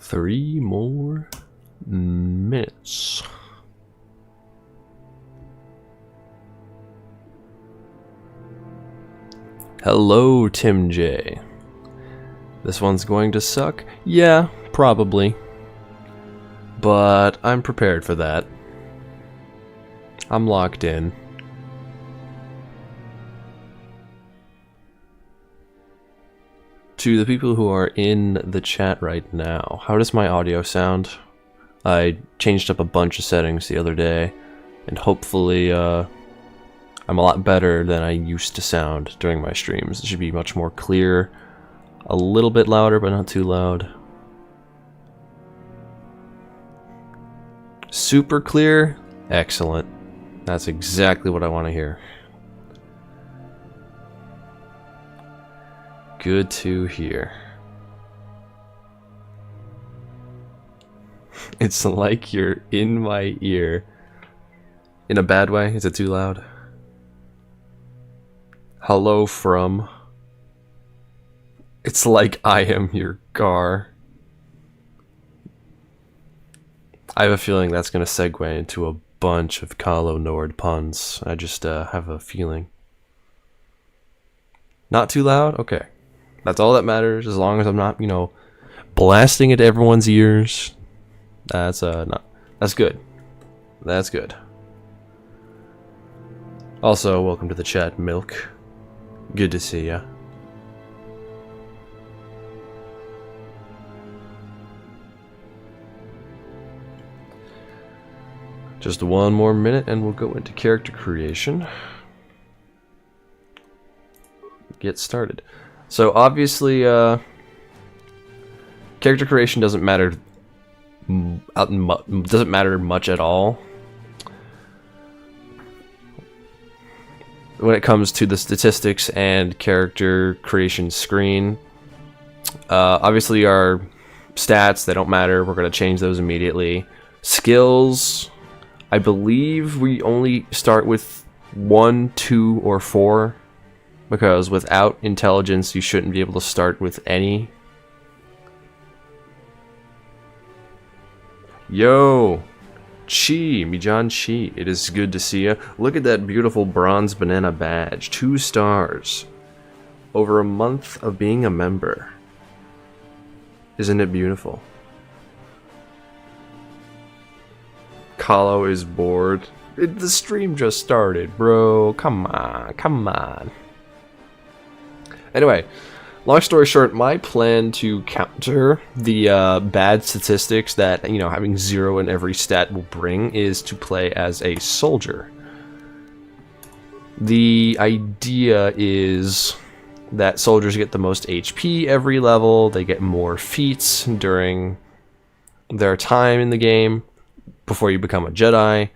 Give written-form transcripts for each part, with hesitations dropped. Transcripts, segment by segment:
3 more minutes. Hello, Tim J. This one's going to suck? Yeah, probably. But I'm prepared for that. I'm locked in. To the people who are in the chat right now, how does my audio sound? I changed up a bunch of settings the other day, and hopefully I'm a lot better than I used to sound during my streams. It should be much more clear, a little bit louder, but not too loud. Super clear? Excellent. That's exactly what I want to hear. Good to hear. It's like you're in my ear. In a bad way? Is it too loud? Hello from... It's like I am your car. I have a feeling that's going to segue into a bunch of Kalo Nord puns. I just have a feeling. Not too loud? Okay. That's all that matters, as long as I'm not, you know, blasting it to everyone's ears. That's good. That's good. Also, welcome to the chat, Milk. Good to see ya. Just one more minute and we'll go into character creation. Get started. So obviously, character creation doesn't matter much at all when it comes to the statistics and character creation screen. Obviously, our stats, they don't matter. We're going to change those immediately. Skills, I believe we only start with 1, 2, or 4. Because without intelligence, you shouldn't be able to start with any. Yo! Chi! Mijan Chi. It is good to see you. Look at that beautiful bronze banana badge. 2 stars. Over a month of being a member. Isn't it beautiful? Kalo is bored. The stream just started, bro. Come on, come on. Anyway, long story short, my plan to counter the bad statistics that, you know, having 0 in every stat will bring is to play as a soldier. The idea is that soldiers get the most HP every level, they get more feats during their time in the game before you become a Jedi,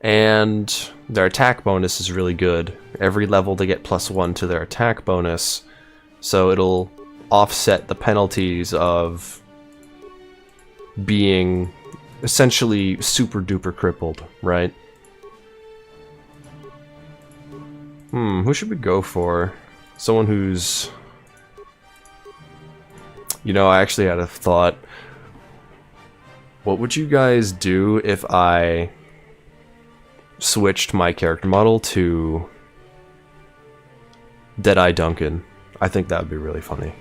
and their attack bonus is really good. Every level they get +1 to their attack bonus. So it'll offset the penalties of being essentially super duper crippled, right? Who should we go for? Someone who's... You know, I actually had a thought. What would you guys do if I switched my character model to Deadeye Duncan? I think that would be really funny.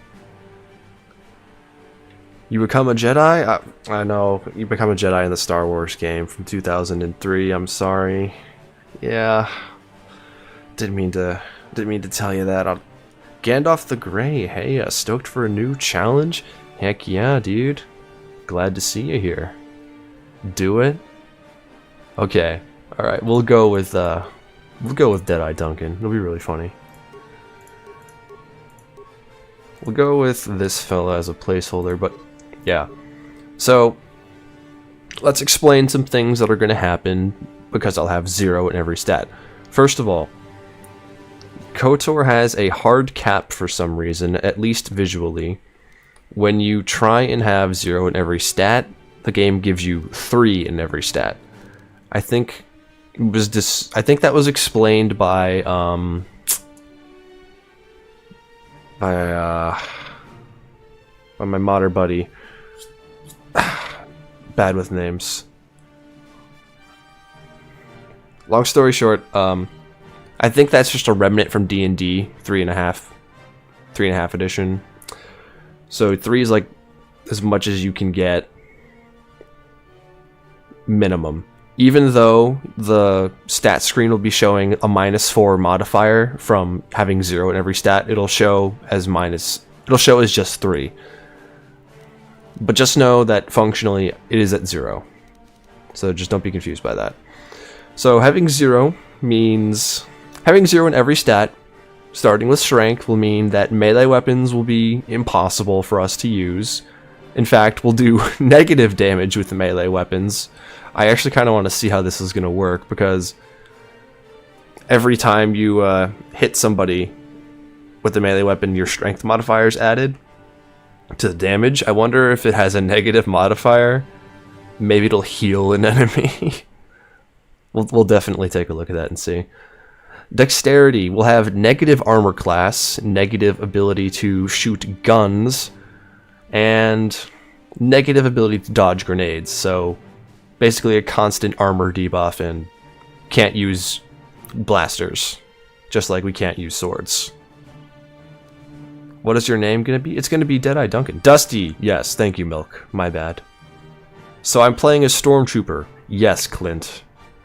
You become a Jedi? I know, you become a Jedi in the Star Wars game from 2003, I'm sorry. Yeah. Didn't mean to tell you that. Gandalf the Grey, hey, stoked for a new challenge? Heck yeah, dude. Glad to see you here. Do it? Okay. Alright, we'll go with Deadeye Duncan. It'll be really funny. We'll go with this fella as a placeholder, but yeah. So, let's explain some things that are going to happen because I'll have 0 in every stat. First of all, KOTOR has a hard cap for some reason, at least visually. When you try and have 0 in every stat, the game gives you 3 in every stat. I think that was explained by my modder buddy. bad with names. Long story short, I think that's just a remnant from D&D 3.5 edition. So 3 is like as much as you can get minimum. Even though the stat screen will be showing a -4 modifier from having 0 in every stat, it'll show as just 3. But just know that functionally it is at 0. So just don't be confused by that. So having 0 means having 0 in every stat, starting with strength, will mean that melee weapons will be impossible for us to use. In fact, we'll do negative damage with the melee weapons. I actually kind of want to see how this is going to work, because every time you hit somebody with the melee weapon, your strength modifier is added to the damage. I wonder if it has a negative modifier. Maybe it'll heal an enemy. We'll definitely take a look at that and see. Dexterity will have negative armor class, negative ability to shoot guns, and negative ability to dodge grenades. So basically a constant armor debuff, and can't use blasters, just like we can't use swords. What is your name going to be? It's going to be Deadeye Duncan. Dusty! Yes, thank you, Milk. My bad. So I'm playing a Stormtrooper. Yes, Clint.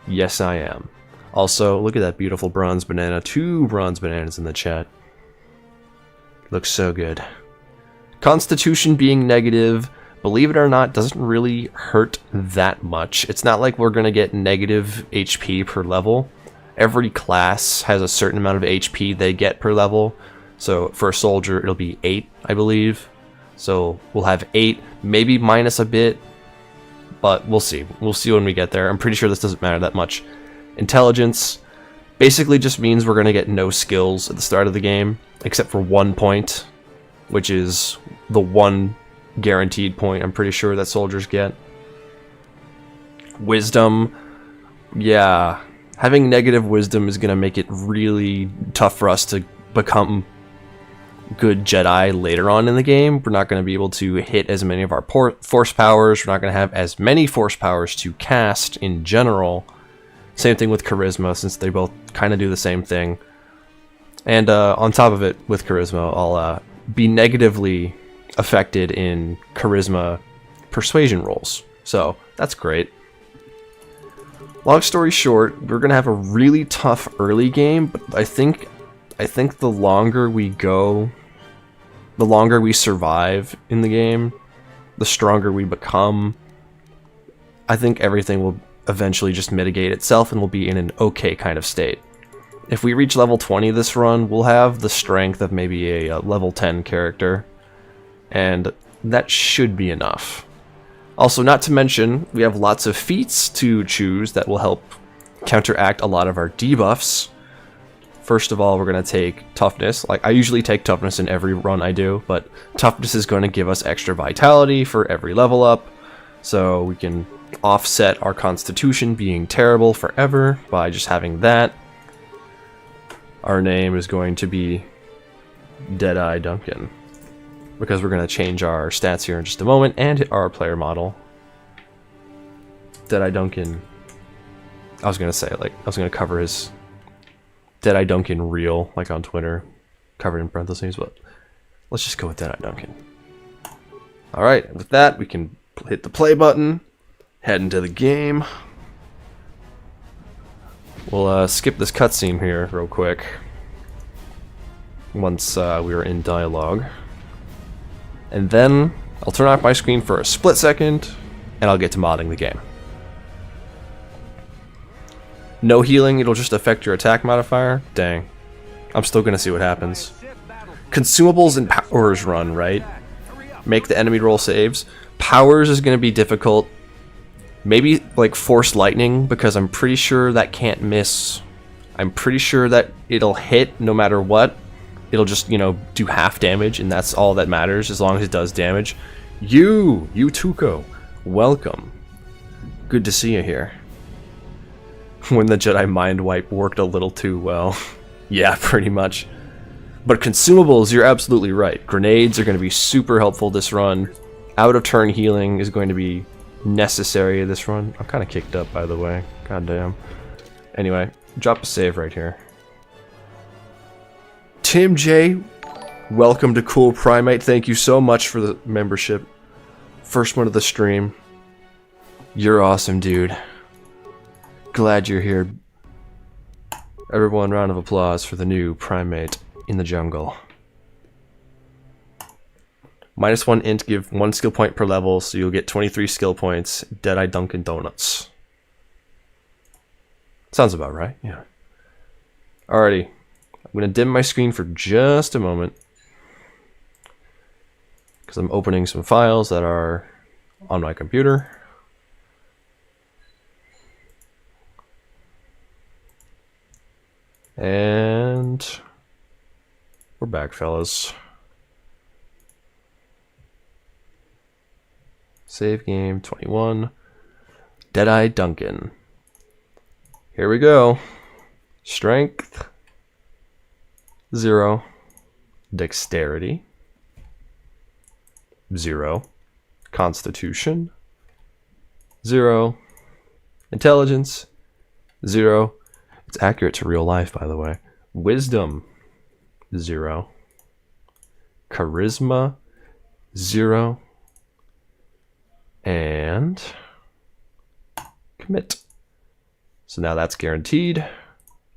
Yes, I am. Also, look at that beautiful bronze banana. 2 bronze bananas in the chat. Looks so good. Constitution being negative, believe it or not, doesn't really hurt that much. It's not like we're going to get negative HP per level. Every class has a certain amount of HP they get per level. So for a soldier, it'll be 8, I believe. So we'll have 8, maybe minus a bit, but we'll see. We'll see when we get there. I'm pretty sure this doesn't matter that much. Intelligence basically just means we're going to get no skills at the start of the game, except for 1 point, which is the 1 guaranteed point I'm pretty sure that soldiers get. Wisdom, yeah, having negative wisdom is going to make it really tough for us to become good Jedi later on in the game. We're not going to be able to hit as many of our force powers. We're not going to have as many force powers to cast in general. Same thing with charisma, since they both kind of do the same thing. And on top of it, with charisma, I'll be negatively affected in charisma persuasion rolls. So that's great. Long story short, we're gonna have a really tough early game, but I think the longer we go, the longer we survive in the game, the stronger we become. I think everything will eventually just mitigate itself, and we'll be in an okay kind of state. If we reach level 20 this run, we'll have the strength of maybe a level 10 character, and that should be enough. Also, not to mention, we have lots of feats to choose that will help counteract a lot of our debuffs. First of all, we're going to take toughness. Like, I usually take toughness in every run I do, but toughness is going to give us extra vitality for every level up, so we can offset our constitution being terrible forever by just having that. Our name is going to be Deadeye Duncan, because we're going to change our stats here in just a moment and hit our player model. Deadeye Duncan, I was going to cover his Deadeye Duncan reel, like on Twitter, covered in parentheses, but let's just go with Deadeye Duncan. Alright, with that, we can hit the play button, head into the game. We'll skip this cutscene here real quick once we are in dialogue. And then I'll turn off my screen for a split second, and I'll get to modding the game. No healing, it'll just affect your attack modifier? Dang. I'm still gonna see what happens. Consumables and powers run, right? Make the enemy roll saves. Powers is gonna be difficult. Maybe like Force Lightning, because I'm pretty sure that can't miss. I'm pretty sure that it'll hit no matter what. It'll just, you know, do half damage, and that's all that matters, as long as it does damage. You Tuco, welcome. Good to see you here. When the Jedi Mind Wipe worked a little too well. Yeah, pretty much. But consumables, you're absolutely right. Grenades are going to be super helpful this run. Out of turn healing is going to be necessary this run. I'm kind of kicked up, by the way. God damn. Anyway, drop a save right here. Tim J, welcome to Cool Primate. Thank you so much for the membership. First one of the stream. You're awesome, dude. Glad you're here. Everyone, round of applause for the new primate in the jungle. -1 int, give 1 skill point per level, so you'll get 23 skill points. Deadeye Duncan donuts. Sounds about right, yeah. Alrighty. I'm going to dim my screen for just a moment, because I'm opening some files that are on my computer. And we're back, fellas. Save game 21. Deadeye Duncan. Here we go. Strength 0. Dexterity 0. Constitution 0. Intelligence 0. It's accurate to real life, by the way. Wisdom 0. Charisma 0. And commit. So now that's guaranteed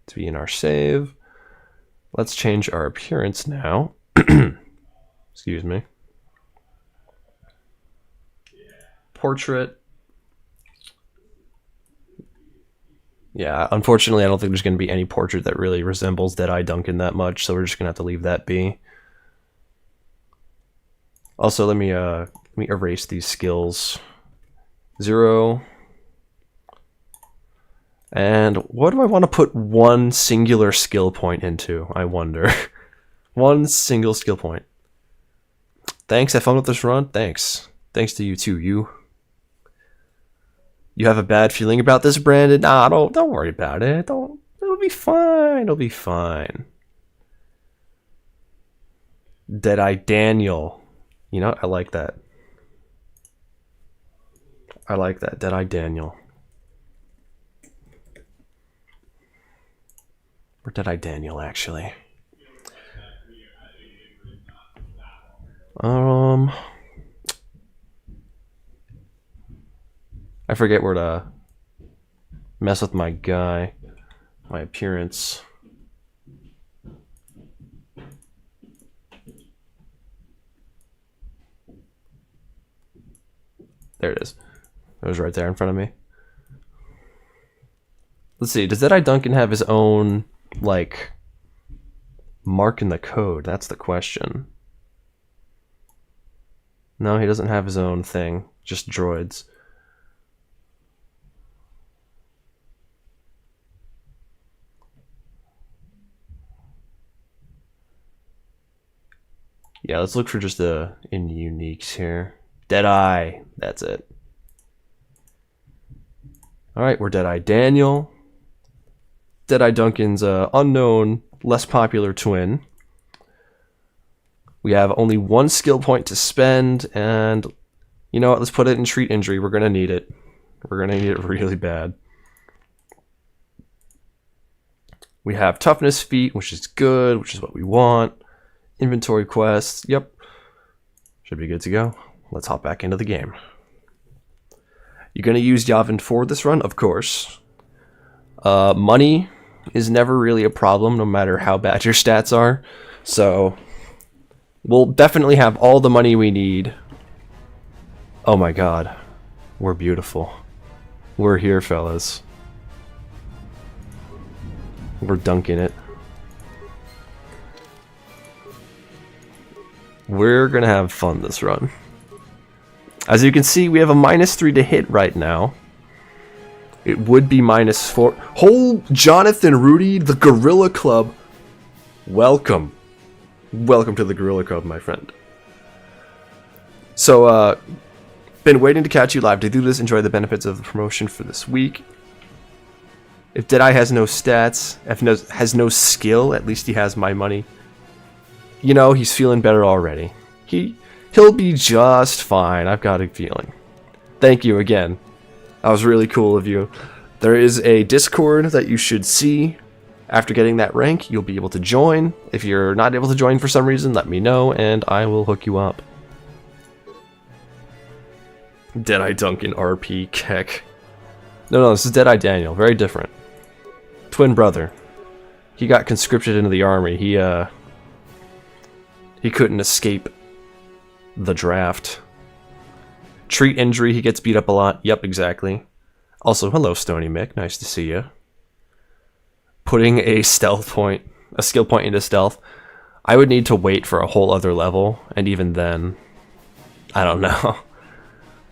to be in our save. Let's change our appearance now. Excuse me. Portrait. Yeah, unfortunately, I don't think there's going to be any portrait that really resembles Deadeye Duncan that much, so we're just going to have to leave that be. Also, let me erase these skills. 0. And what do I want to put one singular skill point into, I wonder? One single skill point. Thanks, have fun with this run. Thanks. Thanks to you too, you. You have a bad feeling about this, Brandon? Nah, don't worry about it. It'll be fine. It'll be fine. Deadeye Daniel. You know, I like that. I like that. Deadeye Daniel. Or Deadeye Daniel, actually. I forget where to mess with my guy, my appearance. There it is. It was right there in front of me. Let's see, does Deadeye Duncan have his own, like, mark in the code? That's the question. No, he doesn't have his own thing, just droids. Yeah, let's look for just the in uniques here. Deadeye, that's it. Alright, we're Deadeye Daniel. Deadeye Duncan's unknown, less popular twin. We have only 1 skill point to spend, and you know what, let's put it in treat injury. We're gonna need it. We're gonna need it really bad. We have toughness feat, which is good, which is what we want. Inventory quests, yep. Should be good to go. Let's hop back into the game. You're going to use Yavin for this run? Of course. Money is never really a problem, no matter how bad your stats are. So, we'll definitely have all the money we need. Oh my god. We're beautiful. We're here, fellas. We're dunking it. We're gonna have fun this run. As you can see, we have a -3 to hit right now. It would be -4. Oh, Jonathan, Rudy, the Gorilla Club. Welcome. Welcome to the Gorilla Club, my friend. So, been waiting to catch you live to do this. Enjoy the benefits of the promotion for this week. If Deadeye has no stats, has no skill, at least he has my money. You know, he's feeling better already. He'll be just fine, I've got a feeling. Thank you again. That was really cool of you. There is a Discord that you should see. After getting that rank, you'll be able to join. If you're not able to join for some reason, let me know, and I will hook you up. Deadeye Duncan RP Keck. No, this is Deadeye Daniel. Very different. Twin brother. He got conscripted into the army. He couldn't escape the draft. Treat injury, he gets beat up a lot. Yep, exactly. Also, hello Stony Mick, nice to see you. Putting a skill point into stealth. I would need to wait for a whole other level, and even then, I don't know.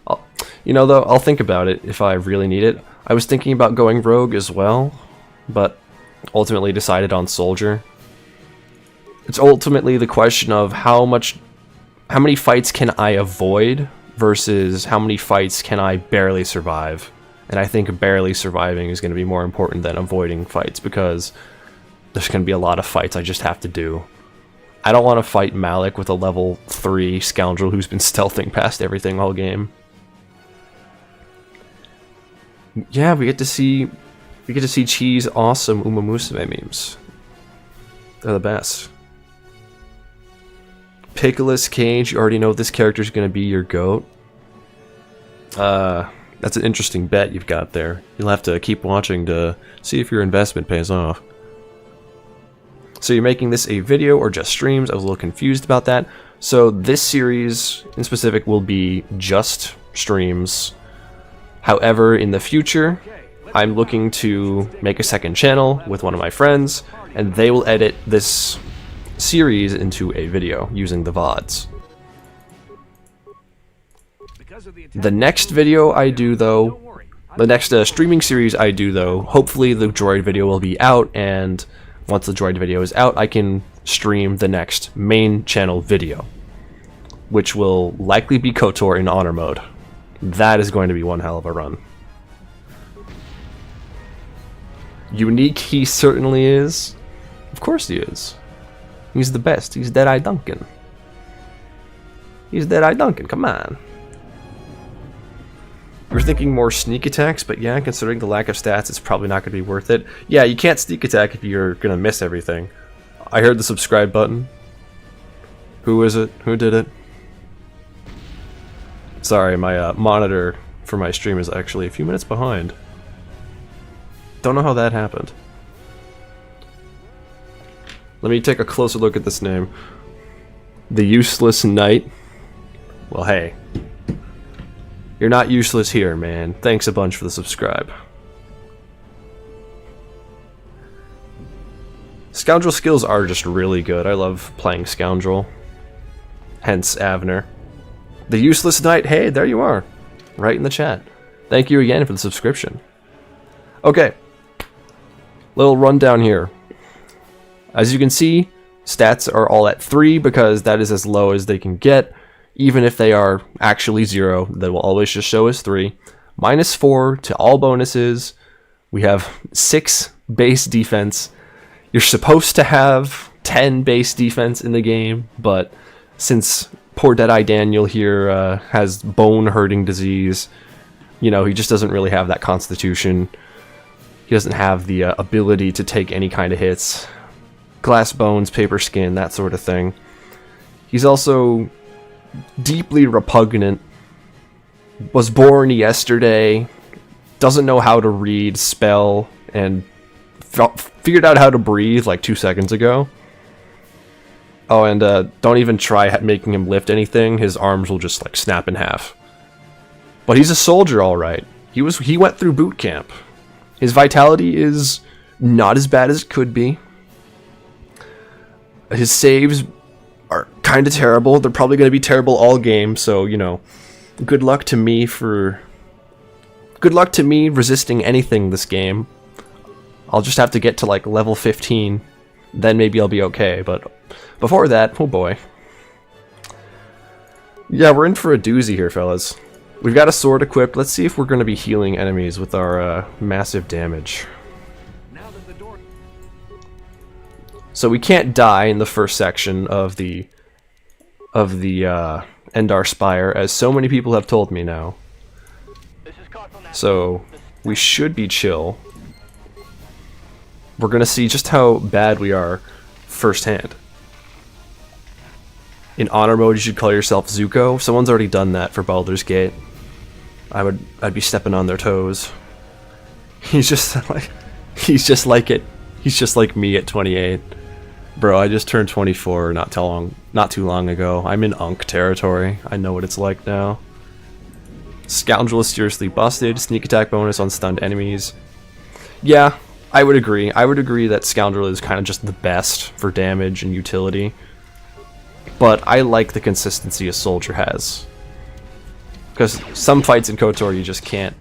I'll think about it if I really need it. I was thinking about going rogue as well, but ultimately decided on soldier. It's ultimately the question of how many fights can I avoid versus how many fights can I barely survive. And I think barely surviving is going to be more important than avoiding fights, because there's going to be a lot of fights I just have to do. I don't want to fight Malik with a level 3 scoundrel who's been stealthing past everything all game. Yeah, we get to see Cheese awesome Uma Musume memes. They're the best. Pickles Cage, you already know this character's going to be your GOAT. That's an interesting bet you've got there. You'll have to keep watching to see if your investment pays off. So you're making this a video or just streams? I was a little confused about that. So this series in specific will be just streams. However, in the future, I'm looking to make a second channel with one of my friends, and they will edit this series into a video using the VODs. The next video I do though, the next streaming series I do though, hopefully the droid video will be out, and once the droid video is out, I can stream the next main channel video, which will likely be KOTOR in honor mode. That is going to be one hell of a run. Unique he certainly is. Of course he is. He's the best. He's Deadeye Duncan. He's Deadeye Duncan, come on. We're thinking more sneak attacks, but yeah, considering the lack of stats, it's probably not going to be worth it. Yeah, you can't sneak attack if you're going to miss everything. I heard the subscribe button. Who is it? Who did it? Sorry, my monitor for my stream is actually a few minutes behind. Don't know how that happened. Let me take a closer look at this name. The Useless Knight. Well, hey. You're not useless here, man. Thanks a bunch for the subscribe. Scoundrel skills are just really good. I love playing Scoundrel. Hence, Avner. The Useless Knight, hey, there you are. Right in the chat. Thank you again for the subscription. Okay. Little rundown here. As you can see, stats are all at 3 because that is as low as they can get. Even if they are actually 0, they will always just show as 3. -4 to all bonuses. We have 6 base defense. You're supposed to have 10 base defense in the game, but since poor Deadeye Daniel here has bone-hurting disease, you know, he just doesn't really have that constitution. He doesn't have the ability to take any kind of hits. Glass bones, paper skin, that sort of thing. He's also deeply repugnant. Was born yesterday. Doesn't know how to read, spell, and figured out how to breathe like 2 seconds ago. Oh, and don't even try making him lift anything. His arms will just like snap in half. But he's a soldier, all right. He went through boot camp. His vitality is not as bad as it could be. His saves are kind of terrible. They're probably going to be terrible all game, so, you know, good luck to me resisting anything this game. I'll just have to get to like level 15, then maybe I'll be okay, but before that, oh boy. Yeah, we're in for a doozy here, fellas. We've got a sword equipped. Let's see if we're going to be healing enemies with our massive damage. So we can't die in the first section of the Endar Spire, as so many people have told me now. So we should be chill. We're gonna see just how bad we are firsthand. In honor mode, you should call yourself Zuko. Someone's already done that for Baldur's Gate. I'd be stepping on their toes. He's just like it. He's just like me at 28. Bro, I just turned 24 not too long ago. I'm in Unk territory. I know what it's like now. Scoundrel is seriously busted. Sneak attack bonus on stunned enemies. Yeah, I would agree. I would agree that Scoundrel is kind of just the best for damage and utility. But I like the consistency a Soldier has. Because some fights in KOTOR you just can't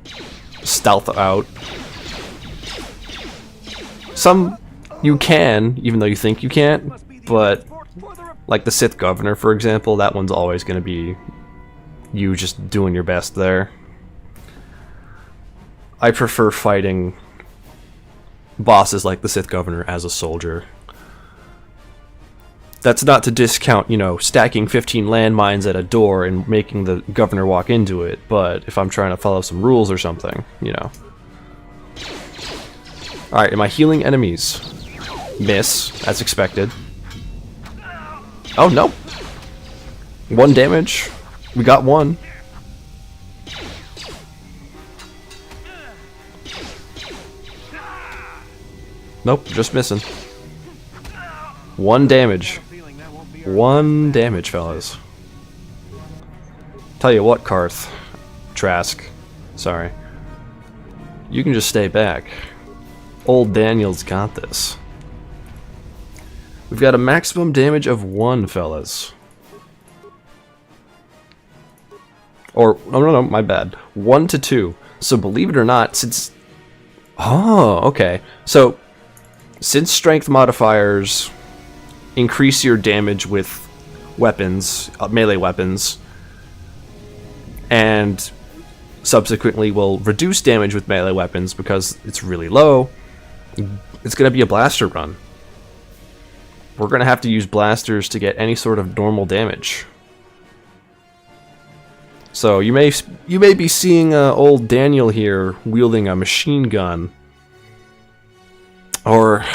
stealth out. Some you can, even though you think you can't, but like the Sith Governor, for example, that one's always going to be you just doing your best there. I prefer fighting bosses like the Sith Governor as a soldier. That's not to discount, you know, stacking 15 landmines at a door and making the governor walk into it, but if I'm trying to follow some rules or something, you know. Alright, am I healing enemies? Miss, as expected. Oh, no! 1 damage. We got 1. Nope, just missing. 1 damage. 1 damage, fellas. Tell you what, Karth. Trask. Sorry. You can just stay back. Old Daniel's got this. We've got a maximum damage of 1, fellas. Or, no, my bad. 1 to 2. So believe it or not, since... Oh, okay. So, since strength modifiers increase your damage with weapons, melee weapons, and subsequently will reduce damage with melee weapons because it's really low, it's going to be a blaster run. We're going to have to use blasters to get any sort of normal damage. So you may be seeing old Daniel here wielding a machine gun, or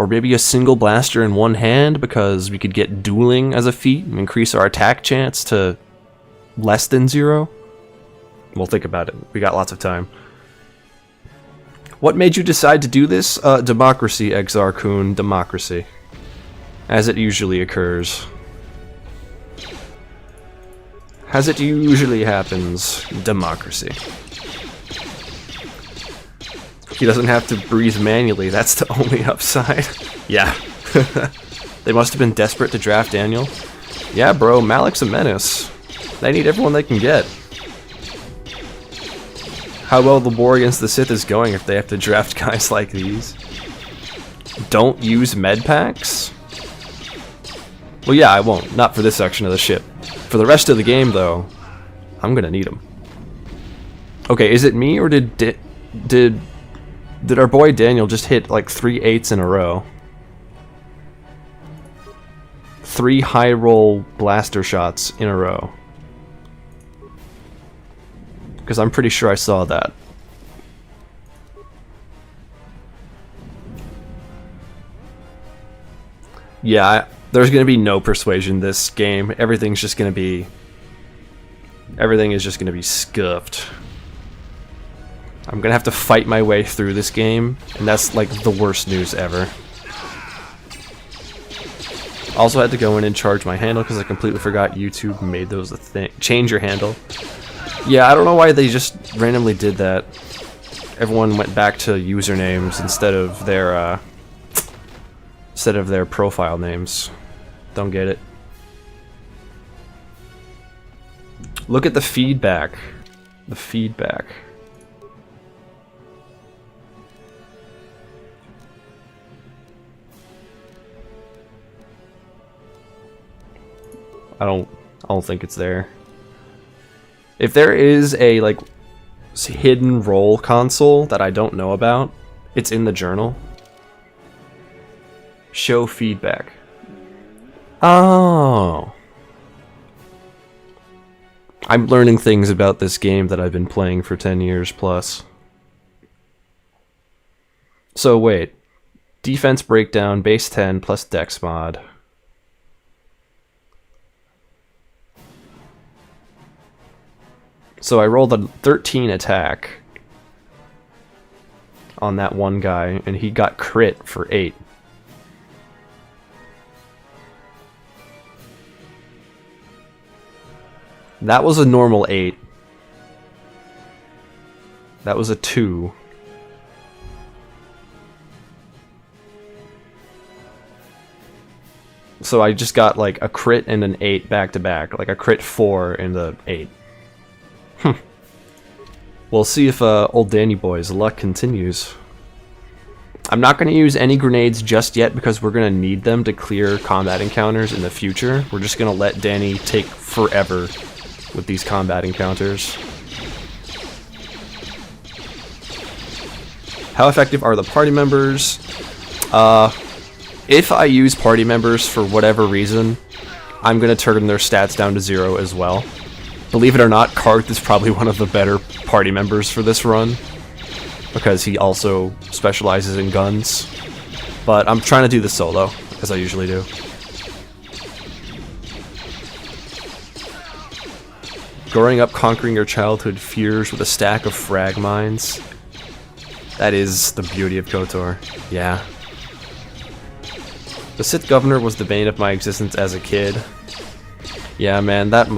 maybe a single blaster in one hand because we could get dueling as a feat and increase our attack chance to less than 0. We'll think about it. We got lots of time. What made you decide to do this? Democracy, Exar-kun, democracy. As it usually occurs. As it usually happens, democracy. He doesn't have to breathe manually, that's the only upside. Yeah. They must have been desperate to draft Daniel. Yeah, bro, Malik's a menace. They need everyone they can get. How well the war against the Sith is going if they have to draft guys like these. Don't use med packs? Well, yeah, I won't. Not for this section of the ship. For the rest of the game, though, I'm gonna need them. Okay, is it me, or did our boy Daniel just hit like 3 8s in a row? 3 high roll blaster shots in a row. Because I'm pretty sure I saw that. Yeah, there's going to be no persuasion this game. Everything is just going to be scuffed. I'm going to have to fight my way through this game, and that's like the worst news ever. Also had to go in and charge my handle because I completely forgot YouTube made those a thing. Change your handle. Yeah, I don't know why they just randomly did that. Everyone went back to usernames instead of their profile names. Don't get it. Look at the feedback. The feedback. I don't think it's there. If there is a like hidden role console that I don't know about, it's in the journal. Show feedback. Oh. I'm learning things about this game that I've been playing for 10 years plus. So wait, defense breakdown, base 10 plus dex mod. So I rolled a 13 attack on that one guy, and he got crit for 8. That was a normal 8. That was a 2. So I just got like a crit and an 8 back to back, like a crit 4 and a 8. We'll see if old Danny boy's luck continues. I'm not going to use any grenades just yet because we're going to need them to clear combat encounters in the future. We're just going to let Danny take forever with these combat encounters. How effective are the party members? If I use party members for whatever reason, I'm going to turn their stats down to 0 as well. Believe it or not, Karth is probably one of the better party members for this run, because he also specializes in guns. But I'm trying to do this solo, as I usually do. Growing up conquering your childhood fears with a stack of frag mines. That is the beauty of KOTOR. Yeah. The Sith Governor was the bane of my existence as a kid. Yeah, man, that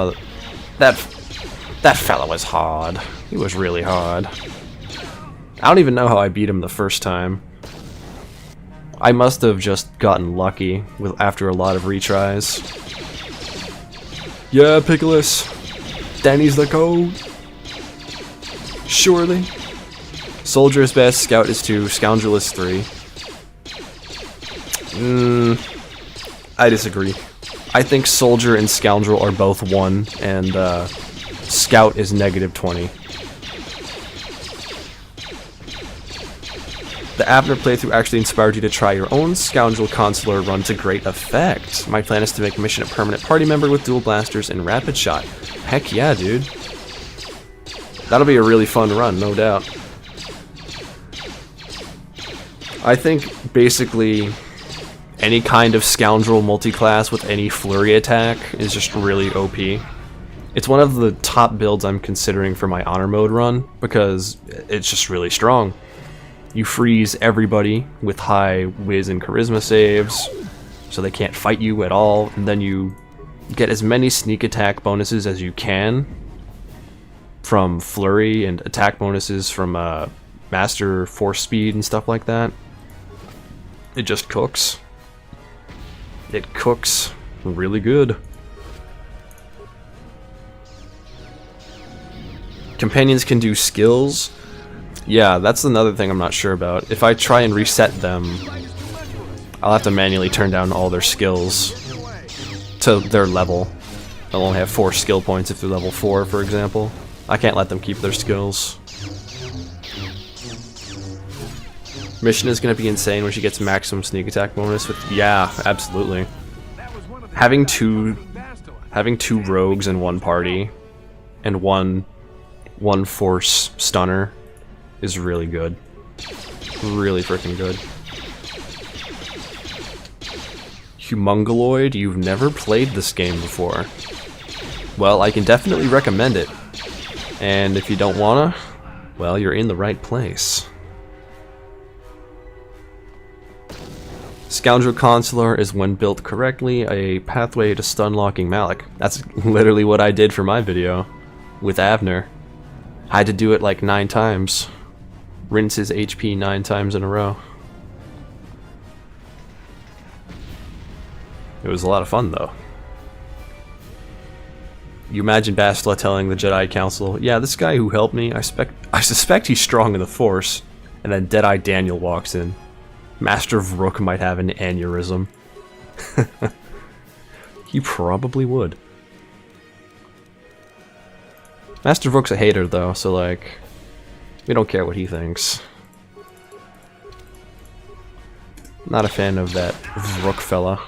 fella was hard. He was really hard. I don't even know how I beat him the first time. I must have just gotten lucky after a lot of retries. Yeah, Pickles. Danny's the code. Surely. Soldier is best, Scout is 2, Scoundrel is 3. I disagree. I think Soldier and Scoundrel are both 1, and Scout is -20. The Abner playthrough actually inspired you to try your own Scoundrel Consular run to great effect. My plan is to make Mission a permanent party member with dual blasters and rapid shot. Heck yeah, dude. That'll be a really fun run, no doubt. I think basically any kind of Scoundrel multiclass with any flurry attack is just really OP. It's one of the top builds I'm considering for my honor mode run because it's just really strong. You freeze everybody with high whiz and charisma saves, so they can't fight you at all, and then you get as many sneak attack bonuses as you can from flurry and attack bonuses from master force speed and stuff like that. It just cooks. It cooks really good. Companions can do skills. Yeah, that's another thing I'm not sure about. If I try and reset them, I'll have to manually turn down all their skills to their level. They'll only have 4 skill points if they're level 4, for example. I can't let them keep their skills. Mission is going to be insane when she gets maximum sneak attack bonus with... Yeah, absolutely. Having two rogues in one party and one force stunner is really good. Really freaking good. Humongoloid, you've never played this game before. Well, I can definitely recommend it. And if you don't wanna, well, you're in the right place. Scoundrel Consular is, when built correctly, a pathway to stun-locking Malik. That's literally what I did for my video with Abner. I had to do it like 9 times. Rinse his HP 9 times in a row. It was a lot of fun, though. You imagine Bastila telling the Jedi Council, yeah, this guy who helped me, I suspect he's strong in the Force, and then Deadeye Daniel walks in. Master Vrook might have an aneurysm. He probably would. Master Vrook's a hater, though, so, like, we don't care what he thinks. Not a fan of that Vrook fella.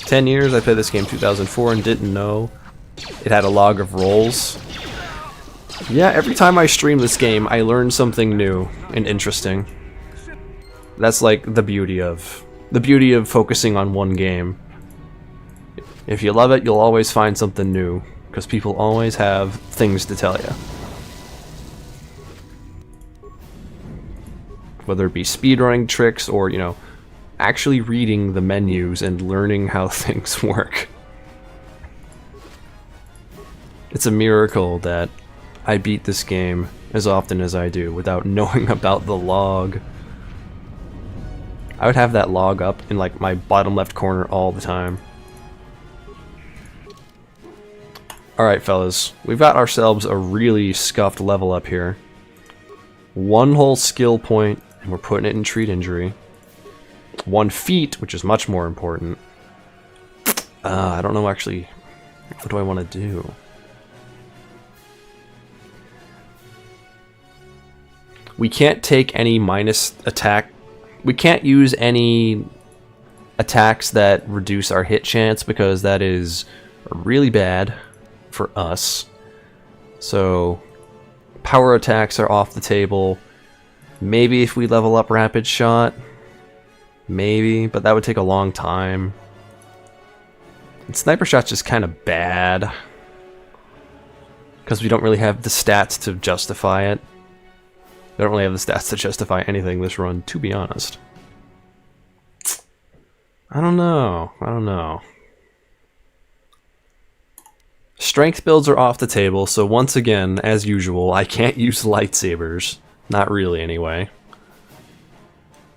10 years. I played this game 2004 and didn't know it had a log of rolls. Yeah, every time I stream this game, I learn something new and interesting. That's like the beauty of focusing on one game. If you love it, you'll always find something new, because people always have things to tell you. Whether it be speedrunning tricks or, you know, actually reading the menus and learning how things work. It's a miracle that I beat this game as often as I do without knowing about the log. I would have that log up in like my bottom left corner all the time. Alright fellas, we've got ourselves a really scuffed level up here. One whole skill point, and we're putting it in treat injury. 1 feat, which is much more important. I don't know actually, what do I want to do? We can't take any minus attack. We can't use any attacks that reduce our hit chance because that is really bad for us. So power attacks are off the table. Maybe if we level up rapid shot, maybe, but that would take a long time. And sniper shot's just kind of bad because we don't really have the stats to justify it. We don't really have the stats to justify anything this run, to be honest. I don't know. Strength builds are off the table, so once again, as usual, I can't use lightsabers. Not really, anyway.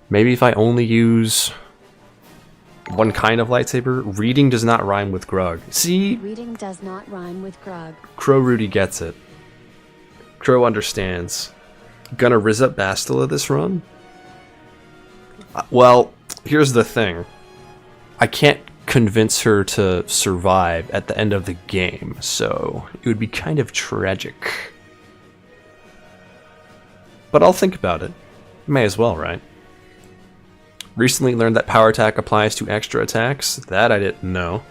Maybe if I only use one kind of lightsaber. Reading does not rhyme with grug. See? Reading does not rhyme with grug. Crow Rudy gets it. Crow understands. Gonna Riz up Bastila this run? Well, here's the thing. I can't convince her to survive at the end of the game, so it would be kind of tragic. But I'll think about it. May as well, right? Recently learned that power attack applies to extra attacks. That I didn't know.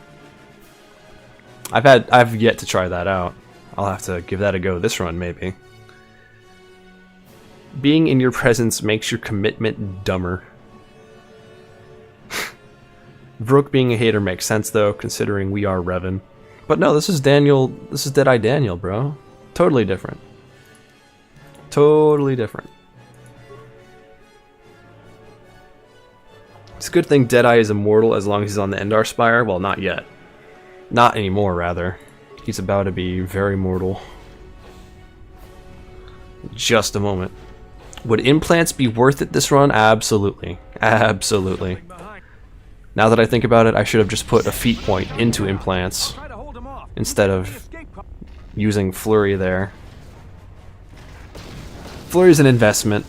I've yet to try that out. I'll have to give that a go this run, maybe. Being in your presence makes your commitment dumber. Vrook being a hater makes sense though, considering we are Revan. But no, this is Daniel. This is Deadeye Daniel, bro. Totally different. Totally different. It's a good thing Deadeye is immortal as long as he's on the Endar Spire. Well, not yet. Not anymore, rather. He's about to be very mortal. Just a moment. Would implants be worth it this run? Absolutely. Absolutely. Now that I think about it, I should have just put a feat point into implants instead of using Flurry there. Flurry's an investment.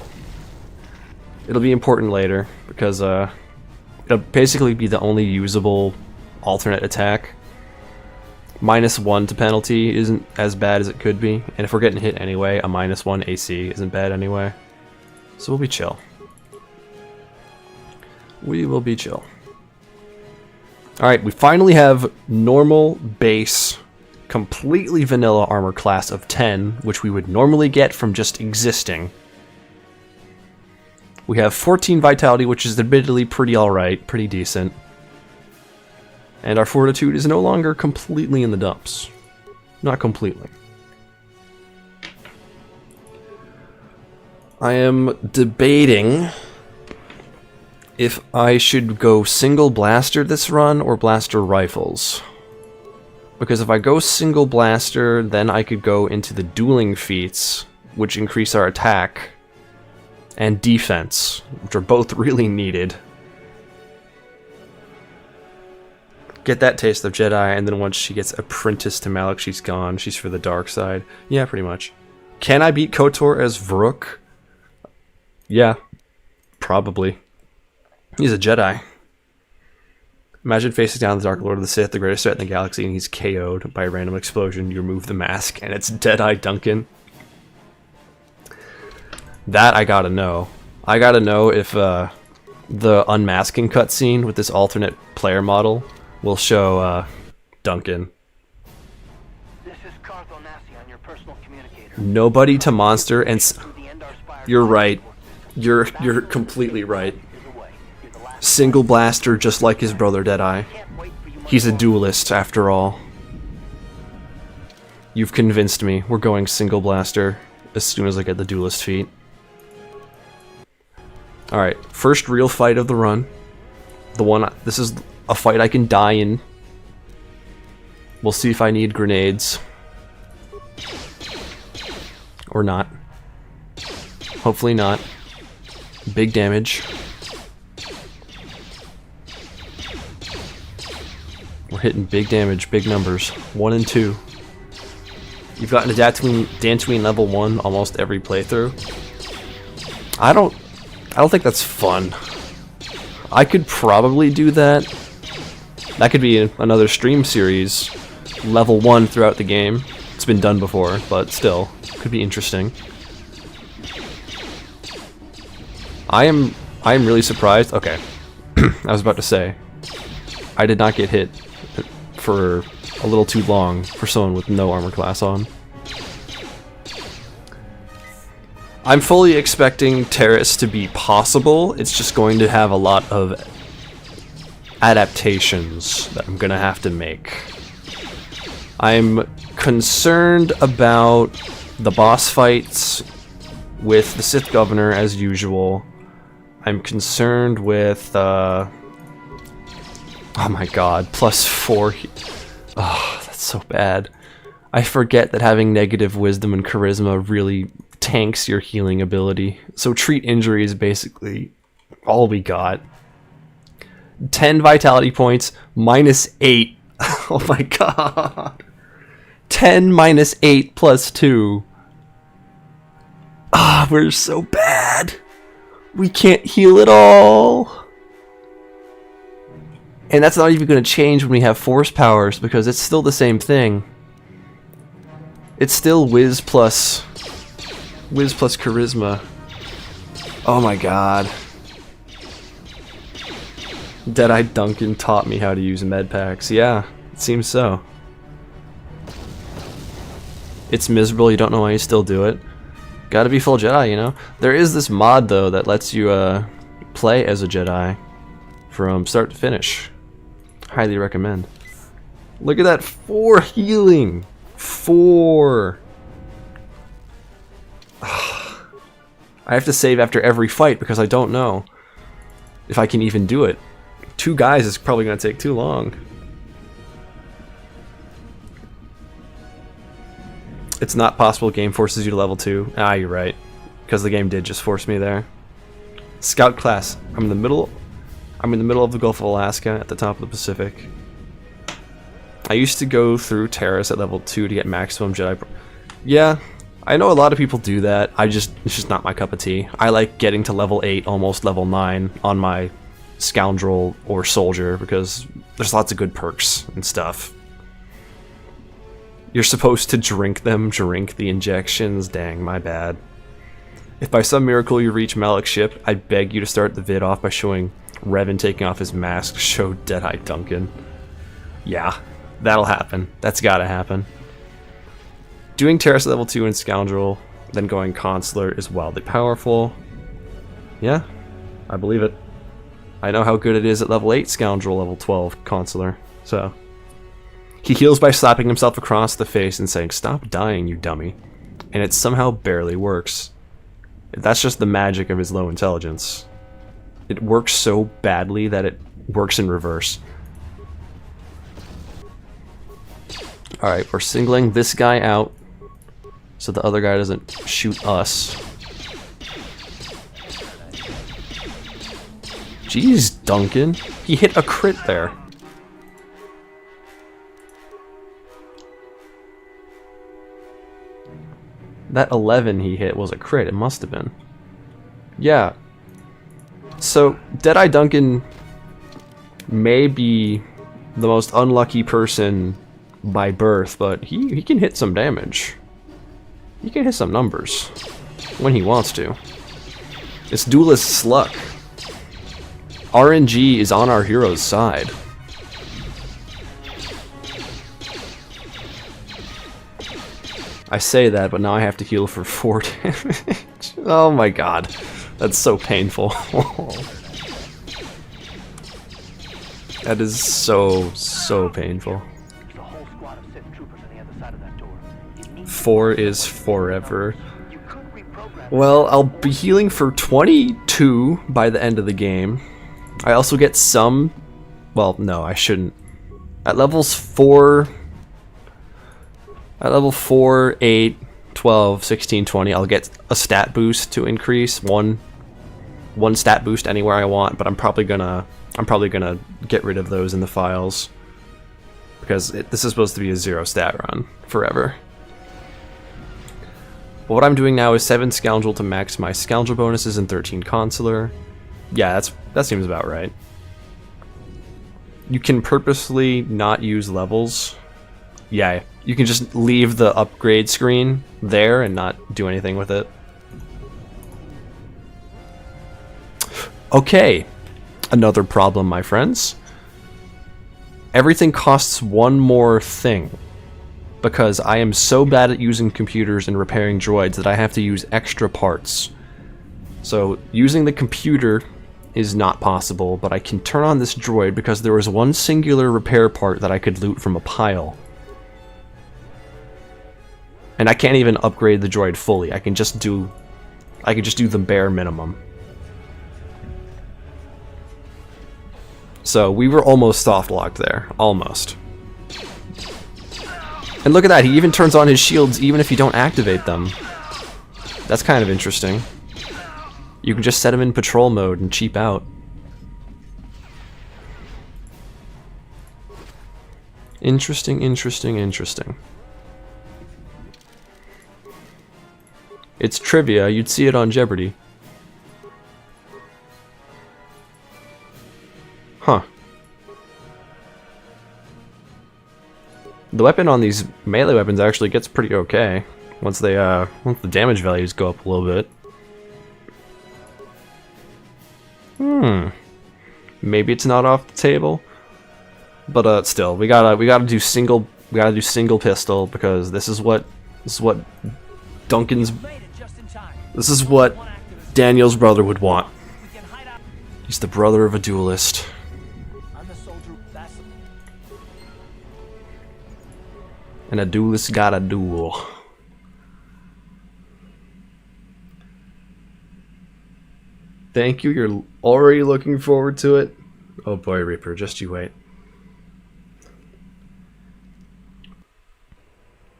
It'll be important later because it'll basically be the only usable alternate attack. -1 to penalty isn't as bad as it could be, and if we're getting hit anyway, a -1 AC isn't bad anyway. So we'll be chill. We will be chill. Alright, we finally have normal base, completely vanilla armor class of 10, which we would normally get from just existing. We have 14 vitality, which is admittedly pretty alright, pretty decent. And our fortitude is no longer completely in the dumps. Not completely. I am debating if I should go single blaster this run or blaster rifles. Because if I go single blaster, then I could go into the dueling feats, which increase our attack, and defense, which are both really needed. Get that taste of Jedi, and then once she gets apprenticed to Malak, she's gone. She's for the dark side. Yeah, pretty much. Can I beat KOTOR as Vrook? Yeah, probably. He's a Jedi. Imagine facing down the Dark Lord of the Sith, the greatest threat in the galaxy, and he's KO'd by a random explosion. You remove the mask, and it's Deadeye Duncan. That I gotta know. I gotta know if the unmasking cutscene with this alternate player model we'll show Duncan. This is Carthel Nassi on your personal communicator. Nobody to monster, and you're right. You're completely right. Single blaster, just like his brother Deadeye. He's a duelist, after all. You've convinced me. We're going single blaster as soon as I get the duelist feat. Alright, first real fight of the run. This is a fight I can die in. We'll see if I need grenades. Or not. Hopefully not. Big damage. We're hitting big damage, big numbers. 1 and 2. You've gotten to Dantooine level 1 almost every playthrough. I don't think that's fun. I could probably do that. That could be another stream series. Level 1 throughout the game. It's been done before, but still. Could be interesting. I am really surprised. Okay. I was about to say. I did not get hit for a little too long for someone with no armor class on. I'm fully expecting Terrace to be possible. It's just going to have a lot of adaptations that I'm going to have to make. I'm concerned about the boss fights with the Sith Governor as usual. I'm concerned with oh my god, +4. Oh, that's so bad. I forget that having negative wisdom and charisma really tanks your healing ability. So treat injury is basically all we got. 10 vitality points, -8. Oh my god. 10 minus 8 plus 2. Ah, we're so bad. We can't heal at all. And that's not even going to change when we have force powers, because it's still the same thing. It's still Wiz plus charisma. Oh my god. Deadeye Duncan taught me how to use med packs. Yeah, it seems so. It's miserable, you don't know why you still do it. Gotta be full Jedi, you know? There is this mod, though, that lets you play as a Jedi from start to finish. Highly recommend. Look at that, 4 healing! 4! I have to save after every fight because I don't know if I can even do it. 2 guys is probably going to take too long. It's not possible game forces you to level 2. Ah, you're right. Because the game did just force me there. Scout class. I'm in the middle of the Gulf of Alaska at the top of the Pacific. I used to go through Terrace at level 2 to get maximum Jedi. Yeah, I know a lot of people do that. It's just not my cup of tea. I like getting to level 8, almost level 9 on my Scoundrel or Soldier because there's lots of good perks and stuff. You're supposed to drink the injections. Dang, my bad. If by some miracle you reach Malik's ship, I beg you to start the vid off by showing Revan taking off his mask to show Deadeye Duncan. Yeah, that'll happen. That's gotta happen. Doing Terrace at level 2 in Scoundrel, then going Consular is wildly powerful. Yeah, I believe it. I know how good it is at level 8 Scoundrel, level 12 Consular, so... He heals by slapping himself across the face and saying, "Stop dying, you dummy." And it somehow barely works. That's just the magic of his low intelligence. It works so badly that it works in reverse. Alright, we're singling this guy out so the other guy doesn't shoot us. Jeez, Duncan. He hit a crit there. That 11 he hit was a crit, it must have been. Yeah. So, Deadeye Duncan may be the most unlucky person by birth, but he can hit some damage. He can hit some numbers when he wants to. It's duelist's luck. RNG is on our hero's side. I say that, but now I have to heal for 4 damage. Oh my god. That's so painful. That is so painful. There's a whole squad of Sith troopers on the other side of that door. You need 4 is forever. You could reprogram. Well, I'll be healing for 22 by the end of the game. I also get some... Well, no, I shouldn't. At levels 4... At level 4, 8, 12, 16, 20, I'll get a stat boost to increase. One stat boost anywhere I want, but I'm probably gonna get rid of those in the files. Because this is supposed to be a 0 stat run forever. But what I'm doing now is 7 Scoundrel to max my Scoundrel bonuses and 13 Consular. Yeah, that seems about right. You can purposely not use levels. Yeah, you can just leave the upgrade screen there and not do anything with it. Okay, another problem, my friends. Everything costs one more thing. Because I am so bad at using computers and repairing droids that I have to use extra parts. So using the computer is not possible, but I can turn on this droid because there was one singular repair part that I could loot from a pile. And I can't even upgrade the droid fully. I can just do the bare minimum. So we were almost soft locked there. Almost. And look at that, he even turns on his shields even if you don't activate them. That's kind of interesting. You can just set him in patrol mode and cheap out. Interesting, interesting, interesting. It's trivia, you'd see it on Jeopardy. Huh. The weapon on these melee weapons actually gets pretty okay once the damage values go up a little bit. Maybe it's not off the table, but still, we gotta do single pistol because this is what Duncan's. This is what Daniel's brother would want. He's the brother of a duelist. And a duelist got a duel. Thank you, you're already looking forward to it. Oh boy, Reaper, just you wait.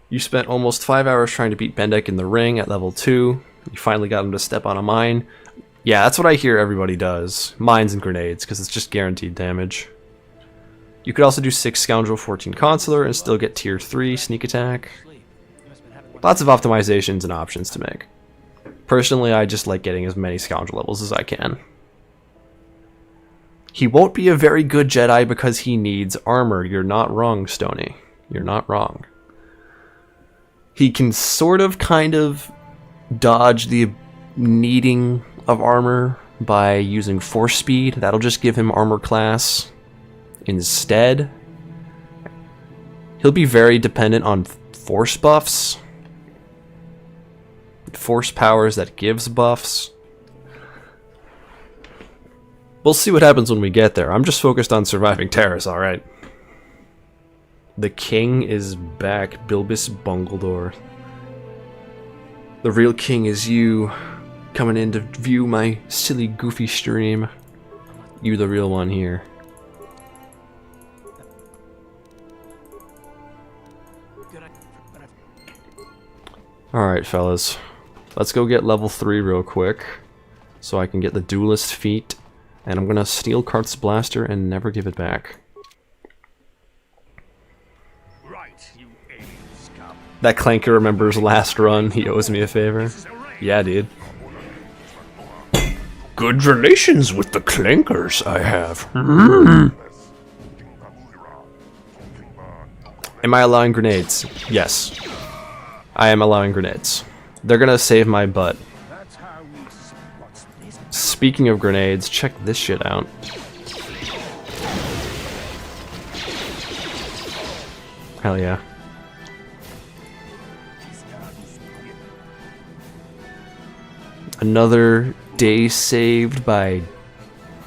You spent almost 5 hours trying to beat Bendek in the ring at level 2. You finally got him to step on a mine. Yeah, that's what I hear everybody does. Mines and grenades, because it's just guaranteed damage. You could also do 6 Scoundrel, 14 Consular, and still get tier 3 sneak attack. Lots of optimizations and options to make. Personally, I just like getting as many Scoundrel levels as I can. He won't be a very good Jedi because he needs armor. You're not wrong, Stoney. You're not wrong. He can sort of, kind of, dodge the needing of armor by using force speed. That'll just give him armor class. Instead, he'll be very dependent on force buffs. Force powers that gives buffs. We'll see what happens when we get there. I'm just focused on surviving Terrace, alright. The king is back, Bilbus Bungledor. The real king is you, coming in to view my silly, goofy stream. You the real one here. Alright, fellas. Let's go get level 3 real quick, so I can get the duelist feat, and I'm gonna steal Karth's blaster and never give it back. Right, you alien scum. That Clanker remembers last run, he owes me a favor. Yeah, dude. Good relations with the Clankers I have. Am I allowing grenades? Yes. I am allowing grenades. They're gonna save my butt. Speaking of grenades, check this shit out. Hell yeah. Another day saved by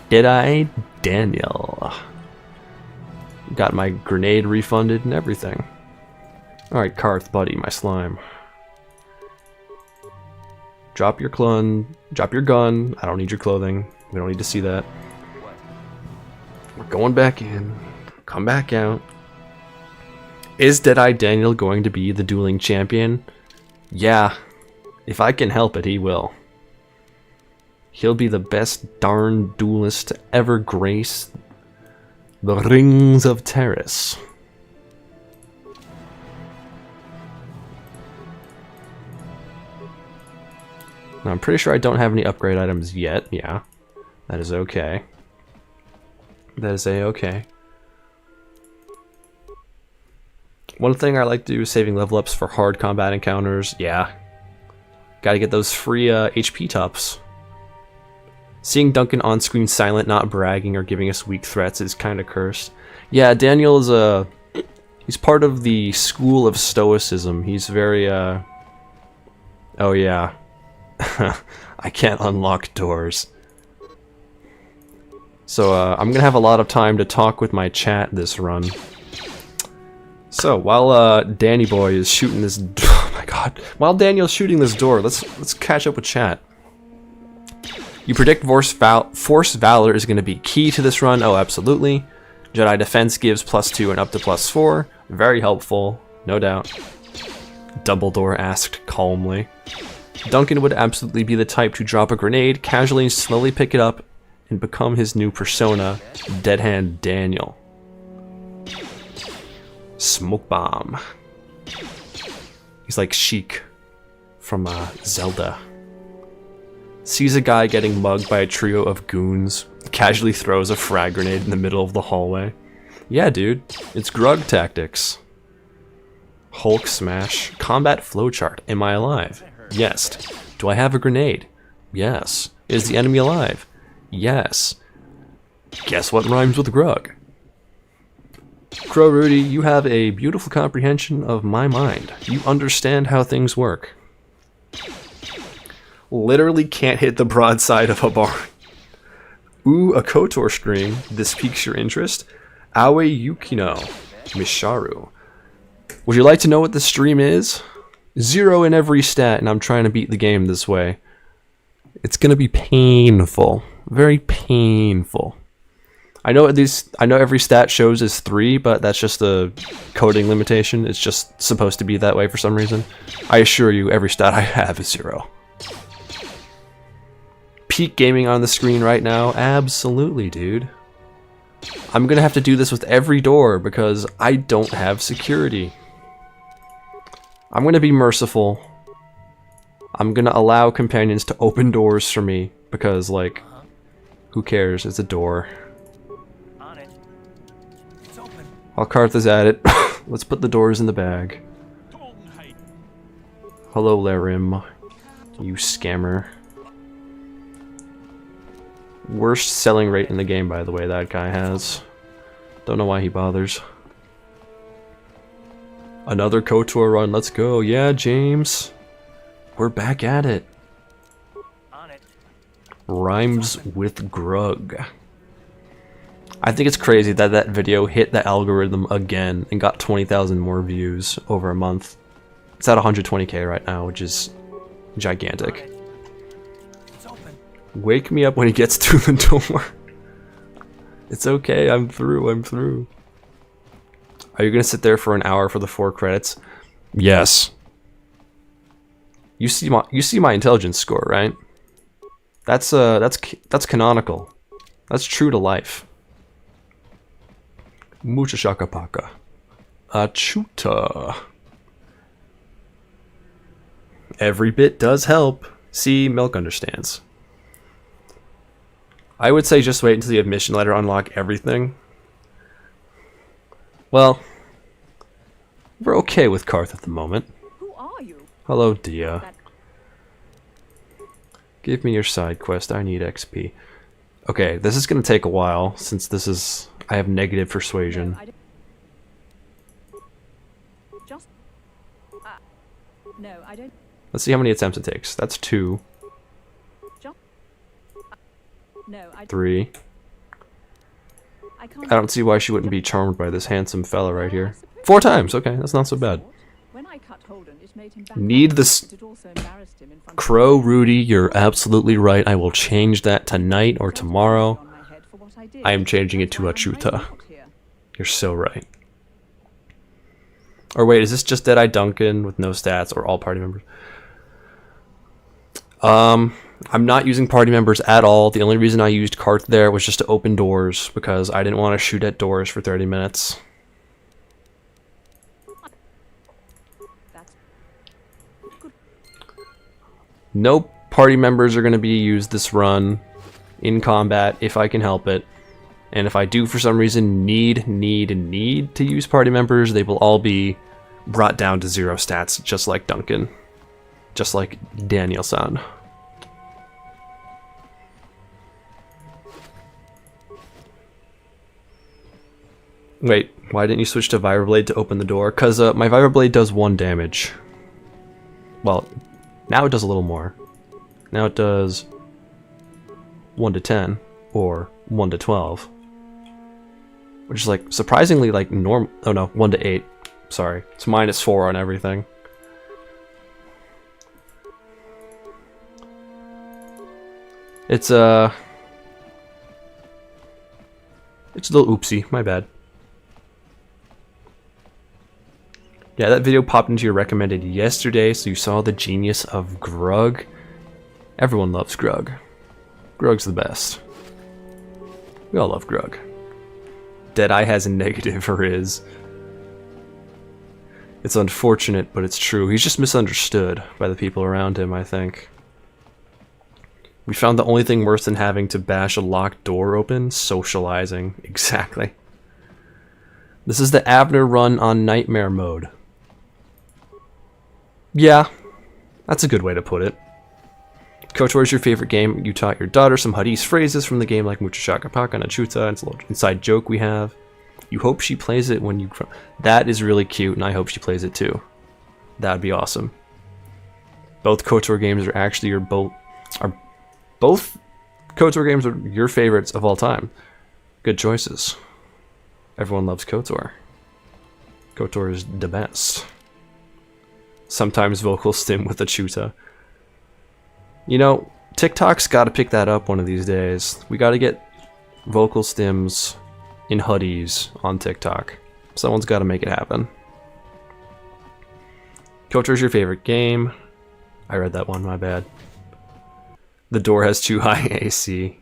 Deadeye Daniel. Got my grenade refunded and everything. Alright, Karth, buddy, my slime. Drop your gun. I don't need your clothing. We don't need to see that. We're going back in. Come back out. Is Deadeye Daniel going to be the dueling champion? Yeah. If I can help it, he will. He'll be the best darn duelist to ever grace the rings of Terrace. Now, I'm pretty sure I don't have any upgrade items yet. Yeah, that is okay. That is a-okay. One thing I like to do is saving level ups for hard combat encounters. Yeah. Gotta get those free HP tops. Seeing Duncan on screen silent, not bragging or giving us weak threats is kind of cursed. Yeah, Daniel is he's part of the school of stoicism. He's very oh yeah. I can't unlock doors. So I'm gonna have a lot of time to talk with my chat this run. So while Danny Boy is shooting this, oh my god! While Daniel's shooting this door, let's catch up with chat. You predict Force Valor is going to be key to this run. Oh, absolutely. Jedi Defense gives +2 and up to +4. Very helpful, no doubt. Dumbledore asked calmly. Duncan would absolutely be the type to drop a grenade, casually and slowly pick it up, and become his new persona, Deadhand Daniel. Smoke bomb. He's like Sheik from Zelda. Sees a guy getting mugged by a trio of goons, casually throws a frag grenade in the middle of the hallway. Yeah, dude, it's Grug tactics. Hulk smash. Combat flowchart. Am I alive? Yes. Do I have a grenade? Yes. Is the enemy alive? Yes. Guess what rhymes with Grug? Crow Rudy, you have a beautiful comprehension of my mind. You understand how things work. Literally can't hit the broadside of a barn. Ooh, a KOTOR stream. This piques your interest? Awe Yukino. Misharu. Would you like to know what the stream is? 0 in every stat, and I'm trying to beat the game this way. It's gonna be painful. Very painful. I know every stat shows is 3, but that's just a coding limitation. It's just supposed to be that way for some reason. I assure you, every stat I have is 0. Peak gaming on the screen right now? Absolutely, dude. I'm gonna have to do this with every door because I don't have security. I'm gonna be merciful. I'm gonna allow companions to open doors for me because, like, who cares? It's a door. On it. It's open. While Karth is at it, let's put the doors in the bag. Hello, Larim. You scammer. Worst selling rate in the game, by the way, that guy has. Don't know why he bothers. Another KOTOR run, let's go. Yeah, James. We're back at it. On it. Rhymes with Grug. I think it's crazy that that video hit the algorithm again and got 20,000 more views over a month. It's at 120k right now, which is gigantic. Wake me up when he gets through the door. It's okay, I'm through. Are you gonna sit there for an hour for the 4 credits? Yes. You see my intelligence score, right? That's canonical. That's true to life. Mucha shaka paka. Achuta. Every bit does help. See, Milk understands. I would say just wait until the admission letter unlock everything. Well, we're okay with Karth at the moment. Who are you? Hello, Dia. Give me your side quest. I need XP. Okay, this is gonna take a while since this is. I have negative persuasion. No, I don't. Let's see how many attempts it takes. That's 2. No, 3. I can't. I don't see why she wouldn't be charmed by this handsome fella right here. 4 times, okay, that's not so bad. When I cut Holden, it made him back Need up, this. but it also embarrassed him in front of Crow Rudy, you're absolutely right. I will change that tonight or tomorrow. on my head for what I did. I am changing it That's to why a I'm Chuta. hiding out here. You're so right. Or wait, is this just Deadeye Duncan with no stats or all party members? I'm not using party members at all. The only reason I used Karth there was just to open doors because I didn't want to shoot at doors for 30 minutes. That's No party members are going to be used this run in combat if I can help it. And if I do for some reason need to use party members, they will all be brought down to 0 stats, just like Duncan. Just like Daniel-san. Wait, why didn't you switch to Vibroblade to open the door? Because my Vibroblade does 1 damage. Well, now it does a little more. Now it does 1 to 10, or 1 to 12. Which is like, surprisingly like normal. Oh no, 1 to 8. Sorry, it's -4 on everything. It's a little oopsie, my bad. Yeah, that video popped into your recommended yesterday, so you saw the genius of Grug. Everyone loves Grug. Grug's the best. We all love Grug. Deadeye has a negative for his. It's unfortunate, but it's true. He's just misunderstood by the people around him, I think. We found the only thing worse than having to bash a locked door open, socializing. Exactly. This is the Abner run on Nightmare mode. Yeah, that's a good way to put it. KOTOR is your favorite game. You taught your daughter some Hadith phrases from the game like Mucha Shaka Paka and Achuta. It's a little inside joke we have. You hope she plays it when you... That is really cute, and I hope she plays it too. That would be awesome. Both KOTOR games are actually both KOTOR games are your favorites of all time. Good choices. Everyone loves KOTOR. KOTOR is the best. Sometimes vocal stim with a chuta. You know, TikTok's got to pick that up one of these days. We got to get vocal stims in hoodies on TikTok. Someone's got to make it happen. KOTOR's your favorite game. I read that one, my bad. The door has too high AC.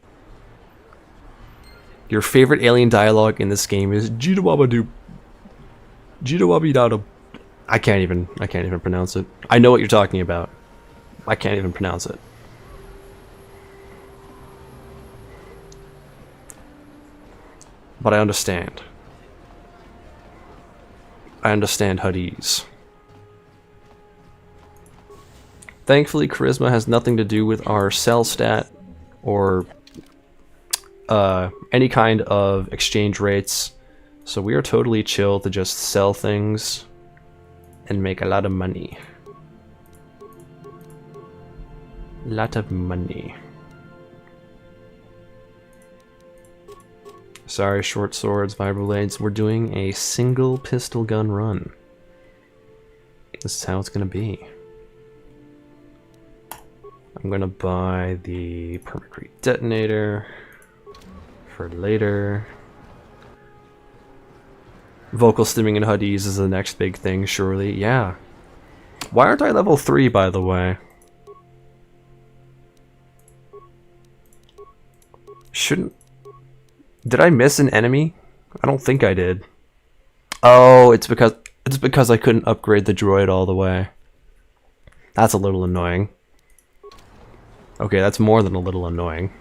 Your favorite alien dialogue in this game is Jidawabadoo. Jidawabidada. I can't even pronounce it. I know what you're talking about. I can't even pronounce it. But I understand. I understand Hadith. Thankfully, charisma has nothing to do with our sell stat or any kind of exchange rates. So we are totally chill to just sell things and make a lot of money. Lot of money. Sorry, short swords, vibroblades. We're doing a single pistol gun run. This is how it's gonna be. I'm gonna buy the permacrete detonator for later. Vocal stimming in Hadith is the next big thing, surely. Yeah. Why aren't I level 3, by the way? Shouldn't... Did I miss an enemy? I don't think I did. Oh, it's because I couldn't upgrade the droid all the way. That's a little annoying. Okay, that's more than a little annoying.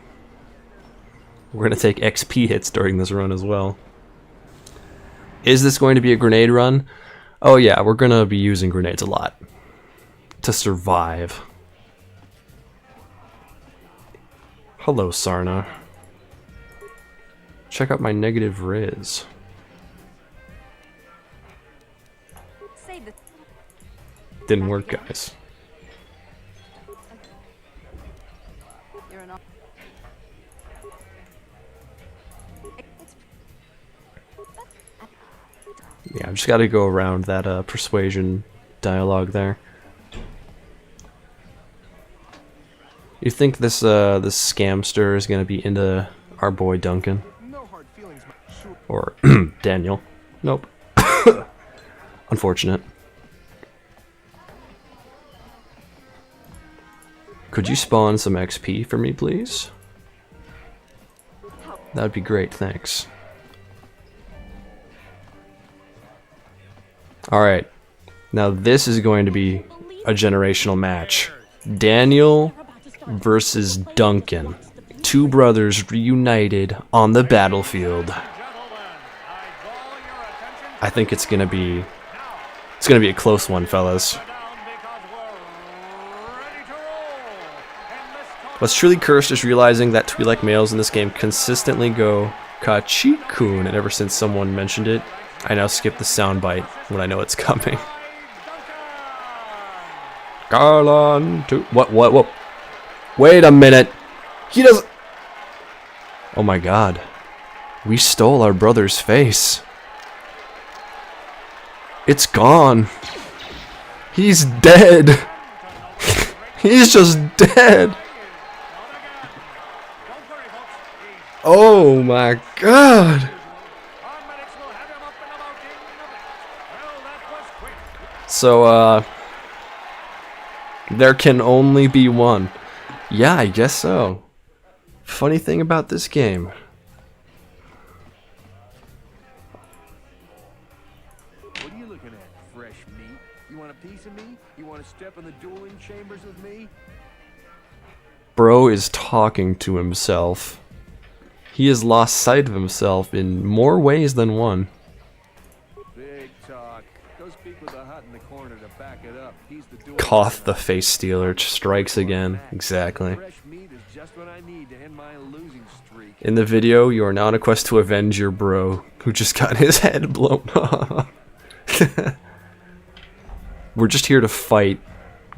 We're gonna take XP hits during this run as well. Is this going to be a grenade run? Oh yeah, we're gonna be using grenades a lot. To survive. Hello, Sarna. Check out my negative Riz. Save the Didn't work, guys. You're an Yeah, I've just got to go around that persuasion dialogue there. You think this this scamster is gonna be into our boy Duncan? Or Daniel? Nope. Unfortunate. Could you spawn some XP for me, please? That'd be great, thanks. Alright. Now this is going to be a generational match. Daniel versus Duncan. Two brothers reunited on the battlefield. I think it's gonna be a close one, fellas. What's truly cursed is realizing that Twi'lek males in this game consistently go Kachikun, and ever since someone mentioned it, I now skip the soundbite when I know it's coming. Garland to what? Wait a minute. He doesn't. Oh my god. We stole our brother's face. It's gone. He's dead. He's just dead. Oh my god. So, there can only be one. Yeah, I guess so. Funny thing about this game. What are you looking at? Fresh meat? You want a piece of me? You want to step in the dueling chambers with me? Bro is talking to himself. He has lost sight of himself in more ways than one. Big talk. Go speak with the hut in the corner to back it up. He's the dueling Koth the face stealer strikes again. Exactly. fresh meat is just what I need to end my losing streak. In the video, you are now on a quest to avenge your bro, who just got his head blown off. We're just here to fight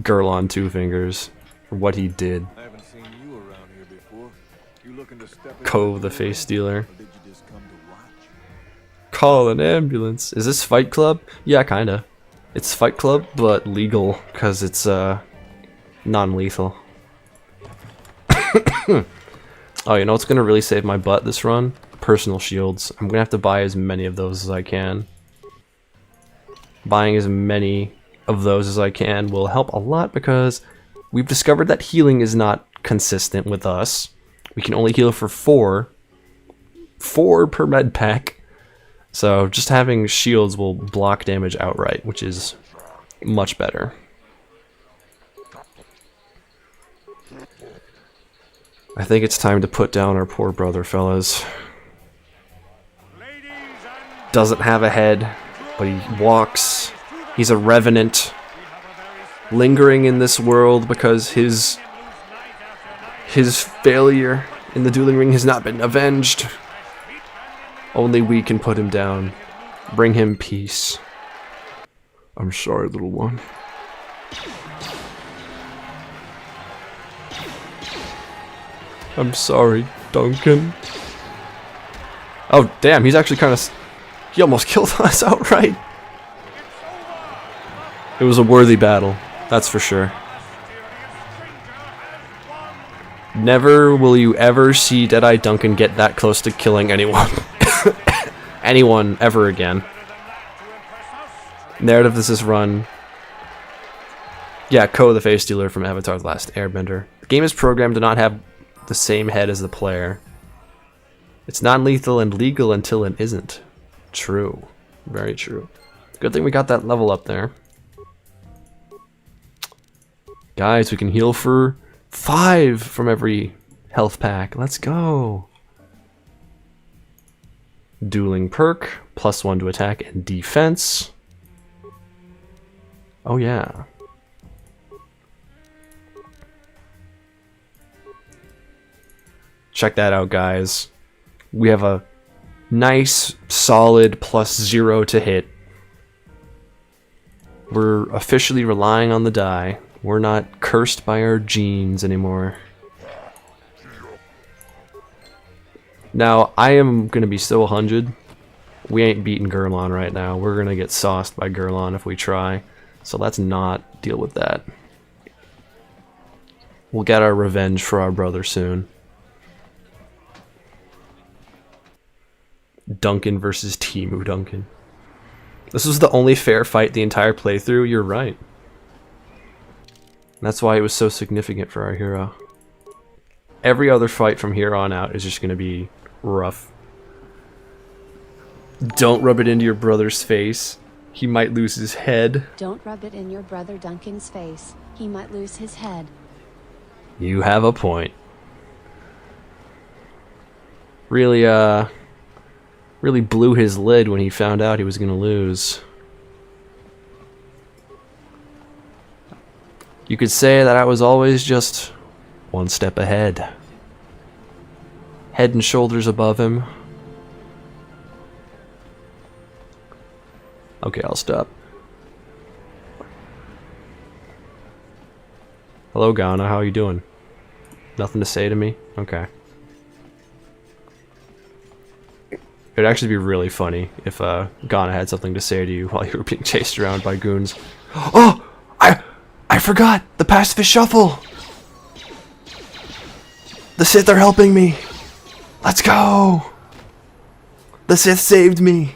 Girl on Two Fingers for what he did. I haven't seen you around here before. You looking to step in Cove the face stealer. or did you just come to watch? Call an ambulance. Is this Fight Club? Yeah, kinda. It's Fight Club, but legal, because it's non-lethal. Oh, you know what's gonna really save my butt this run? Personal shields. I'm gonna have to buy as many of those as I can. Buying as many of those as I can will help a lot because we've discovered that healing is not consistent with us. We can only heal for 4 per med pack. So just having shields will block damage outright, which is much better. I think it's time to put down our poor brother, fellas. Doesn't have a head, but he walks. He's a revenant, lingering in this world because his failure in the dueling ring has not been avenged. Only we can put him down. Bring him peace. I'm sorry, little one. I'm sorry, Duncan. Oh, damn, he's actually kind of... He almost killed us outright. It was a worthy battle, that's for sure. Never will you ever see Deadeye Duncan get that close to killing anyone. Anyone ever again. Narrative of this run. Yeah, Ko the Face Stealer from Avatar The Last Airbender. The game is programmed to not have the same head as the player. It's non-lethal and legal until it isn't. True. Very true. Good thing we got that level up there. Guys, we can heal for 5 from every health pack. Let's go. Dueling perk, +1 to attack and defense. Oh yeah. Check that out, guys. We have a nice, solid +0 to hit. We're officially relying on the die. We're not cursed by our genes anymore. Now, I am going to be so 100 We ain't beating Gurlon right now. We're gonna get sauced by Gurlon if we try. So let's not deal with that. We'll get our revenge for our brother soon. Duncan versus Timu Duncan. This was the only fair fight the entire playthrough. You're right. That's why it was so significant for our hero. Every other fight from here on out is just going to be rough. Don't rub it into your brother's face. He might lose his head. Don't rub it in your brother Duncan's face. He might lose his head. You have a point. Really, really blew his lid when he found out he was going to lose. You could say that I was always just one step ahead. Head and shoulders above him. Okay, I'll stop. Hello, Ghana. How are you doing? Nothing to say to me? Okay. It'd actually be really funny if Ghana had something to say to you while you were being chased around by goons. Oh! I forgot! The pacifist shuffle! The Sith are helping me! Let's go! The Sith saved me!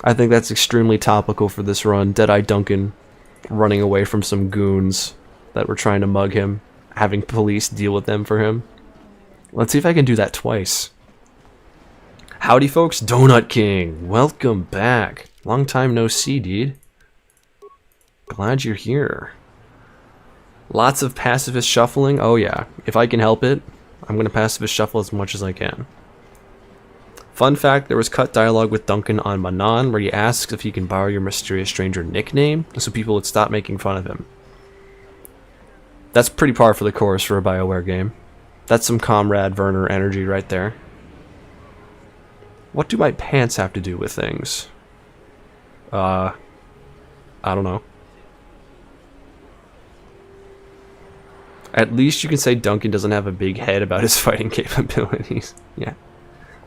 I think that's extremely topical for this run. Deadeye Duncan running away from some goons that were trying to mug him, having police deal with them for him. Let's see if I can do that twice. Howdy folks, Donut King, welcome back. Long time no see, dude. Glad you're here. Lots of pacifist shuffling, oh yeah. If I can help it, I'm gonna pacifist shuffle as much as I can. Fun fact, there was cut dialogue with Duncan on Manon where he asks if he can borrow your mysterious stranger nickname so people would stop making fun of him. That's pretty par for the course for a BioWare game. That's some Comrade Werner energy right there. What do my pants have to do with things? I don't know. At least you can say Duncan doesn't have a big head about his fighting capabilities. Yeah.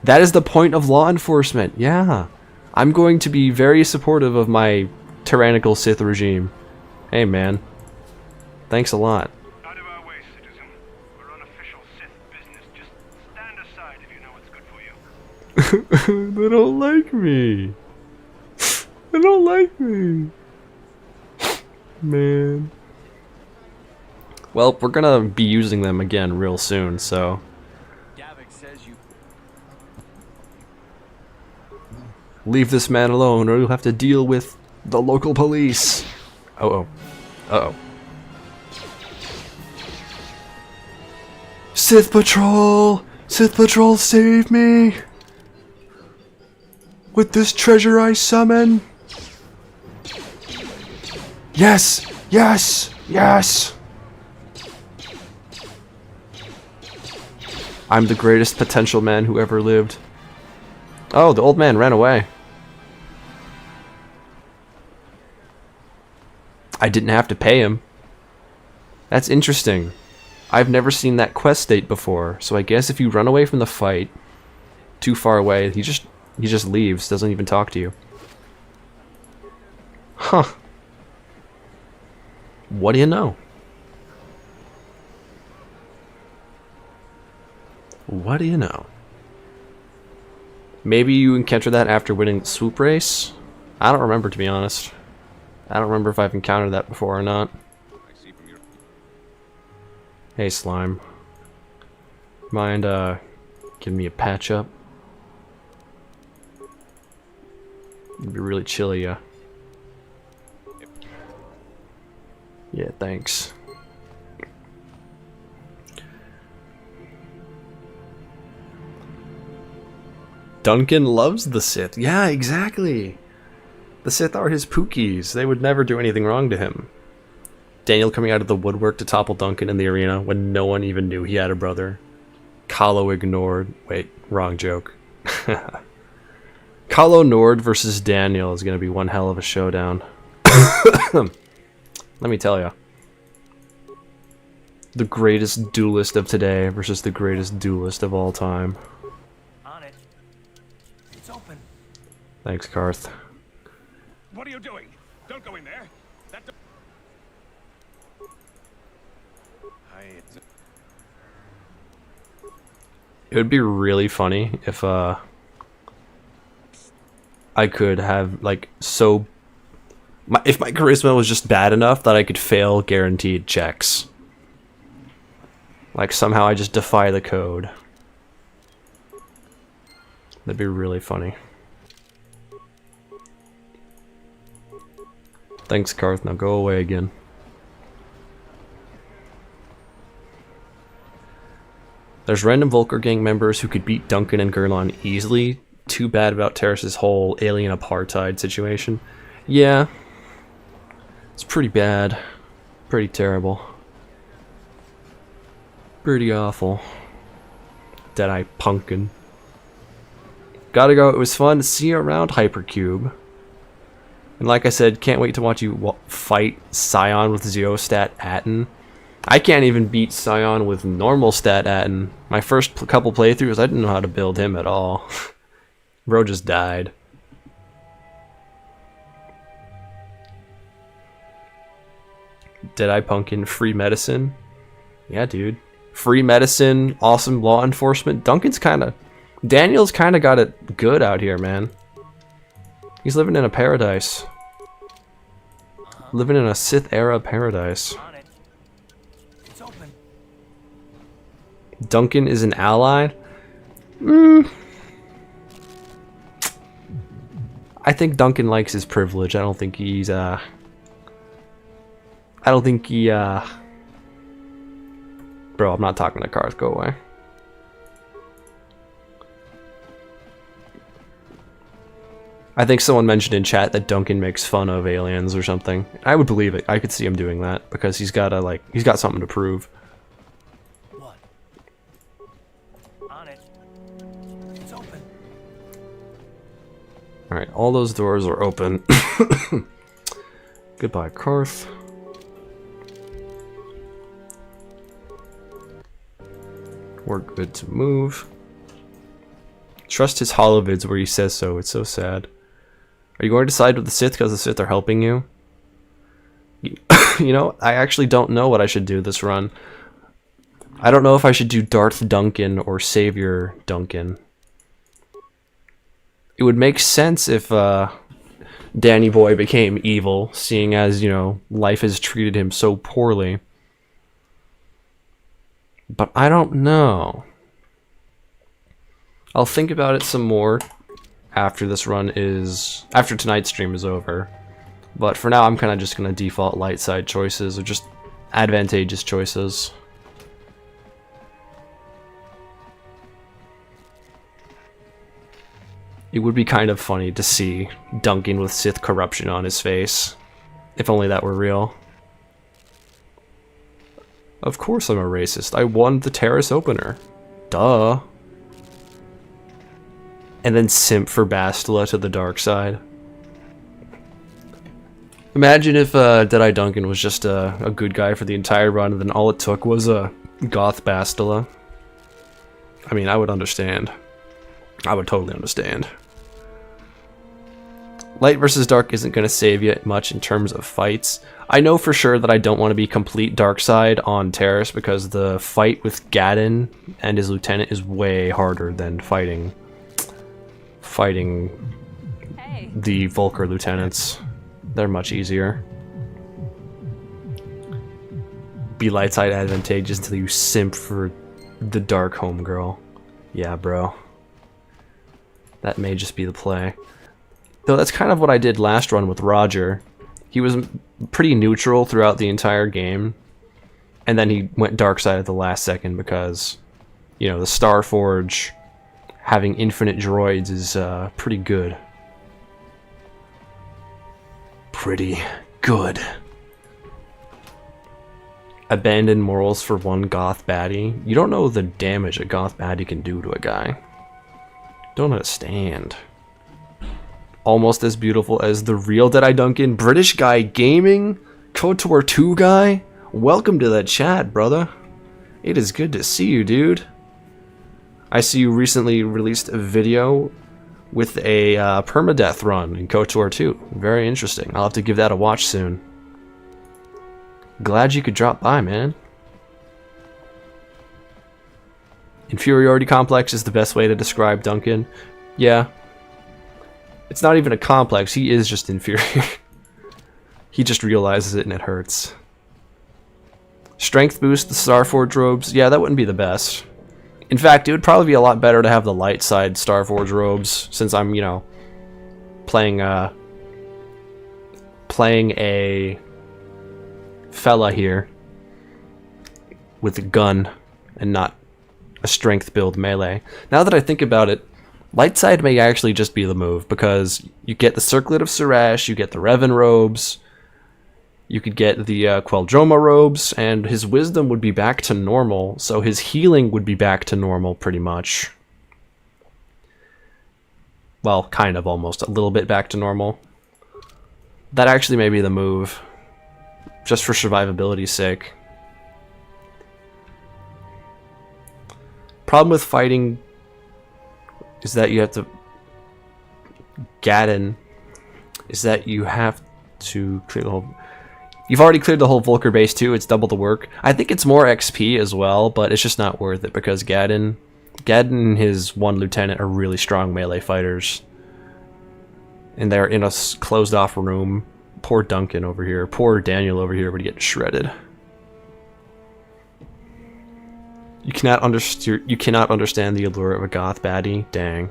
That is the point of law enforcement. Yeah. I'm going to be very supportive of my tyrannical Sith regime. Hey, man. Thanks a lot. Out of our way, citizen. We're on official Sith business. Just stand aside if you know what's good for you. They don't like me. They don't like me. Man. Well, we're gonna be using them again real soon, so... Leave this man alone or you'll have to deal with the local police. Uh-oh. Uh-oh. Sith Patrol! Sith Patrol, save me! With this treasure I summon! Yes! Yes! Yes! I'm the greatest potential man who ever lived. Oh, the old man ran away. I didn't have to pay him. That's interesting. I've never seen that quest state before, so I guess if you run away from the fight too far away, he just leaves, doesn't even talk to you. Huh. What do you know? What do you know? Maybe you encounter that after winning the swoop race? I don't remember, to be honest. I don't remember if I've encountered that before or not. Hey, Slime. Mind, giving me a patch up? It'd be really chilly, yeah. Yeah, thanks. Duncan loves the Sith. Yeah, exactly. The Sith are his pookies. They would never do anything wrong to him. Daniel coming out of the woodwork to topple Duncan in the arena when no one even knew he had a brother. Kahlo ignored. Wait, wrong joke. Kahlo Nord versus Daniel is going to be one hell of a showdown. Let me tell ya. The greatest duelist of today versus the greatest duelist of all time. On it. It's open. Thanks, Karth. What are you doing? Don't go in there. That It would be really funny if I could have like if my charisma was just bad enough that I could fail guaranteed checks. Like somehow I just defy the code. That'd be really funny. Thanks, Karth. Now go away again. There's random Volker gang members who could beat Duncan and Gurlon easily. Too bad about Terrace's whole alien apartheid situation. Yeah. It's pretty bad. Pretty terrible. Pretty awful. Deadeye Punkin. Gotta go. It was fun to see you around, Hypercube. And like I said, can't wait to watch you fight Scion with Zero Stat Atten. I can't even beat Scion with normal Stat Atten. My first couple playthroughs, I didn't know how to build him at all. Bro just died. Deadeye Punkin, free medicine. Yeah, dude. Free medicine, awesome law enforcement. Daniel's kinda got it good out here, man. He's living in a paradise. Living in a Sith era paradise. On it. It's open. Duncan is an ally? I think Duncan likes his privilege. I don't think he, Bro, I'm not talking to Karth. Go away. I think someone mentioned in chat that Duncan makes fun of aliens or something. I would believe it. I could see him doing that because he's got something to prove. What? On it. It's open. Alright, all those doors are open. Goodbye, Karth. We're good to move. Trust his holovids where he says so. It's so sad. Are you going to side with the Sith because the Sith are helping you? You know, I actually don't know what I should do this run. I don't know if I should do Darth Duncan or Savior Duncan. It would make sense if Danny Boy became evil, seeing as, you know, life has treated him so poorly. But I don't know. I'll think about it some more after tonight's stream is over. But for now, I'm kind of just going to default light side choices, or just advantageous choices. It would be kind of funny to see Duncan with Sith corruption on his face. If only that were real. Of course I'm a racist. I won the Terrace opener. Duh. And then simp for Bastila to the dark side. Imagine if Deadeye Duncan was just a good guy for the entire run, and then all it took was a goth Bastila. I mean, I would understand. I would totally understand. Light versus dark isn't going to save you much in terms of fights. I know for sure that I don't want to be complete dark side on Terrace, because the fight with Gadden and his lieutenant is way harder than fighting the Volker lieutenants. They're much easier. Be light side advantageous until you simp for the dark homegirl. Yeah, bro. That may just be the play. Though that's kind of what I did last run with Roger. He was pretty neutral throughout the entire game, and then he went dark side at the last second because, you know, the Starforge having infinite droids is pretty good. Pretty good. Abandon morals for one goth baddie. You don't know the damage a goth baddie can do to a guy. Don't understand. Almost as beautiful as the real Deadeye Duncan. British guy gaming? KOTOR 2 guy? Welcome to the chat, brother. It is good to see you, dude. I see you recently released a video with a permadeath run in KOTOR 2. Very interesting. I'll have to give that a watch soon. Glad you could drop by, man. Inferiority complex is the best way to describe Duncan. Yeah. It's not even a complex, he is just inferior. He just realizes it and it hurts. Strength boost, the Starforge robes, yeah, that wouldn't be the best. In fact, it would probably be a lot better to have the light side Starforge robes, since I'm, you know, playing a fella here with a gun and not a strength build melee. Now that I think about it, light side may actually just be the move, because you get the Circlet of Surash, you get the Revan robes, you could get the Queldroma robes, and his wisdom would be back to normal, so his healing would be back to normal pretty much. Well, kind of almost, a little bit back to normal. That actually may be the move, just for survivability's sake. Problem with fighting is that you have to... Gaddon is that you have to clear the whole... You've already cleared the whole Volker base too, it's double the work. I think it's more XP as well, but it's just not worth it because Gaddon and his one lieutenant are really strong melee fighters. And they're in a closed off room. Poor Duncan over here, poor Daniel over here would get shredded. You cannot understand the allure of a goth baddie? Dang.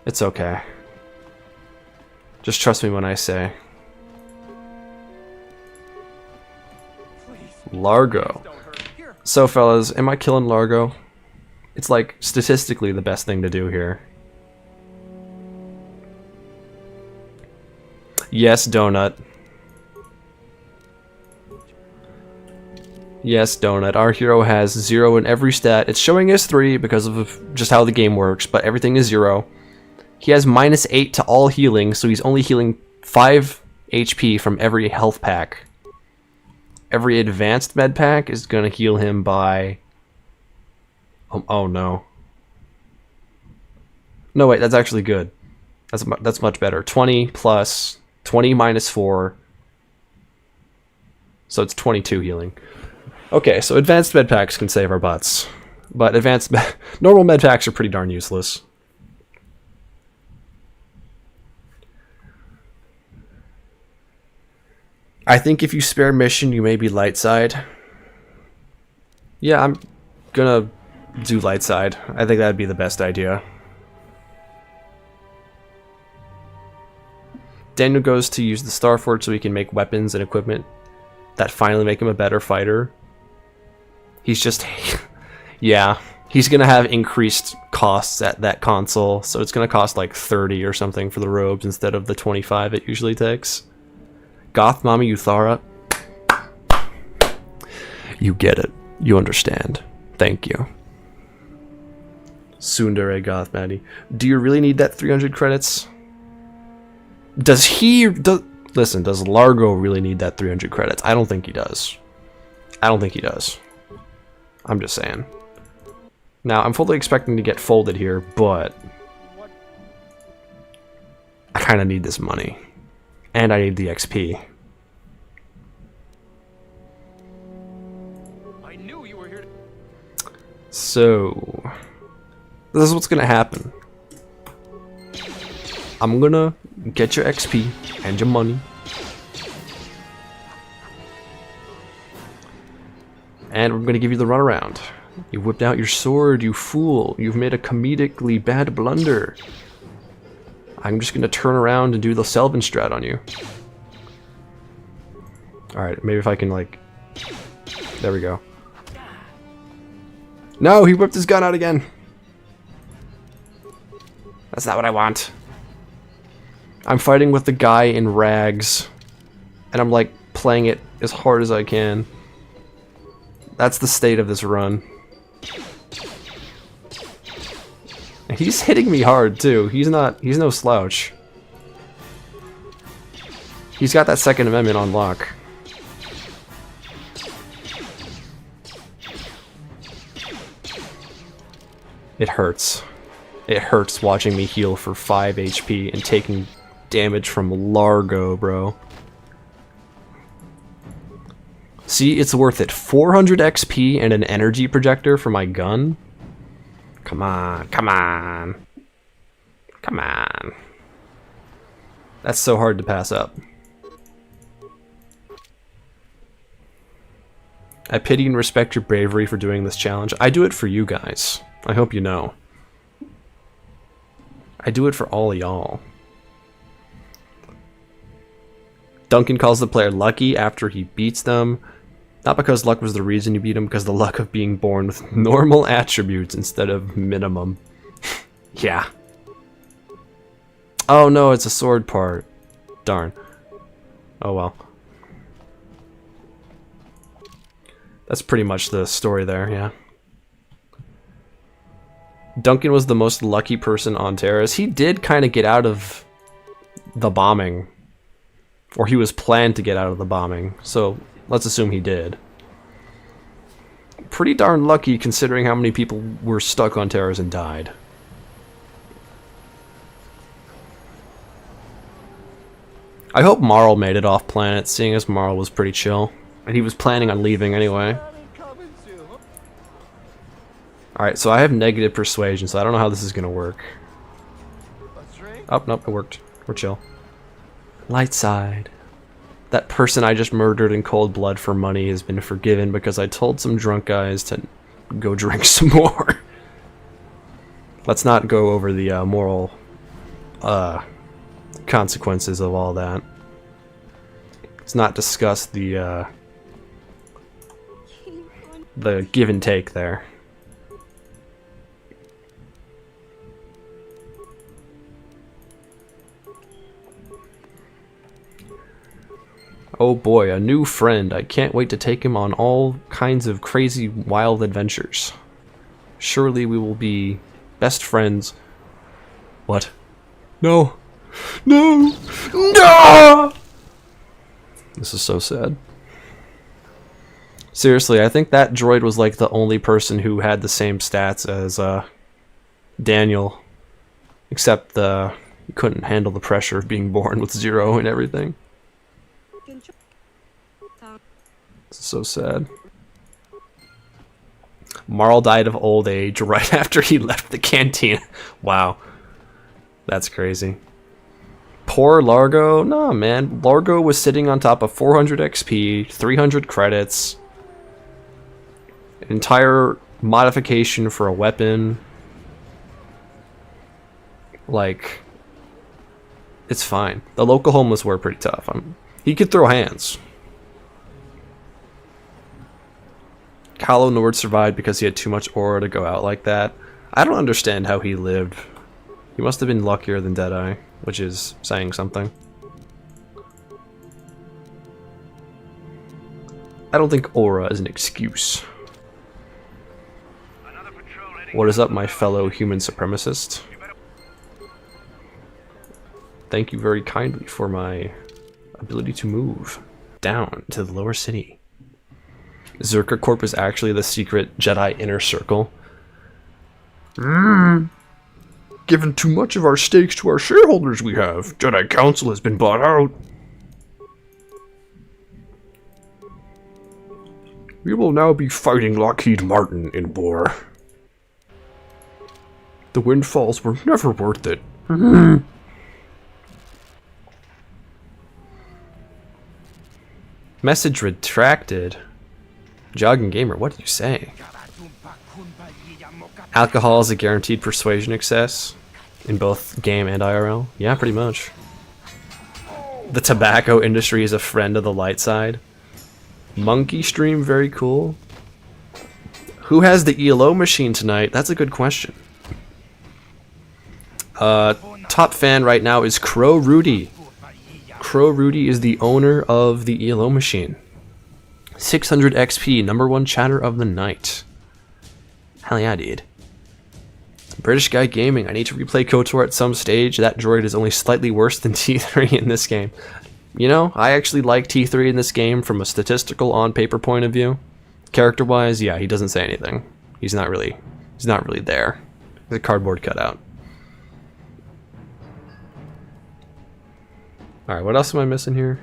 It's okay. Just trust me when I say. Largo. So fellas, am I killing Largo? It's like statistically the best thing to do here. Yes, Donut. Yes, Donut. Our hero has 0 in every stat. It's showing us 3 because of just how the game works, but everything is 0. He has -8 to all healing, so he's only healing 5 HP from every health pack. Every advanced med pack is going to heal him by... Oh no. No, wait, that's actually good. That's much better. 20 plus 20 minus 4. So it's 22 healing. Okay, so advanced med packs can save our butts. But normal med packs are pretty darn useless. I think if you spare mission, you may be light side. Yeah, I'm gonna do light side. I think that'd be the best idea. Daniel goes to use the Starforge so he can make weapons and equipment that finally make him a better fighter. He's just... yeah, he's gonna have increased costs at that console, so it's gonna cost like 30 or something for the robes instead of the 25 it usually takes. Goth Mommy Uthara. You get it. You understand. Thank you. Tsundere Goth Maddie. Do you really need that 300 credits? Does listen, does Largo really need that 300 credits? I don't think he does. I don't think he does. I'm just saying. Now, I'm fully expecting to get folded here, but I kind of need this money. And I need the XP. I knew you were here. So, this is what's gonna happen. I'm gonna get your XP and your money. And we're gonna give you the runaround. You whipped out your sword, you fool. You've made a comedically bad blunder. I'm just gonna turn around and do the Selvin strat on you. Alright, maybe if I can like... There we go. No, he whipped his gun out again! That's not what I want. I'm fighting with the guy in rags. And I'm like playing it as hard as I can. That's the state of this run. He's hitting me hard too. He's no slouch. He's got that Second Amendment on lock. It hurts. It hurts watching me heal for 5 HP and taking damage from Largo, bro. See, it's worth it. 400 XP and an energy projector for my gun? Come on, come on. Come on. That's so hard to pass up. I pity and respect your bravery for doing this challenge. I do it for you guys. I hope you know. I do it for all of y'all. Duncan calls the player lucky after he beats them. Not because luck was the reason you beat him, because the luck of being born with normal attributes instead of minimum. Yeah. Oh no, it's a sword part. Darn. Oh well. That's pretty much the story there, yeah. Duncan was the most lucky person on Terrace. He did kind of get out of the bombing. Or he was planned to get out of the bombing. So let's assume he did. Pretty darn lucky considering how many people were stuck on Terrace and died. I hope Marl made it off planet, seeing as Marl was pretty chill. And he was planning on leaving anyway. Alright, so I have negative persuasion, so I don't know how this is gonna work. Oh, nope, it worked. We're chill. Light side. That person I just murdered in cold blood for money has been forgiven because I told some drunk guys to go drink some more. Let's not go over the moral consequences of all that. Let's not discuss the give and take there. Oh boy, a new friend. I can't wait to take him on all kinds of crazy, wild adventures. Surely we will be best friends. What? No! No! No! This is so sad. Seriously, I think that droid was like the only person who had the same stats as Daniel. Except he couldn't handle the pressure of being born with 0 and everything. It's so sad. Marl died of old age right after he left the canteen. Wow. That's crazy. Poor Largo? No, man. Largo was sitting on top of 400 XP, 300 credits, an entire modification for a weapon. Like, it's fine. The local homeless were pretty tough. He could throw hands. Hollow Nord survived because he had too much aura to go out like that. I don't understand how he lived. He must have been luckier than Deadeye, which is saying something. I don't think aura is an excuse. What is up, my fellow human supremacist? Thank you very kindly for my ability to move down to the lower city. Zerka Corp is actually the secret Jedi inner circle. Given too much of our stakes to our shareholders we have. Jedi Council has been bought out. We will now be fighting Lockheed Martin in war. The windfalls were never worth it. Message retracted. Jogging Gamer, what did you say? Alcohol is a guaranteed persuasion excess in both game and IRL. Yeah, pretty much. The tobacco industry is a friend of the light side. Monkey stream, very cool. Who has the ELO machine tonight? That's a good question. Top fan right now is Crow Rudy. Crow Rudy is the owner of the ELO machine. 600 XP, #1 chatter of the night. Hell yeah, dude. British Guy Gaming, I need to replay KOTOR at some stage. That droid is only slightly worse than T3 in this game. You know, I actually like T3 in this game from a statistical on-paper point of view. Character-wise, yeah, he doesn't say anything. He's not really there. The cardboard cutout. Alright, what else am I missing here?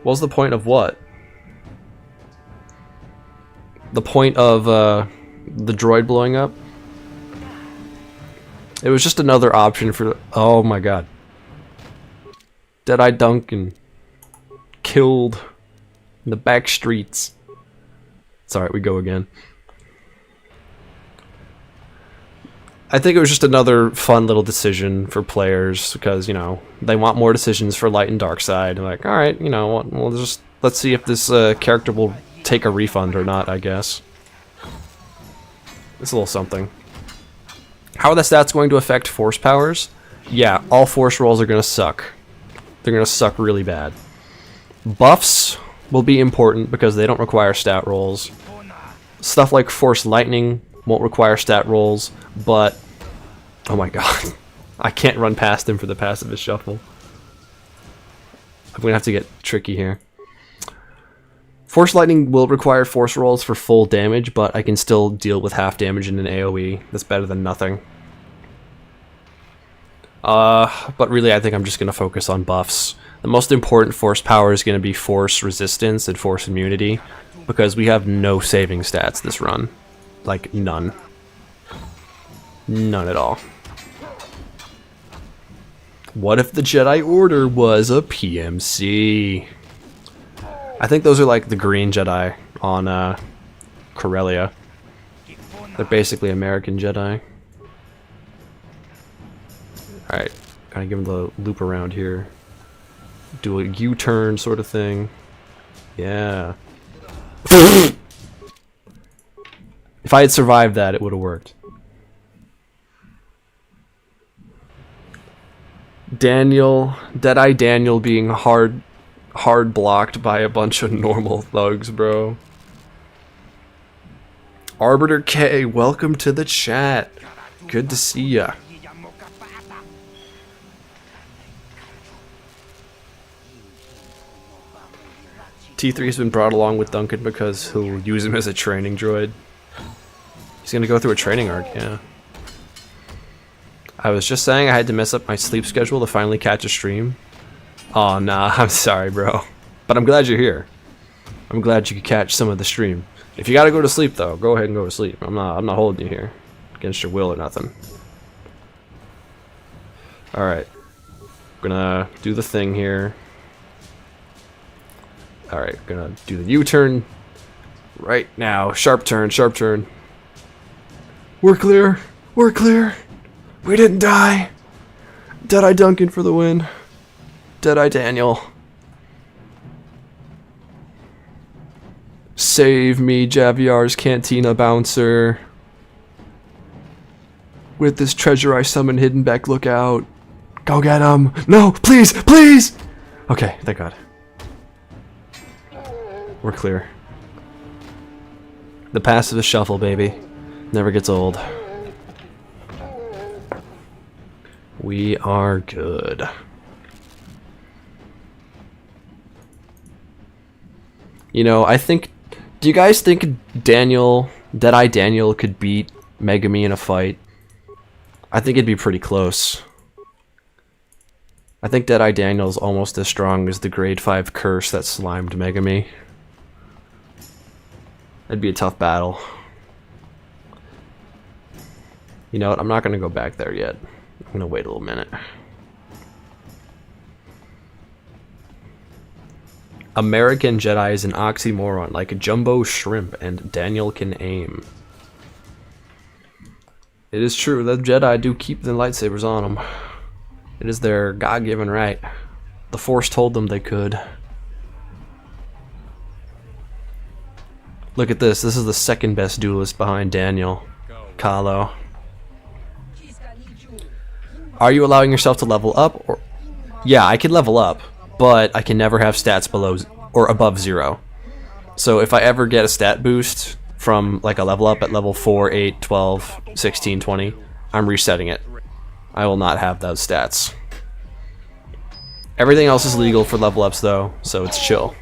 What's the point of what? The point of the droid blowing up? It was just another option for... Oh my god. Deadeye Duncan. Killed in the back streets. It's alright, we go again. I think it was just another fun little decision for players because, you know, they want more decisions for light and dark side. They're like, alright, you know, we'll just... Let's see if this character will take a refund or not, I guess. It's a little something. How are the stats going to affect force powers? Yeah, all force rolls are going to suck. They're going to suck really bad. Buffs will be important because they don't require stat rolls. Stuff like Force Lightning won't require stat rolls, but... Oh my god. I can't run past him for the pacifist shuffle. I'm going to have to get tricky here. Force Lightning will require force rolls for full damage, but I can still deal with half damage in an AoE. That's better than nothing. But really I think I'm just going to focus on buffs. The most important force power is going to be force resistance and force immunity, because we have no saving stats this run. Like, none. None at all. What if the Jedi Order was a PMC? I think those are like the green Jedi on Corellia. They're basically American Jedi. Alright, gotta give them the loop around here. Do a U-turn sort of thing. Yeah. If I had survived that, it would have worked. Daniel, Deadeye Daniel being hard blocked by a bunch of normal thugs, bro. Arbiter K, welcome to the chat. Good to see ya. T3's been brought along with Duncan because he'll use him as a training droid. He's gonna go through a training arc, yeah. I was just saying I had to mess up my sleep schedule to finally catch a stream. Oh nah, I'm sorry, bro. But I'm glad you're here. I'm glad you could catch some of the stream. If you gotta go to sleep though, go ahead and go to sleep. I'm not holding you here. Against your will or nothing. Alright. Gonna do the thing here. Alright, gonna do the U-turn right now. Sharp turn, sharp turn. We're clear. We're clear. We didn't die. Deadeye Duncan for the win. Deadeye Daniel. Save me, Javiar's Cantina Bouncer. With this treasure I summon Hidden Beck, look out. Go get him. No, please, please! Okay, thank God. We're clear. The pacifist shuffle, baby. Never gets old. We are good. You know, I think... Do you guys think Deadeye Daniel could beat Megami in a fight? I think it'd be pretty close. I think Deadeye Daniel's almost as strong as the grade 5 curse that slimed Megami. It'd be a tough battle. You know what? I'm not going to go back there yet. I'm going to wait a little minute. American Jedi is an oxymoron, like a jumbo shrimp, and Daniel can aim. It is true that Jedi do keep the lightsabers on them. It is their God-given right. The Force told them they could. Look at this. This is the second best duelist behind Daniel. Kahlo. Are you allowing yourself to level up? Or yeah, I can level up, but I can never have stats below or above 0. So if I ever get a stat boost from like a level up at level 4, 8, 12, 16, 20, I'm resetting it. I will not have those stats. Everything else is legal for level ups though, so it's chill.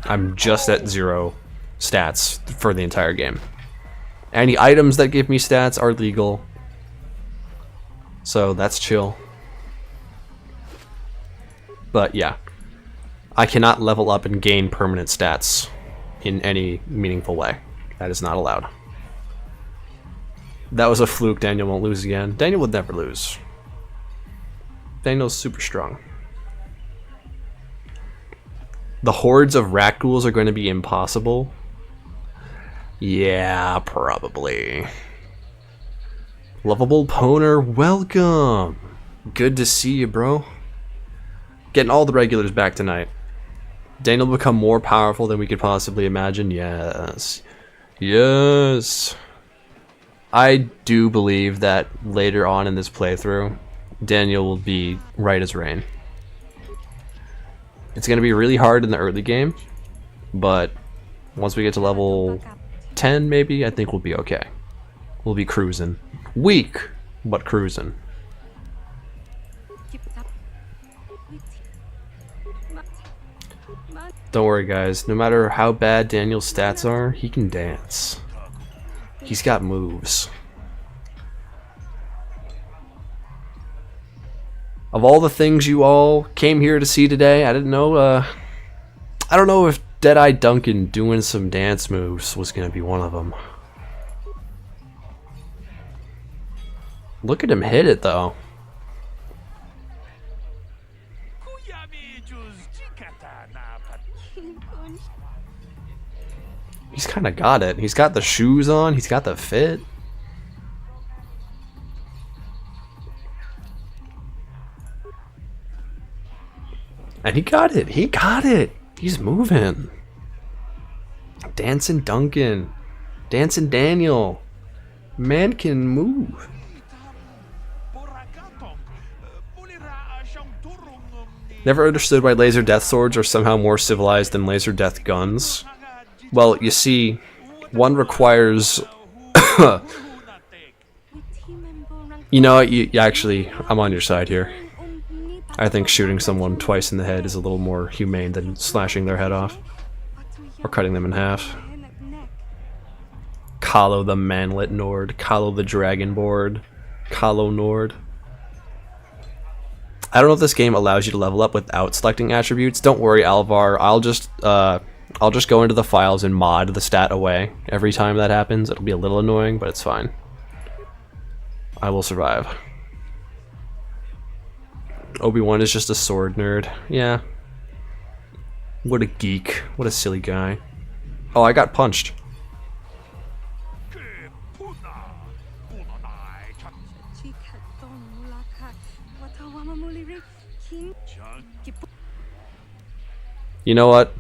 I'm just at 0 stats for the entire game. Any items that give me stats are legal, so that's chill. But yeah, I cannot level up and gain permanent stats in any meaningful way. That is not allowed. That was a fluke. Daniel won't lose again. Daniel would never lose. Daniel's super strong. The hordes of rat ghouls are going to be impossible. Yeah, probably. Lovable Poner, welcome. Good to see you, bro. Getting all the regulars back tonight. Daniel will become more powerful than we could possibly imagine. Yes. Yes. I do believe that later on in this playthrough, Daniel will be right as rain. It's going to be really hard in the early game, but once we get to level 10 maybe, I think we'll be okay. We'll be cruising. Weak, but cruising. Don't worry guys, no matter how bad Daniel's stats are, he can dance. He's got moves. Of all the things you all came here to see today, I don't know if Deadeye Duncan doing some dance moves was gonna be one of them. Look at him hit it though. He's kind of got it. He's got the shoes on. He's got the fit. And he got it. He got it. He's moving. Dancing Duncan. Dancing Daniel. Man can move. Never understood why laser death swords are somehow more civilized than laser death guns. Well, you see, one requires... You know what, you actually, I'm on your side here. I think shooting someone twice in the head is a little more humane than slashing their head off. Or cutting them in half. Kahlo the Manlet Nord. Kahlo the Dragonboard. Kahlo Nord. I don't know if this game allows you to level up without selecting attributes. Don't worry, Alvar. I'll just go into the files and mod the stat away every time that happens. It'll be a little annoying, but it's fine. I will survive. Obi-Wan is just a sword nerd. Yeah. What a geek. What a silly guy. Oh, I got punched. You know what?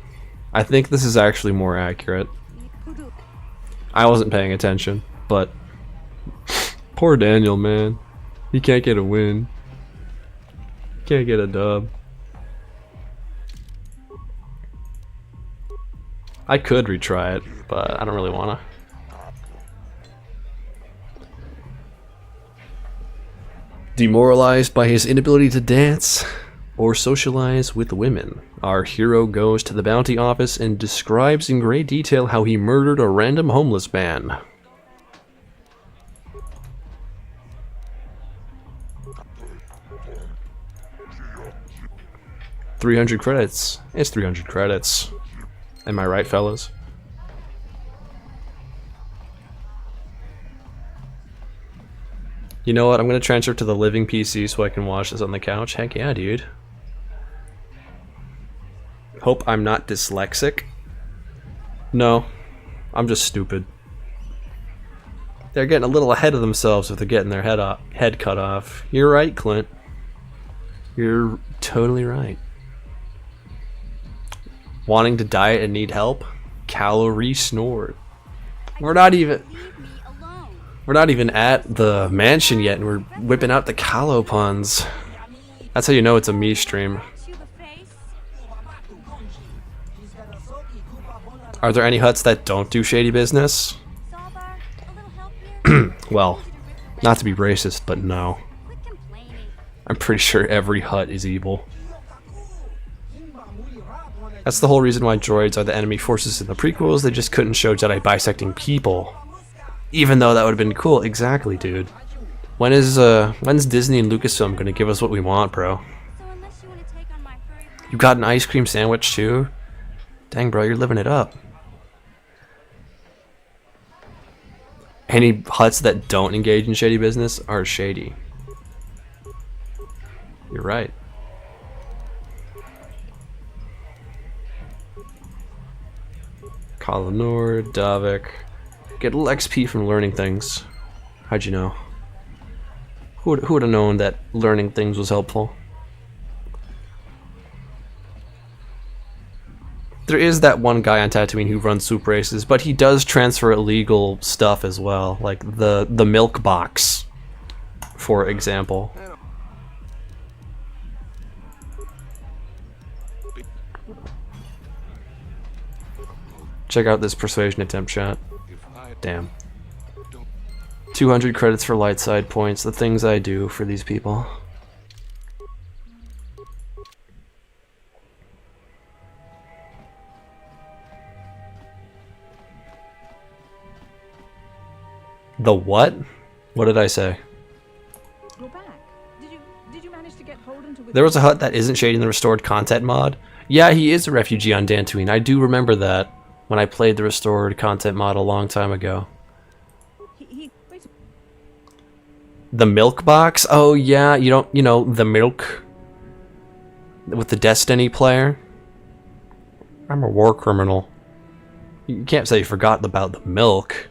I think this is actually more accurate. I wasn't paying attention, but poor Daniel, man. He can't get a win. Can't get a dub. I could retry it, but I don't really wanna. Demoralized by his inability to dance or socialize with women, our hero goes to the bounty office and describes in great detail how he murdered a random homeless man. $300 credits. It's 300 credits. Am I right, fellas? You know what? I'm gonna transfer to the living PC so I can watch this on the couch. Heck yeah, dude. Hope I'm not dyslexic. No, I'm just stupid. They're getting a little ahead of themselves if they're getting their head cut off. You're right, Clint. You're totally right. Wanting to diet and need help? Calorie snort. We're not even at the mansion yet, and we're whipping out the calo puns. That's how you know it's a me stream. Are there any huts that don't do shady business? Well, not to be racist, but no. I'm pretty sure every hut is evil. That's the whole reason why droids are the enemy forces in the prequels. They just couldn't show Jedi bisecting people. Even though that would have been cool. Exactly, dude. When's Disney and Lucasfilm gonna give us what we want, bro? You got an ice cream sandwich too? Dang, bro, you're living it up. Any Hutts that don't engage in shady business are shady. You're right. Kalanor, Davik. Get a little XP from learning things. How'd you know? Who would have known that learning things was helpful? There is that one guy on Tatooine who runs soup races, but he does transfer illegal stuff as well, like the milk box, for example. Check out this persuasion attempt shot. Damn. 200 credits for light side points, the things I do for these people. The what? What did I say? You're back. Did you manage to get Holden to There was a Hutt that isn't shading the restored content mod. Yeah, he is a refugee on Dantooine. I do remember that when I played the restored content mod a long time ago. Wait. The milk box? Oh yeah, you know, the milk with the Destiny player. I'm a war criminal. You can't say you forgot about the milk.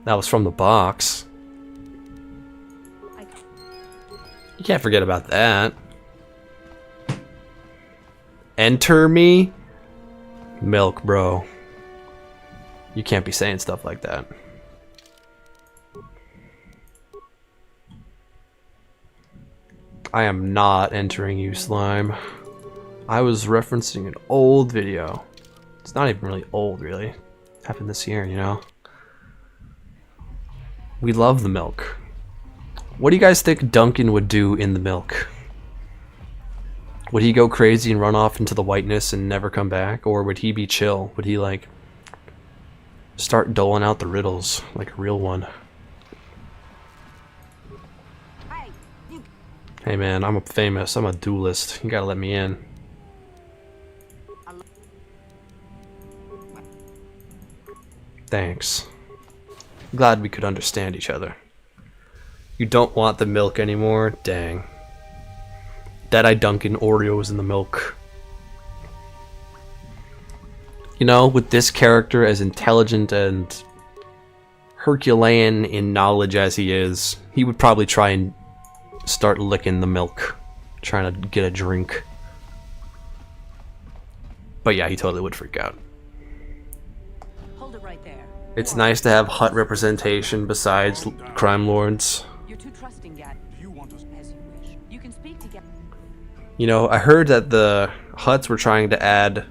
That was from the box. You can't forget about that. Enter me? Milk, bro. You can't be saying stuff like that. I am not entering you, slime. I was referencing an old video. It's not even really old, really. It happened this year, you know? We love the milk. What do you guys think Duncan would do in the milk? Would he go crazy and run off into the whiteness and never come back? Or would he be chill? Would he, like, start doling out the riddles like a real one? Hey man, I'm famous. I'm a duelist. You gotta let me in. Thanks. Glad we could understand each other. You don't want the milk anymore? Dang. Deadeye Duncan, Oreos in the milk. You know, with this character as intelligent and Herculean in knowledge as he is, he would probably try and start licking the milk, trying to get a drink. But yeah, he totally would freak out. Hold it right there. It's nice to have Hutt representation besides crime lords. You're too trusting, Dad. You want us as you wish. You can speak together. You know, I heard that the Hutts were trying to add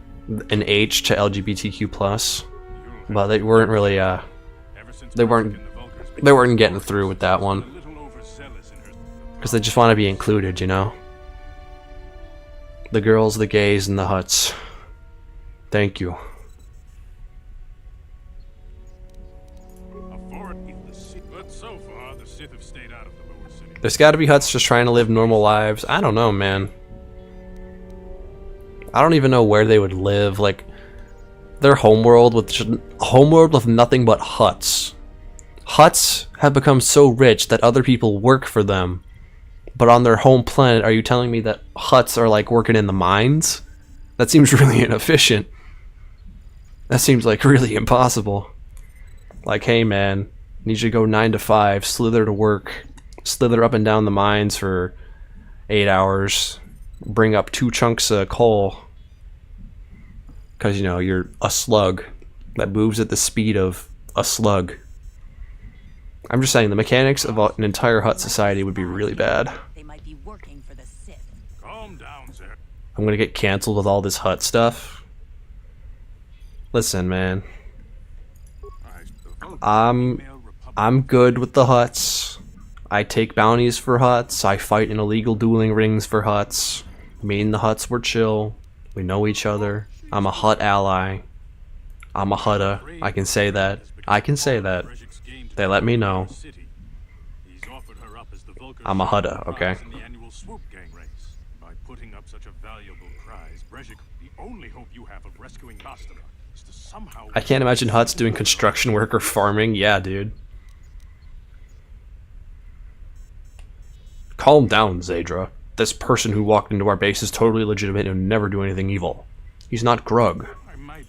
an H to LGBTQ+, but they weren't really, they weren't getting through with that one. Because they just want to be included, you know? The girls, the gays, and the Hutts. Thank you. There's gotta be Hutts just trying to live normal lives. I don't know, man. I don't even know where they would live. Like, their homeworld with nothing but Hutts. Hutts have become so rich that other people work for them. But on their home planet, are you telling me that Hutts are like working in the mines? That seems really inefficient. That seems like really impossible. Like, hey man, need you to go 9 to 5, slither to work, slither up and down the mines for 8 hours, bring up 2 chunks of coal. Because, you know, you're a slug that moves at the speed of a slug. I'm just saying, the mechanics of an entire Hutt society would be really bad. They might be working for the Sith. Calm down, sir. I'm gonna get canceled with all this Hutt stuff. Listen, man. I'm good with the Hutts. I take bounties for Hutts. I fight in illegal dueling rings for Hutts. Me and the Hutts were chill. We know each other. I'm a hut ally. I'm a hutta. I can say that. I can say that. They let me know. I'm a hutta, okay? By putting up such a valuable prize, Brejik, the only hope you have of rescuing Bastila is to somehow... I can't imagine huts doing construction work or farming. Yeah, dude. Calm down, Zadra. This person who walked into our base is totally legitimate and would never do anything evil. He's not Grug. I might...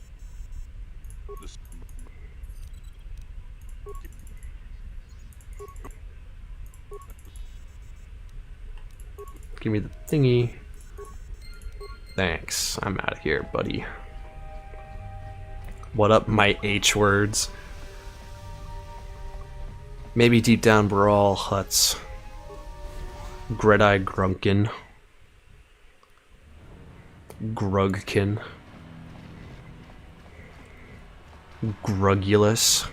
Give me the thingy. Thanks. I'm out of here, buddy. What up, my H words? Maybe deep down we're all huts. Deadeye Duncan. Grugkin. Grugulus.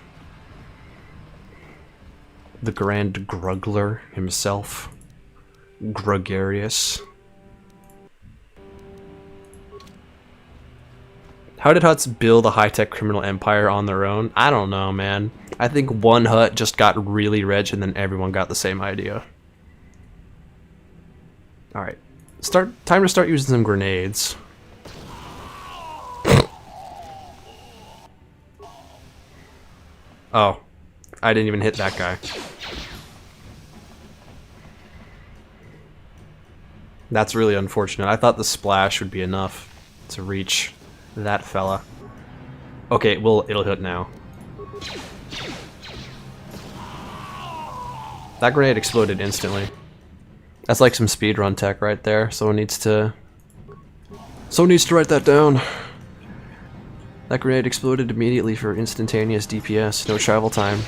The Grand Grugler himself. Gregarious. How did huts build a high-tech criminal empire on their own? I don't know, man. I think one hut just got really rich and then everyone got the same idea. Alright. Time to start using some grenades. Oh. I didn't even hit that guy. That's really unfortunate. I thought the splash would be enough to reach that fella. Okay, well, it'll hit now. That grenade exploded instantly. That's like some speedrun tech right there. Someone needs to write that down. That grenade exploded immediately for instantaneous DPS, no travel time.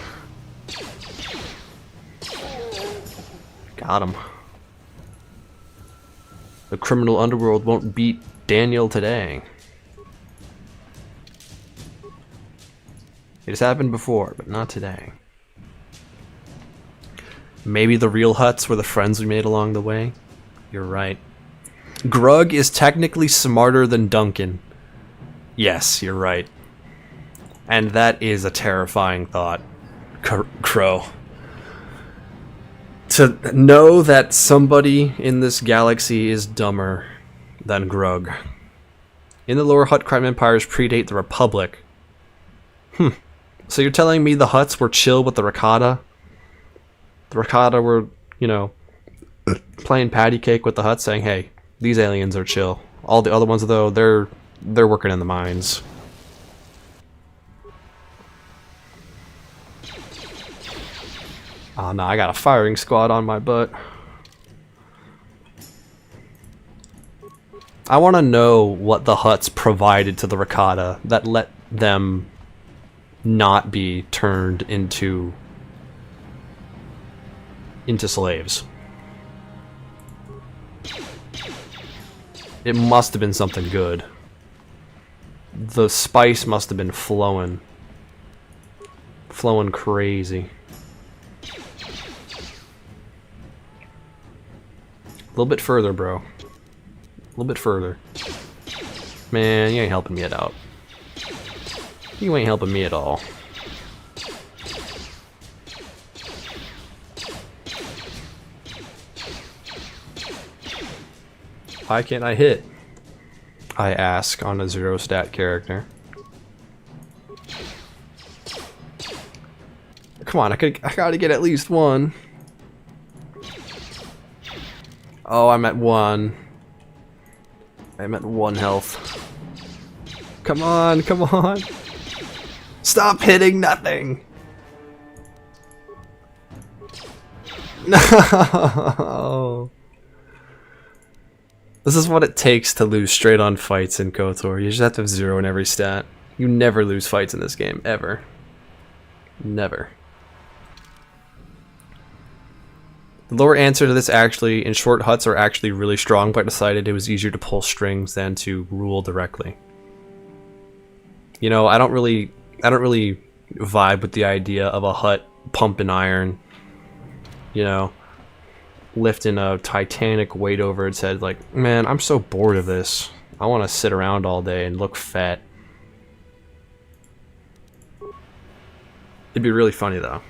Got him. The criminal underworld won't beat Daniel today. It has happened before, but not today. Maybe the real huts were the friends we made along the way? You're right. Grug is technically smarter than Duncan. Yes, you're right. And that is a terrifying thought, Crow. To know that somebody in this galaxy is dumber than Grug. In the lower hut crime empires predate the Republic. So you're telling me the huts were chill with the Rakata? The Rakata were, you know, playing patty cake with the huts, saying, hey, these aliens are chill. All the other ones, though, they're working in the mines. Oh no, I got a firing squad on my butt. I want to know what the huts provided to the Rakata that let them not be turned into slaves. It must have been something good. The spice must have been flowing crazy. A little bit further, bro. A little bit further. Man, you ain't helping me out. You ain't helping me at all. Why can't I hit? I ask on a 0 stat character. Come on, I gotta get at least one. Oh, I'm at 1. I'm at 1 health. Come on, come on. Stop hitting nothing. No. This is what it takes to lose straight on fights in KOTOR. You just have to have 0 in every stat. You never lose fights in this game, ever. Never. The lower answer to this actually, in short, huts are actually really strong, but I decided it was easier to pull strings than to rule directly. You know, I don't really vibe with the idea of a hut pumping iron, you know, lifting a titanic weight over its head. Like, man, I'm so bored of this. I want to sit around all day and look fat. It'd be really funny though.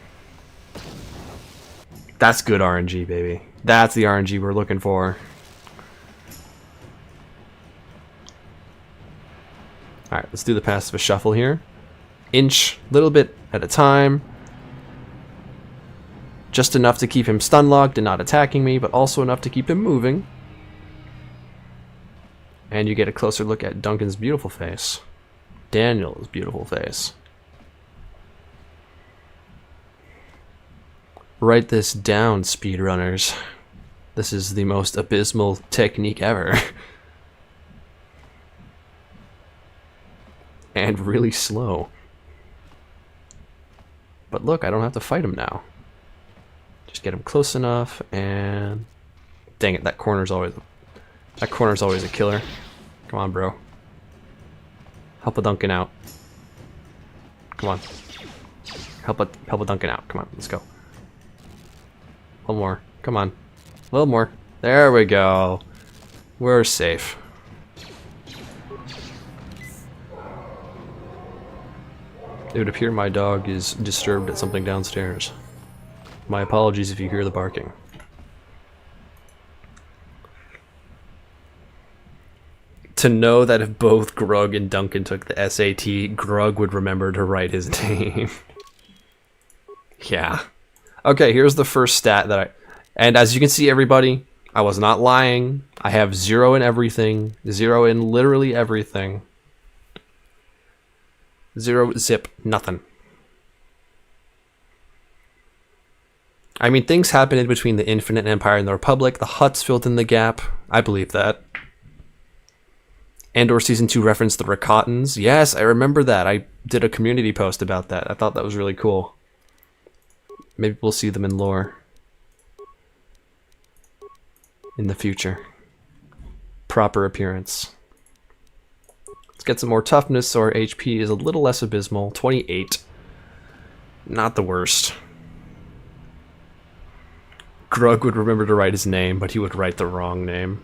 That's good RNG, baby. That's the RNG we're looking for. Alright, let's do the passive shuffle here. Inch, little bit at a time. Just enough to keep him stun locked and not attacking me, but also enough to keep him moving. And you get a closer look at Duncan's beautiful face. Daniel's beautiful face. Write this down, speedrunners. This is the most abysmal technique ever. And really slow. But look, I don't have to fight him now. Just get him close enough, and dang it, that corner's always a killer. Come on, bro. Help a Duncan out. Come on. Help a Duncan out. Come on, let's go. A little more. Come on. A little more. There we go. We're safe. It would appear my dog is disturbed at something downstairs. My apologies if you hear the barking. To know that if both Grug and Duncan took the SAT, Grug would remember to write his name. Yeah. Okay, here's the first stat that I... And as you can see, everybody, I was not lying. I have 0 in everything. 0 in literally everything. 0 zip, nothing. I mean, things happen in between the Infinite Empire and the Republic. The Hutts filled in the gap. I believe that. Andor Season 2 referenced the Rakatans. Yes, I remember that. I did a community post about that. I thought that was really cool. Maybe we'll see them in lore. In the future. Proper appearance. Let's get some more toughness so our HP is a little less abysmal. 28. Not the worst. Grug would remember to write his name, but he would write the wrong name.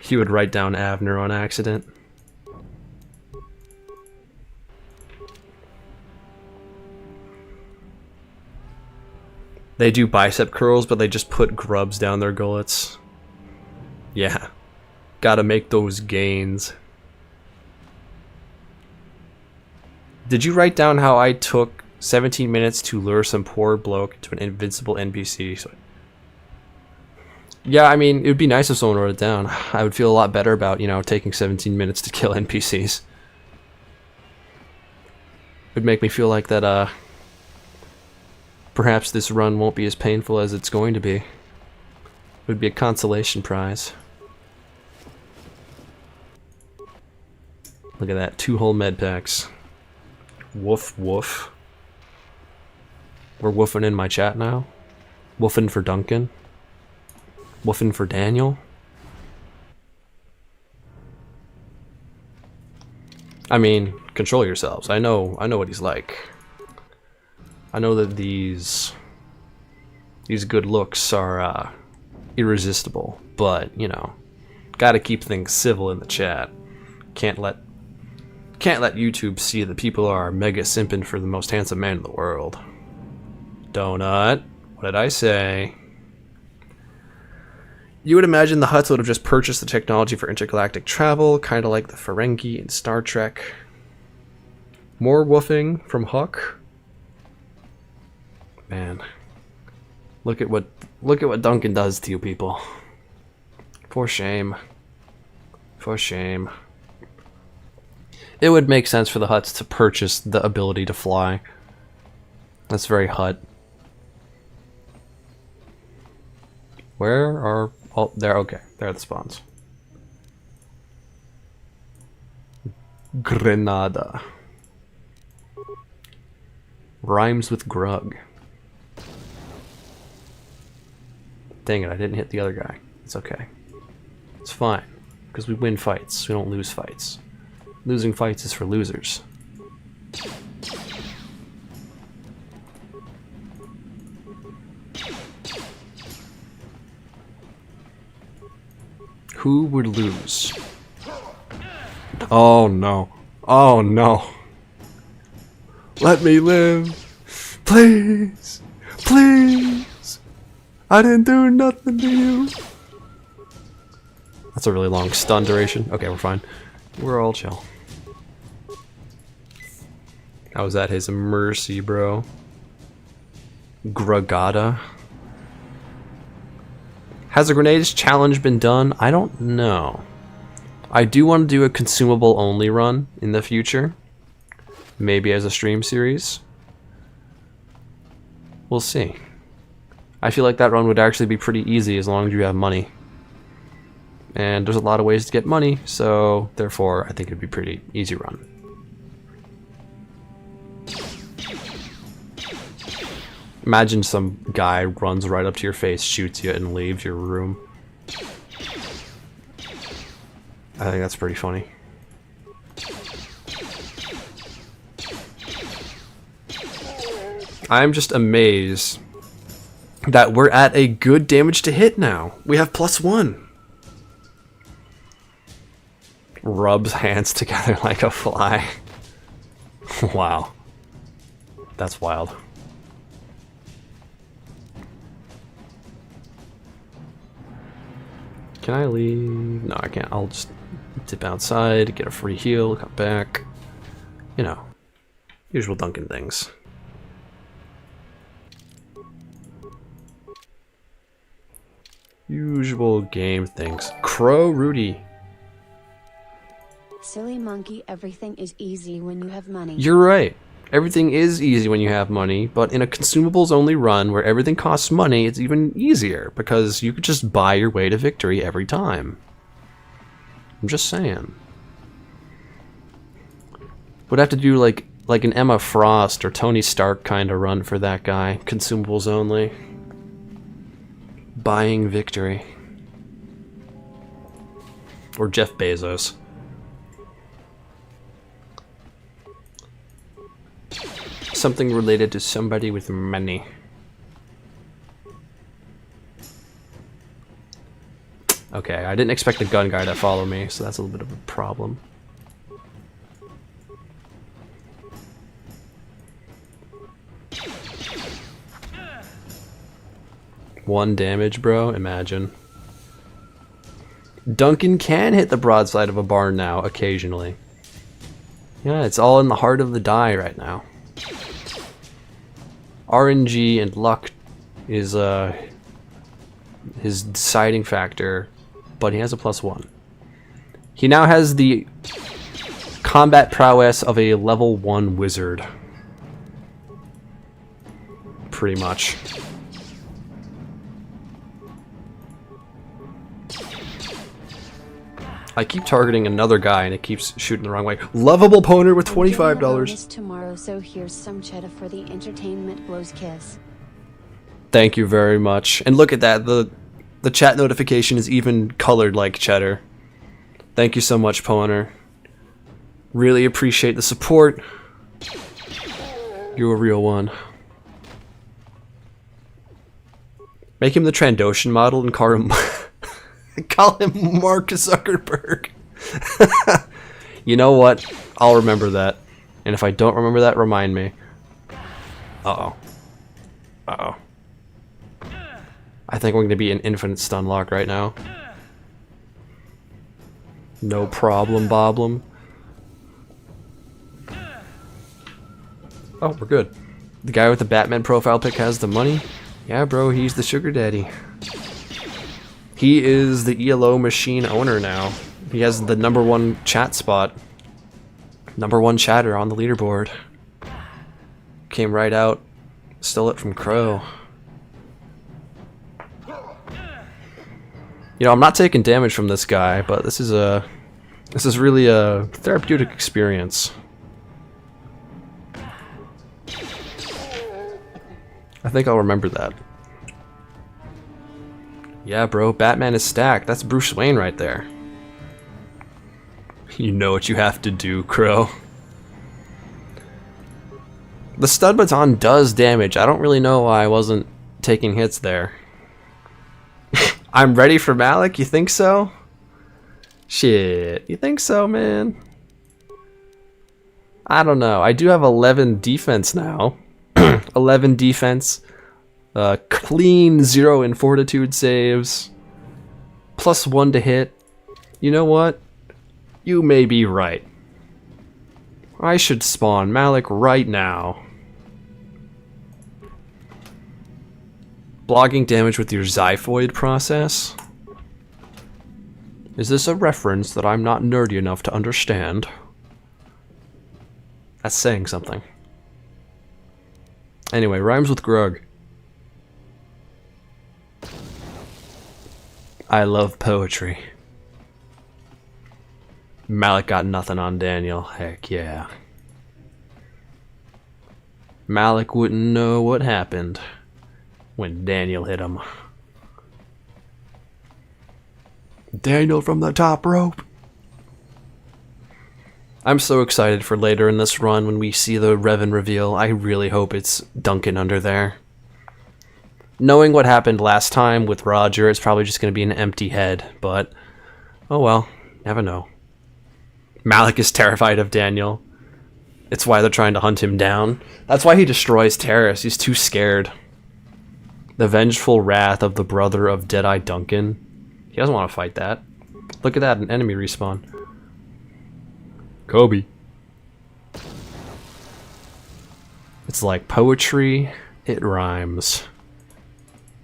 He would write down Avner on accident. They do bicep curls, but they just put grubs down their gullets. Yeah. Gotta make those gains. Did you write down how I took 17 minutes to lure some poor bloke to an invincible NPC? Yeah, I mean, it would be nice if someone wrote it down. I would feel a lot better about, you know, taking 17 minutes to kill NPCs. It would make me feel like that, perhaps this run won't be as painful as it's going to be. It would be a consolation prize. Look at that, 2 whole med packs. Woof woof. We're woofing in my chat now. Woofing for Duncan. Woofing for Daniel. I mean, control yourselves. I know what he's like. I know that these good looks are irresistible, but you know, gotta keep things civil in the chat. Can't let YouTube see that people are mega simping for the most handsome man in the world. Donut, what did I say? You would imagine the Hutts would have just purchased the technology for intergalactic travel, kind of like the Ferengi in Star Trek. More woofing from Huck. Man, look at what Duncan does to you people. For shame. For shame. It would make sense for the Hutts to purchase the ability to fly. That's very Hutt. Where are... Oh, there, okay. There are the spawns. Grenada. Rhymes with Grug. Dang it, I didn't hit the other guy. It's okay. It's fine. Because we win fights. We don't lose fights. Losing fights is for losers. Who would lose? Oh no. Oh no. Let me live. Please. Please. I didn't do nothing to you. That's a really long stun duration. Okay, we're fine. We're all chill. How was that his mercy, bro? Gragata. Has a grenades challenge been done? I don't know. I do want to do a consumable only run in the future. Maybe as a stream series. We'll see. I feel like that run would actually be pretty easy as long as you have money. And there's a lot of ways to get money, so therefore I think it'd be a pretty easy run. Imagine some guy runs right up to your face, shoots you, and leaves your room. I think that's pretty funny. I'm just amazed that we're at a good damage to hit now. We have +1. Rubs hands together like a fly. Wow. That's wild. Can I leave? No, I can't. I'll just dip outside, get a free heal, come back. You know, usual Duncan things. Usual game things. Crow Rudy. Silly monkey, everything is easy when you have money. You're right. Everything is easy when you have money, but in a consumables only run where everything costs money, it's even easier because you could just buy your way to victory every time. I'm just saying. Would have to do like an Emma Frost or Tony Stark kind of run for that guy. Consumables only. Buying victory. Or Jeff Bezos. Something related to somebody with money. Okay, I didn't expect the gun guy to follow me, so that's a little bit of a problem. One damage, bro? Imagine. Duncan can hit the broadside of a barn now, occasionally. Yeah, it's all in the heart of the die right now. RNG and luck is his deciding factor, but he has a +1. He now has the combat prowess of a level 1 wizard. Pretty much. I keep targeting another guy and it keeps shooting the wrong way. Lovable Poner with $25. Tomorrow, so here's some cheddar for the entertainment blows kiss. Thank you very much. And look at that, the chat notification is even colored like cheddar. Thank you so much, Poner. Really appreciate the support. You're a real one. Make him the Trandoshan model and call him call him Mark Zuckerberg. You know what? I'll remember that. And if I don't remember that, remind me. Uh-oh. Uh-oh. I think we're going to be in infinite stun lock right now. No problem, Boblem. Oh, we're good. The guy with the Batman profile pic has the money? Yeah, bro, he's the sugar daddy. He is the ELO machine owner now. He has the #1 chat spot. #1 chatter on the leaderboard. Came right out. Stole it from Crow. You know, I'm not taking damage from this guy, but this is really a therapeutic experience. I think I'll remember that. Yeah, bro, Batman is stacked. That's Bruce Wayne right there. You know what you have to do, Crow. The stud baton does damage. I don't really know why I wasn't taking hits there. I'm ready for Malik? You think so? Shit, you think so, man? I don't know. I do have 11 defense now. 11 defense. Clean 0 in fortitude saves. +1 to hit. You know what? You may be right. I should spawn Malik right now. Blocking damage with your xiphoid process? Is this a reference that I'm not nerdy enough to understand? That's saying something. Anyway, rhymes with grug. I love poetry. Malik got nothing on Daniel. Heck yeah. Malik wouldn't know what happened when Daniel hit him. Daniel from the top rope. I'm so excited for later in this run when we see the Revan reveal. I really hope it's Duncan under there. Knowing what happened last time with Roger, it's probably just going to be an empty head, but oh well, never know. Malik is terrified of Daniel. It's why they're trying to hunt him down. That's why he destroys Terrace. He's too scared. The vengeful wrath of the brother of Deadeye Duncan. He doesn't want to fight that. Look at that, an enemy respawn. Kobe. It's like poetry, it rhymes.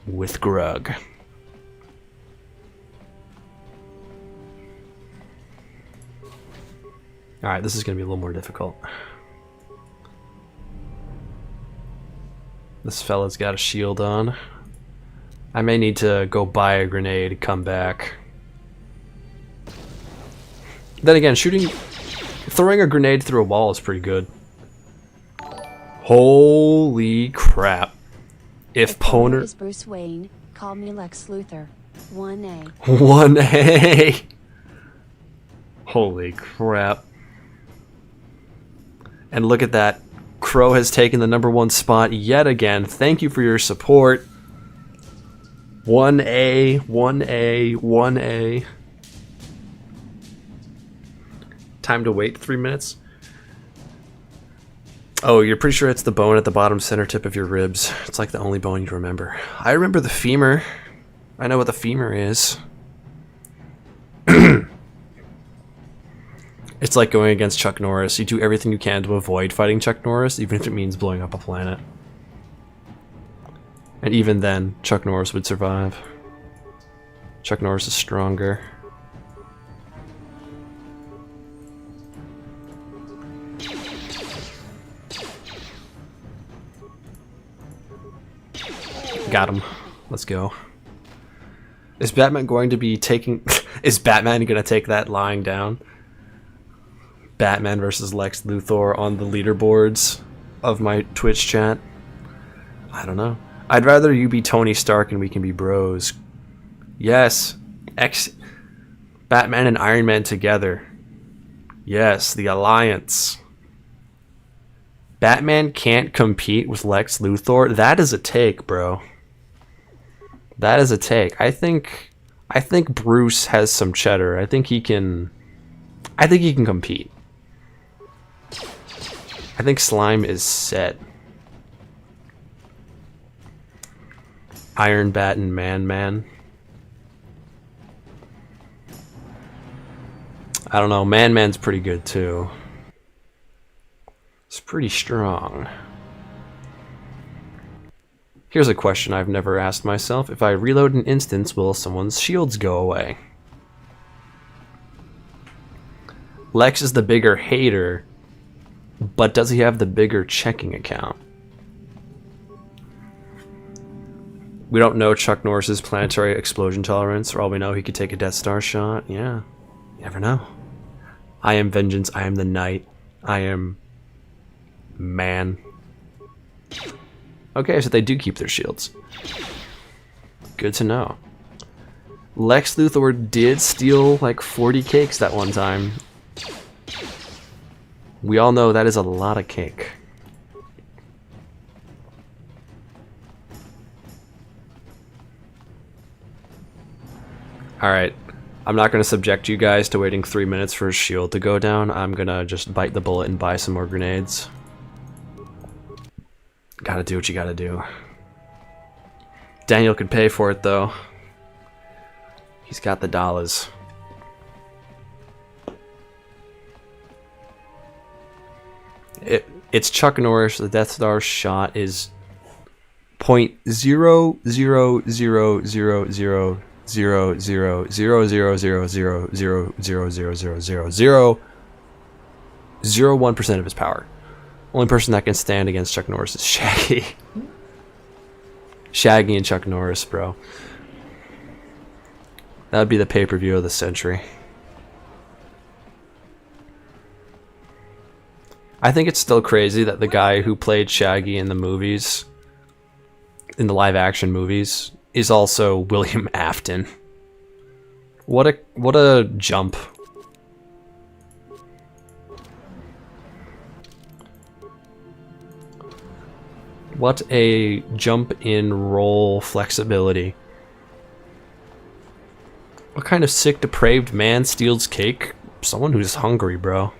With grug. Alright, this is going to be a little more difficult. This fella's got a shield on. I may need to go buy a grenade, come back. Then again, throwing a grenade through a wall is pretty good. Holy crap. If Poner is Bruce Wayne, call me Lex Luthor. 1A. 1A. Holy crap. And look at that. Crow has taken the #1 spot yet again. Thank you for your support. 1A, 1A, 1A. Time to wait 3 minutes. Oh, you're pretty sure it's the bone at the bottom center tip of your ribs. It's like the only bone you remember. I remember the femur. I know what the femur is. It's like going against Chuck Norris. You do everything you can to avoid fighting Chuck Norris, even if it means blowing up a planet. And even then, Chuck Norris would survive. Chuck Norris is stronger. Got him. Let's go. Is Batman going to be taking... Is Batman going to take that lying down? Batman versus Lex Luthor on the leaderboards of my Twitch chat? I don't know. I'd rather you be Tony Stark and we can be bros. Yes. Batman and Iron Man together. Yes, the alliance. Batman can't compete with Lex Luthor. That is a take, bro. That is a take. I think Bruce has some cheddar. I think he can compete. I think Slime is set. Iron Bat and Man. I don't know, Man's pretty good too. It's pretty strong. Here's a question I've never asked myself. If I reload an instance, will someone's shields go away? Lex is the bigger hater, but does he have the bigger checking account? We don't know Chuck Norris's planetary explosion tolerance. For all we know, he could take a Death Star shot. Yeah, you never know. I am vengeance. I am the night. I am man. Okay, so they do keep their shields. Good to know. Lex Luthor did steal like 40 cakes that one time. We all know that is a lot of cake. Alright. I'm not going to subject you guys to waiting 3 minutes for his shield to go down. I'm going to just bite the bullet and buy some more grenades. Gotta do what you gotta do. Daniel could pay for it, though. He's got the dollars. It's Chuck Norris. The Death Star shot is 0.0000000000000001% of his power. Only person that can stand against Chuck Norris is Shaggy. Shaggy and Chuck Norris, bro. That would be the pay-per-view of the century. I think it's still crazy that the guy who played Shaggy in the movies, in the live-action movies, is also William Afton. What a jump. What a jump in role flexibility. What kind of sick, depraved man steals cake? Someone who's hungry, bro.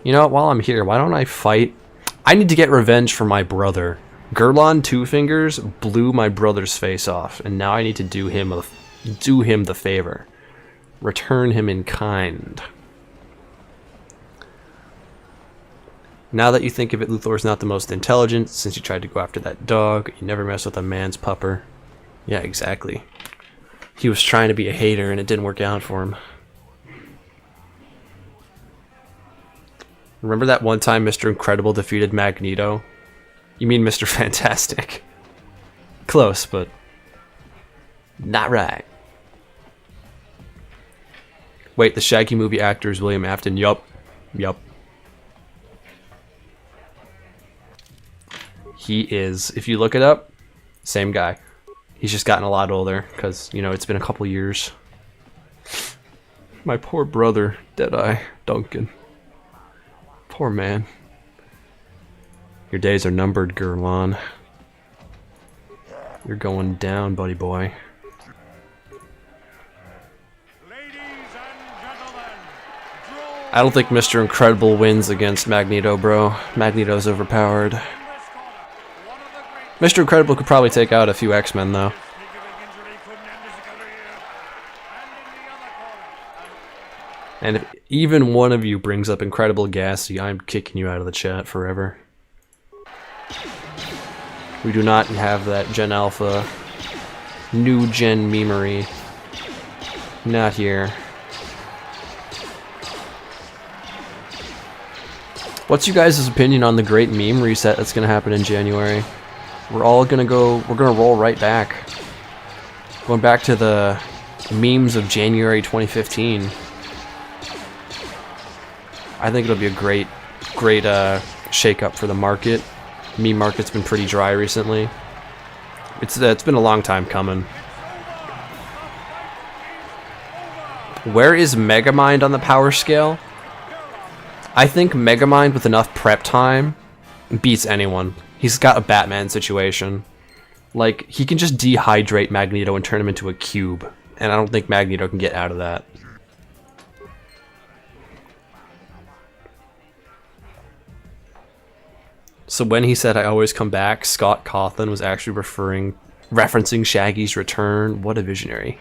You know what, while I'm here, why don't I fight? I need to get revenge for my brother. Gurlon Two Fingers blew my brother's face off, and now I need to do him the favor. Return him in kind. Now that you think of it, Luthor's not the most intelligent, since he tried to go after that dog. You never mess with a man's pupper. Yeah, exactly. He was trying to be a hater, and it didn't work out for him. Remember that one time Mr. Incredible defeated Magneto? You mean Mr. Fantastic. Close, but not right. Wait, the Shaggy movie actor is William Afton. Yup. Yup. He is. If you look it up, same guy. He's just gotten a lot older because, you know, it's been a couple years. My poor brother, Deadeye Duncan. Poor man. Your days are numbered, Gurlon. You're going down, buddy boy. I don't think Mr. Incredible wins against Magneto, bro. Magneto's overpowered. Mr. Incredible could probably take out a few X-Men, though. And if even one of you brings up Incredible Gassy, I'm kicking you out of the chat forever. We do not have that Gen Alpha, new gen memery. Not here. What's you guys' opinion on the great meme reset that's gonna happen in January? We're gonna roll right back. Going back to the memes of January 2015. I think it'll be a great shake-up for the market. Meme market's been pretty dry recently. It's been a long time coming. Where is Megamind on the power scale? I think Megamind with enough prep time beats anyone. He's got a Batman situation. Like, he can just dehydrate Magneto and turn him into a cube. And I don't think Magneto can get out of that. So when he said, "I always come back," Scott Cawthon was actually referencing Shaggy's return. What a visionary.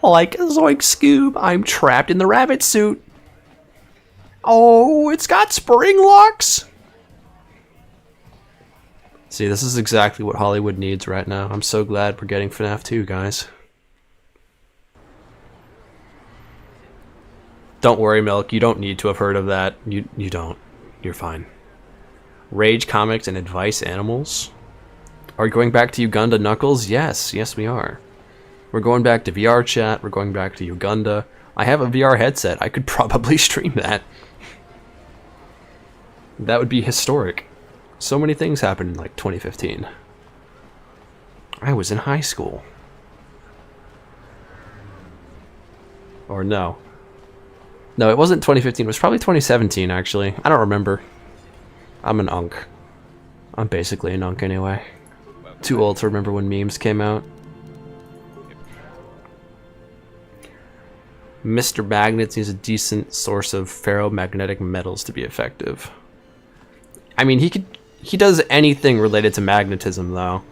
Like Zoink Scoob, I'm trapped in the rabbit suit. Oh, it's got spring locks. See, this is exactly what Hollywood needs right now. I'm so glad we're getting FNAF 2, guys. Don't worry, Milk. You don't need to have heard of that. You don't. You're fine. Rage Comics and Advice Animals? Are we going back to Uganda, Knuckles? Yes, we are. We're going back to VR chat. We're going back to Uganda. I have a VR headset. I could probably stream that. That would be historic. So many things happened in like 2015. I was in high school. Or no. No, it wasn't 2015. It was probably 2017, actually. I don't remember. I'm an unk. I'm basically an unk anyway. Too old to remember when memes came out. Mr. Magnets needs a decent source of ferromagnetic metals to be effective. I mean, he does anything related to magnetism, though.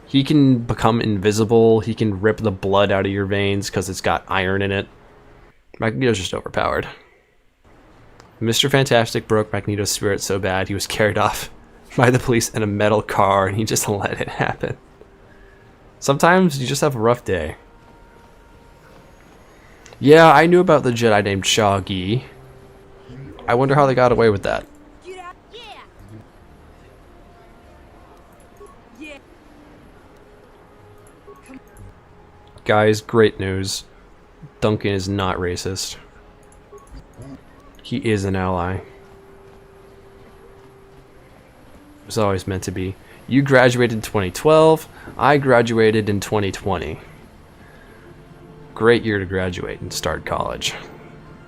He can become invisible. He can rip the blood out of your veins because it's got iron in it. Magneto's just overpowered. Mr. Fantastic broke Magneto's spirit so bad he was carried off by the police in a metal car, and he just let it happen. Sometimes you just have a rough day. Yeah, I knew about the Jedi named Shaggy. I wonder how they got away with that. Guys, great news. Duncan is not racist. He is an ally. It was always meant to be. You graduated in 2012. I graduated in 2020. Great year to graduate and start college.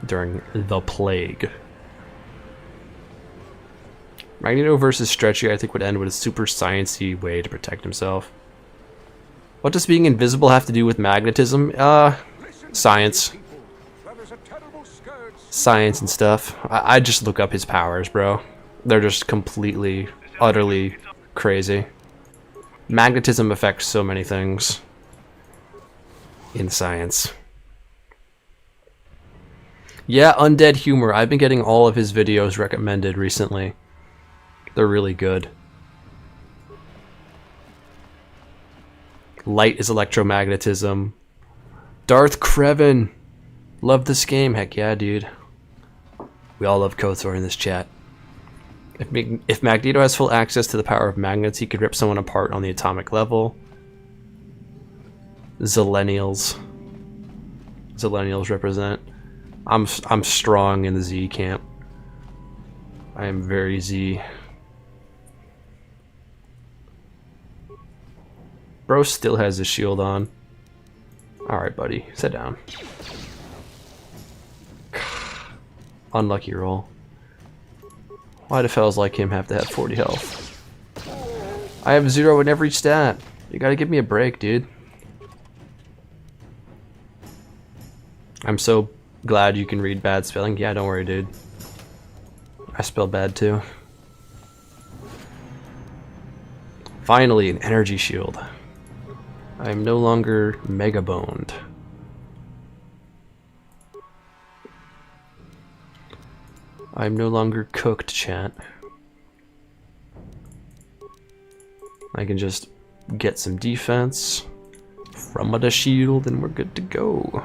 During the plague. Magneto versus Stretchy, I think, would end with a super sciencey way to protect himself. What does being invisible have to do with magnetism? Science. Science and stuff. I just look up his powers, bro. They're just completely, utterly crazy. Magnetism affects so many things in science. Yeah, Undead Humor. I've been getting all of his videos recommended recently. They're really good. Light is electromagnetism. Darth Creven. Love this game. Heck yeah, dude. We all love KOTOR in this chat. If Magneto has full access to the power of magnets, he could rip someone apart on the atomic level. Zillennials. Zillennials represent. I'm strong in the Z camp. I am very Z. Bro still has his shield on. Alright, buddy. Sit down. Unlucky roll. Why do fellas like him have to have 40 health? I have 0 in every stat. You gotta give me a break, dude. I'm so glad you can read bad spelling. Yeah, don't worry, dude. I spell bad too. Finally, an energy shield. I am no longer mega boned. I'm no longer cooked, chat. I can just get some defense from the shield and we're good to go.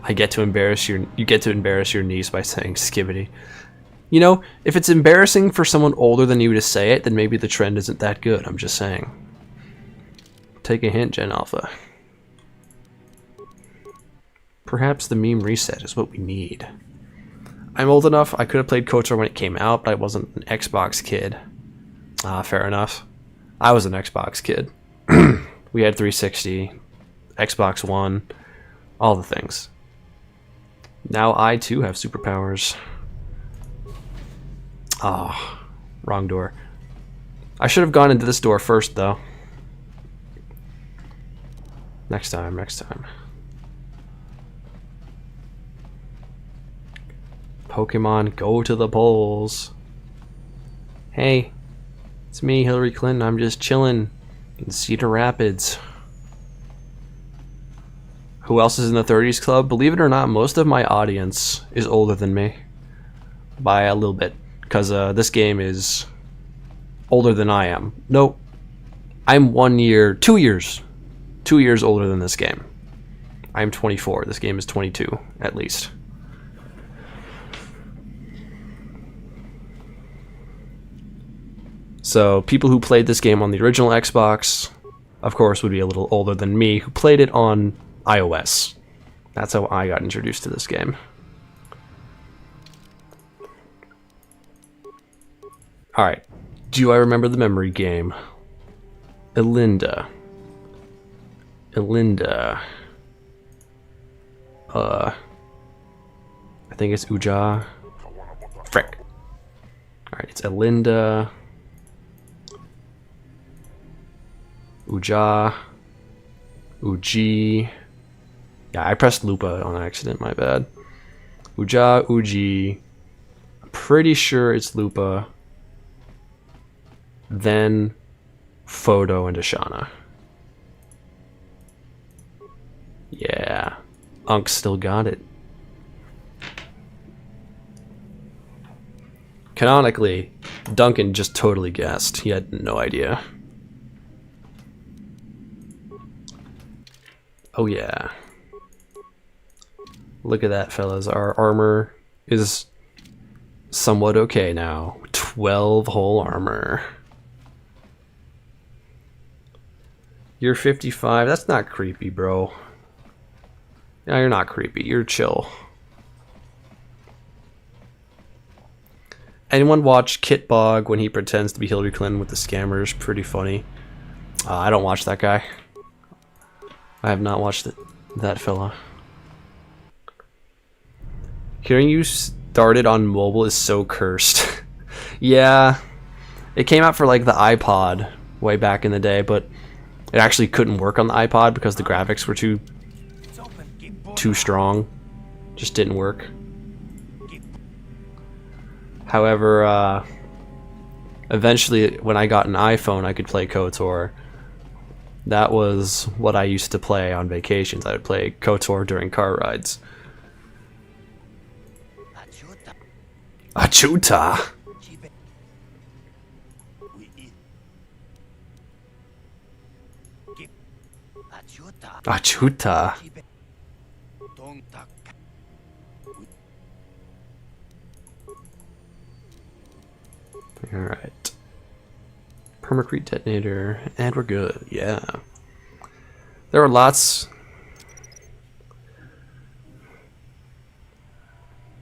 You get to embarrass your niece by saying skibbity. You know, if it's embarrassing for someone older than you to say it, then maybe the trend isn't that good. I'm just saying. Take a hint, Gen Alpha. Perhaps the meme reset is what we need. I'm old enough, I could have played KOTOR when it came out, but I wasn't an Xbox kid. Ah, fair enough. I was an Xbox kid. We had 360, Xbox One, all the things. Now I too have superpowers. Ah, wrong door. I should have gone into this door first, though. Next time, next time. Pokemon, go to the polls. Hey, it's me, Hillary Clinton. I'm just chilling in Cedar Rapids. Who else is in the 30s club? Believe it or not, most of my audience is older than me. By a little bit. Because this game is older than I am. Nope. I'm 2 years. 2 years older than this game. I'm 24. This game is 22, at least. So people who played this game on the original Xbox, of course, would be a little older than me, who played it on iOS. That's how I got introduced to this game. Alright. Do I remember the memory game? Elinda. I think it's Uja. Frick. Alright, it's Elinda. Uja. Uji. Yeah, I pressed Lupa on accident, my bad. Uja, Uji. I'm pretty sure it's Lupa. Then Photo and Ashana. Yeah. Unk still got it. Canonically, Duncan just totally guessed. He had no idea. Oh yeah. Look at that, fellas. Our armor is somewhat okay now. 12 whole armor. You're 55. That's not creepy, bro. No, you're not creepy. You're chill. Anyone watch Kit Bog when he pretends to be Hillary Clinton with the scammers? Pretty funny. I don't watch that guy. I have not watched that fella. Hearing you started on mobile is so cursed. Yeah, it came out for like the iPod way back in the day, but it actually couldn't work on the iPod because the graphics were too strong. Just didn't work. However, eventually when I got an iPhone, I could play KOTOR. That was what I used to play on vacations. I would play KOTOR during car rides. Achuta! Achuta! Alright. Permacrete detonator, and we're good. Yeah. There are lots...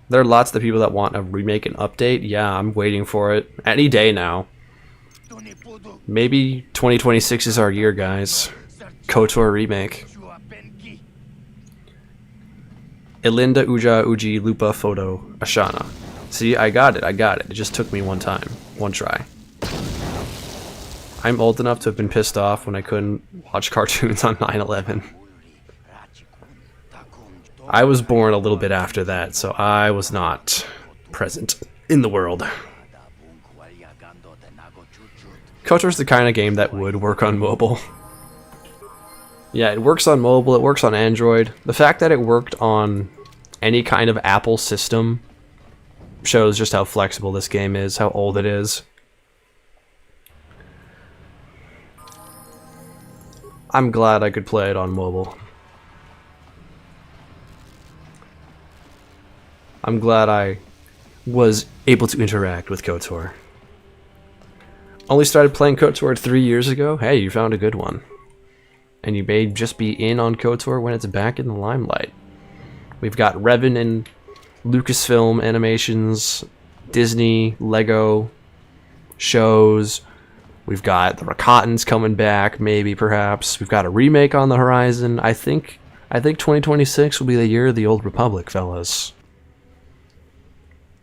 There are lots of people that want a remake and update. Yeah, I'm waiting for it. Any day now. Maybe 2026 is our year, guys. KOTOR remake. Elinda, Uja, Uji, Lupa, Photo, Ashana. See, I got it. It just took me one time. One try. I'm old enough to have been pissed off when I couldn't watch cartoons on 9/11. I was born a little bit after that, so I was not present in the world. KOTOR's the kind of game that would work on mobile. Yeah, it works on mobile, it works on Android. The fact that it worked on any kind of Apple system shows just how flexible this game is, how old it is. I'm glad I could play it on mobile. I'm glad I was able to interact with KOTOR. Only started playing KOTOR 3 years ago? Hey, you found a good one. And you may just be in on KOTOR when it's back in the limelight. We've got Revan and Lucasfilm animations, Disney, Lego shows. We've got the Rakatans coming back, maybe, perhaps. We've got a remake on the horizon. I think 2026 will be the year of the Old Republic, fellas.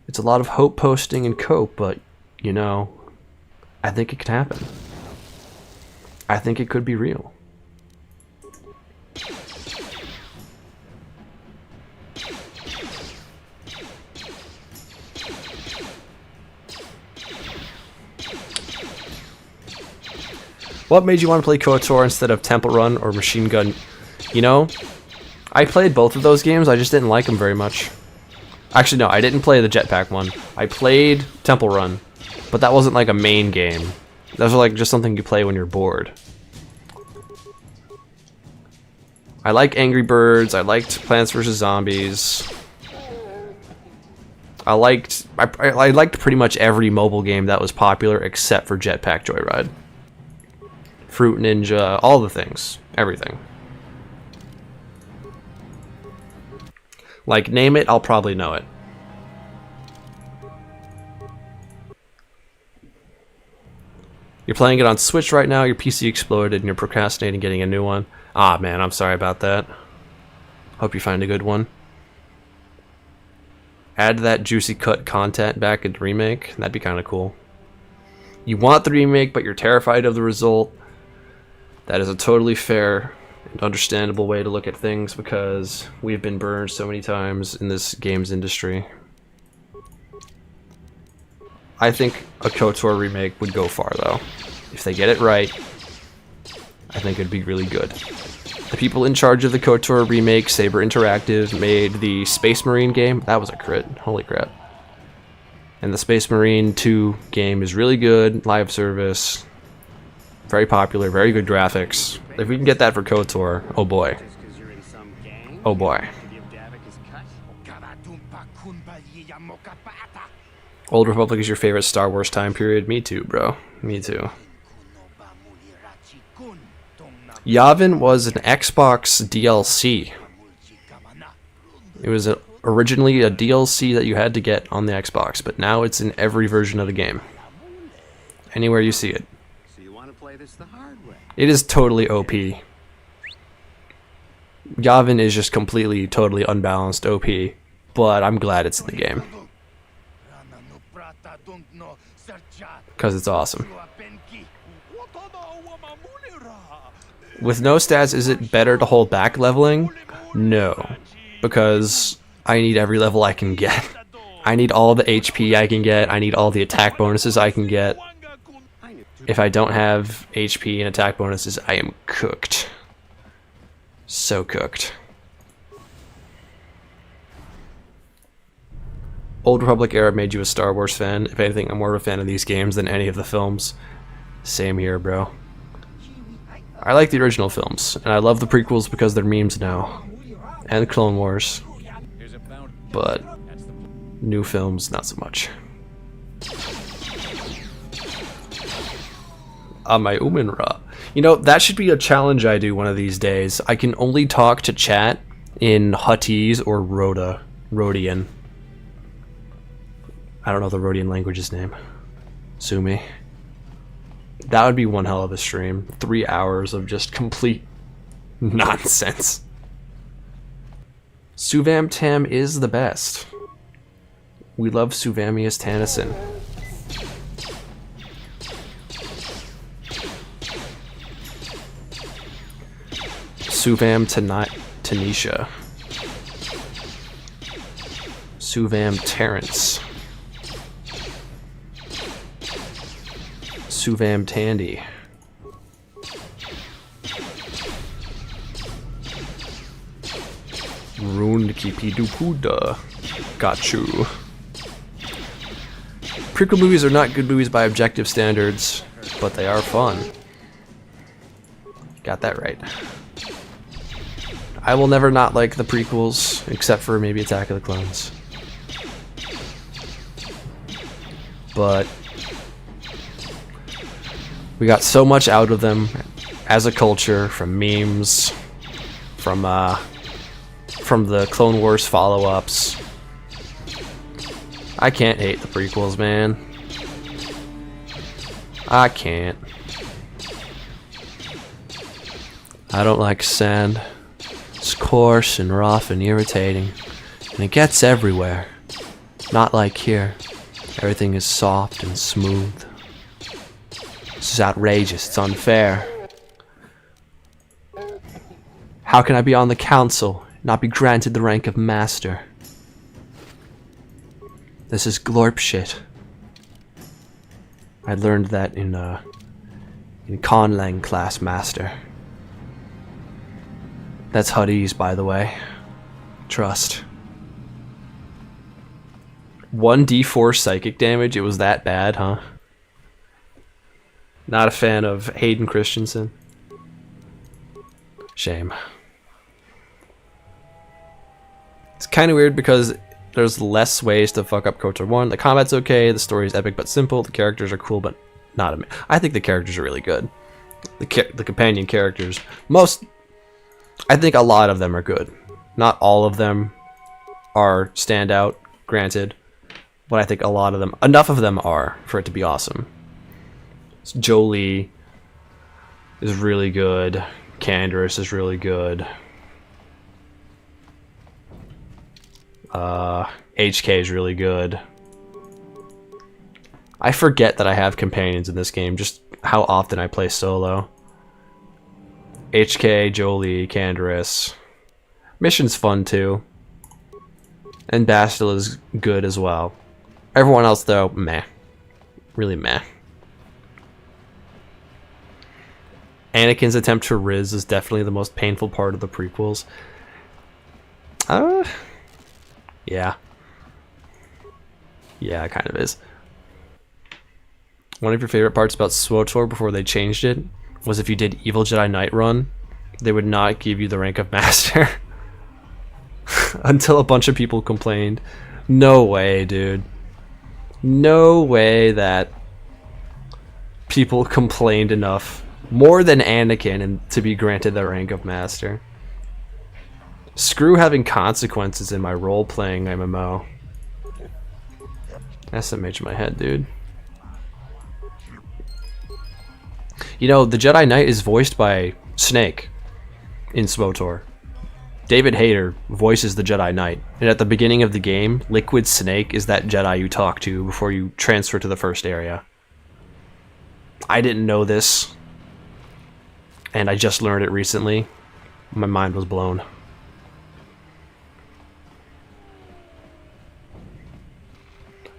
It's a lot of hope posting and cope, but, you know, I think it could happen. I think it could be real. What made you want to play KOTOR instead of Temple Run or Machine Gun? You know, I played both of those games, I just didn't like them very much. Actually, no, I didn't play the Jetpack one. I played Temple Run, but that wasn't like a main game. Those are like just something you play when you're bored. I like Angry Birds, I liked Plants vs. Zombies. I liked pretty much every mobile game that was popular except for Jetpack Joyride. Fruit Ninja, all the things. Everything. Like, name it, I'll probably know it. You're playing it on Switch right now, your PC exploded, and you're procrastinating getting a new one. Ah, man, I'm sorry about that. Hope you find a good one. Add that juicy cut content back in the remake. That'd be kind of cool. You want the remake, but you're terrified of the result. That is a totally fair and understandable way to look at things because we've been burned so many times in this games industry. I think a KOTOR remake would go far though. If they get it right, I think it'd be really good. The people in charge of the KOTOR remake, Saber Interactive, made the Space Marine game. That was a crit. Holy crap. And the Space Marine 2 game is really good, live service, very popular, very good graphics. If we can get that for KOTOR, oh boy. Oh boy. Old Republic is your favorite Star Wars time period? Me too, bro. Me too. Yavin was an Xbox DLC. It was originally a DLC that you had to get on the Xbox, but now it's in every version of the game. Anywhere you see it. So you want to play this the hard way? It is totally OP. Yavin is just completely, totally unbalanced OP, but I'm glad it's in the game. Because it's awesome. With no stats, is it better to hold back leveling? No. Because I need every level I can get. I need all the HP I can get. I need all the attack bonuses I can get. If I don't have HP and attack bonuses, I am cooked. So cooked. Old Republic era made you a Star Wars fan. If anything, I'm more of a fan of these games than any of the films. Same here, bro. I like the original films, and I love the prequels because they're memes now. And Clone Wars. But new films, not so much. My Uminra. You know, that should be a challenge I do one of these days. I can only talk to chat in Huttese or Rhodian. I don't know the Rhodian language's name. Sue me. That would be one hell of a stream. 3 hours of just complete nonsense. Suvam Tam is the best. We love Suvamius Tannison. Suvam Tanisha. Suvam Terrence. Suvam Tandy. Rundki Pidupuda. Got you. Prequel movies are not good movies by objective standards, but they are fun. Got that right. I will never not like the prequels, except for maybe Attack of the Clones. But we got so much out of them as a culture, from memes, from the Clone Wars follow-ups. I can't hate the prequels, man. I can't. I don't like sand. It's coarse and rough and irritating, and it gets everywhere. Not like here. Everything is soft and smooth. This is outrageous. It's unfair. How can I be on the council and not be granted the rank of master? This is glorp shit. I learned that in Conlang class, master. That's Huttese, by the way. Trust. 1d4 psychic damage? It was that bad, huh? Not a fan of Hayden Christensen. Shame. It's kind of weird because there's less ways to fuck up KOTOR 1. The combat's okay, the story is epic but simple, the characters are cool but not amazing. I think the characters are really good. The companion characters. I think a lot of them are good. Not all of them are standout, granted. But I think a lot of them, enough of them are for it to be awesome. Jolie is really good. Canderous is really good. HK is really good. I forget that I have companions in this game, just how often I play solo. HK, Jolie, Canderous. Mission's fun too. And Bastille is good as well. Everyone else though, meh. Really meh. Anakin's attempt to Riz is definitely the most painful part of the prequels. Yeah. Yeah, it kind of is. One of your favorite parts about SWTOR before they changed it was if you did Evil Jedi Knight Run, they would not give you the rank of Master. Until a bunch of people complained. No way, dude. No way that people complained enough, more than Anakin, and to be granted the rank of Master. Screw having consequences in my role-playing MMO. SMH in my head, dude. You know, the Jedi Knight is voiced by Snake in SWTOR. David Hayter voices the Jedi Knight, and at the beginning of the game, Liquid Snake is that Jedi you talk to before you transfer to the first area. I didn't know this, and I just learned it recently. My mind was blown.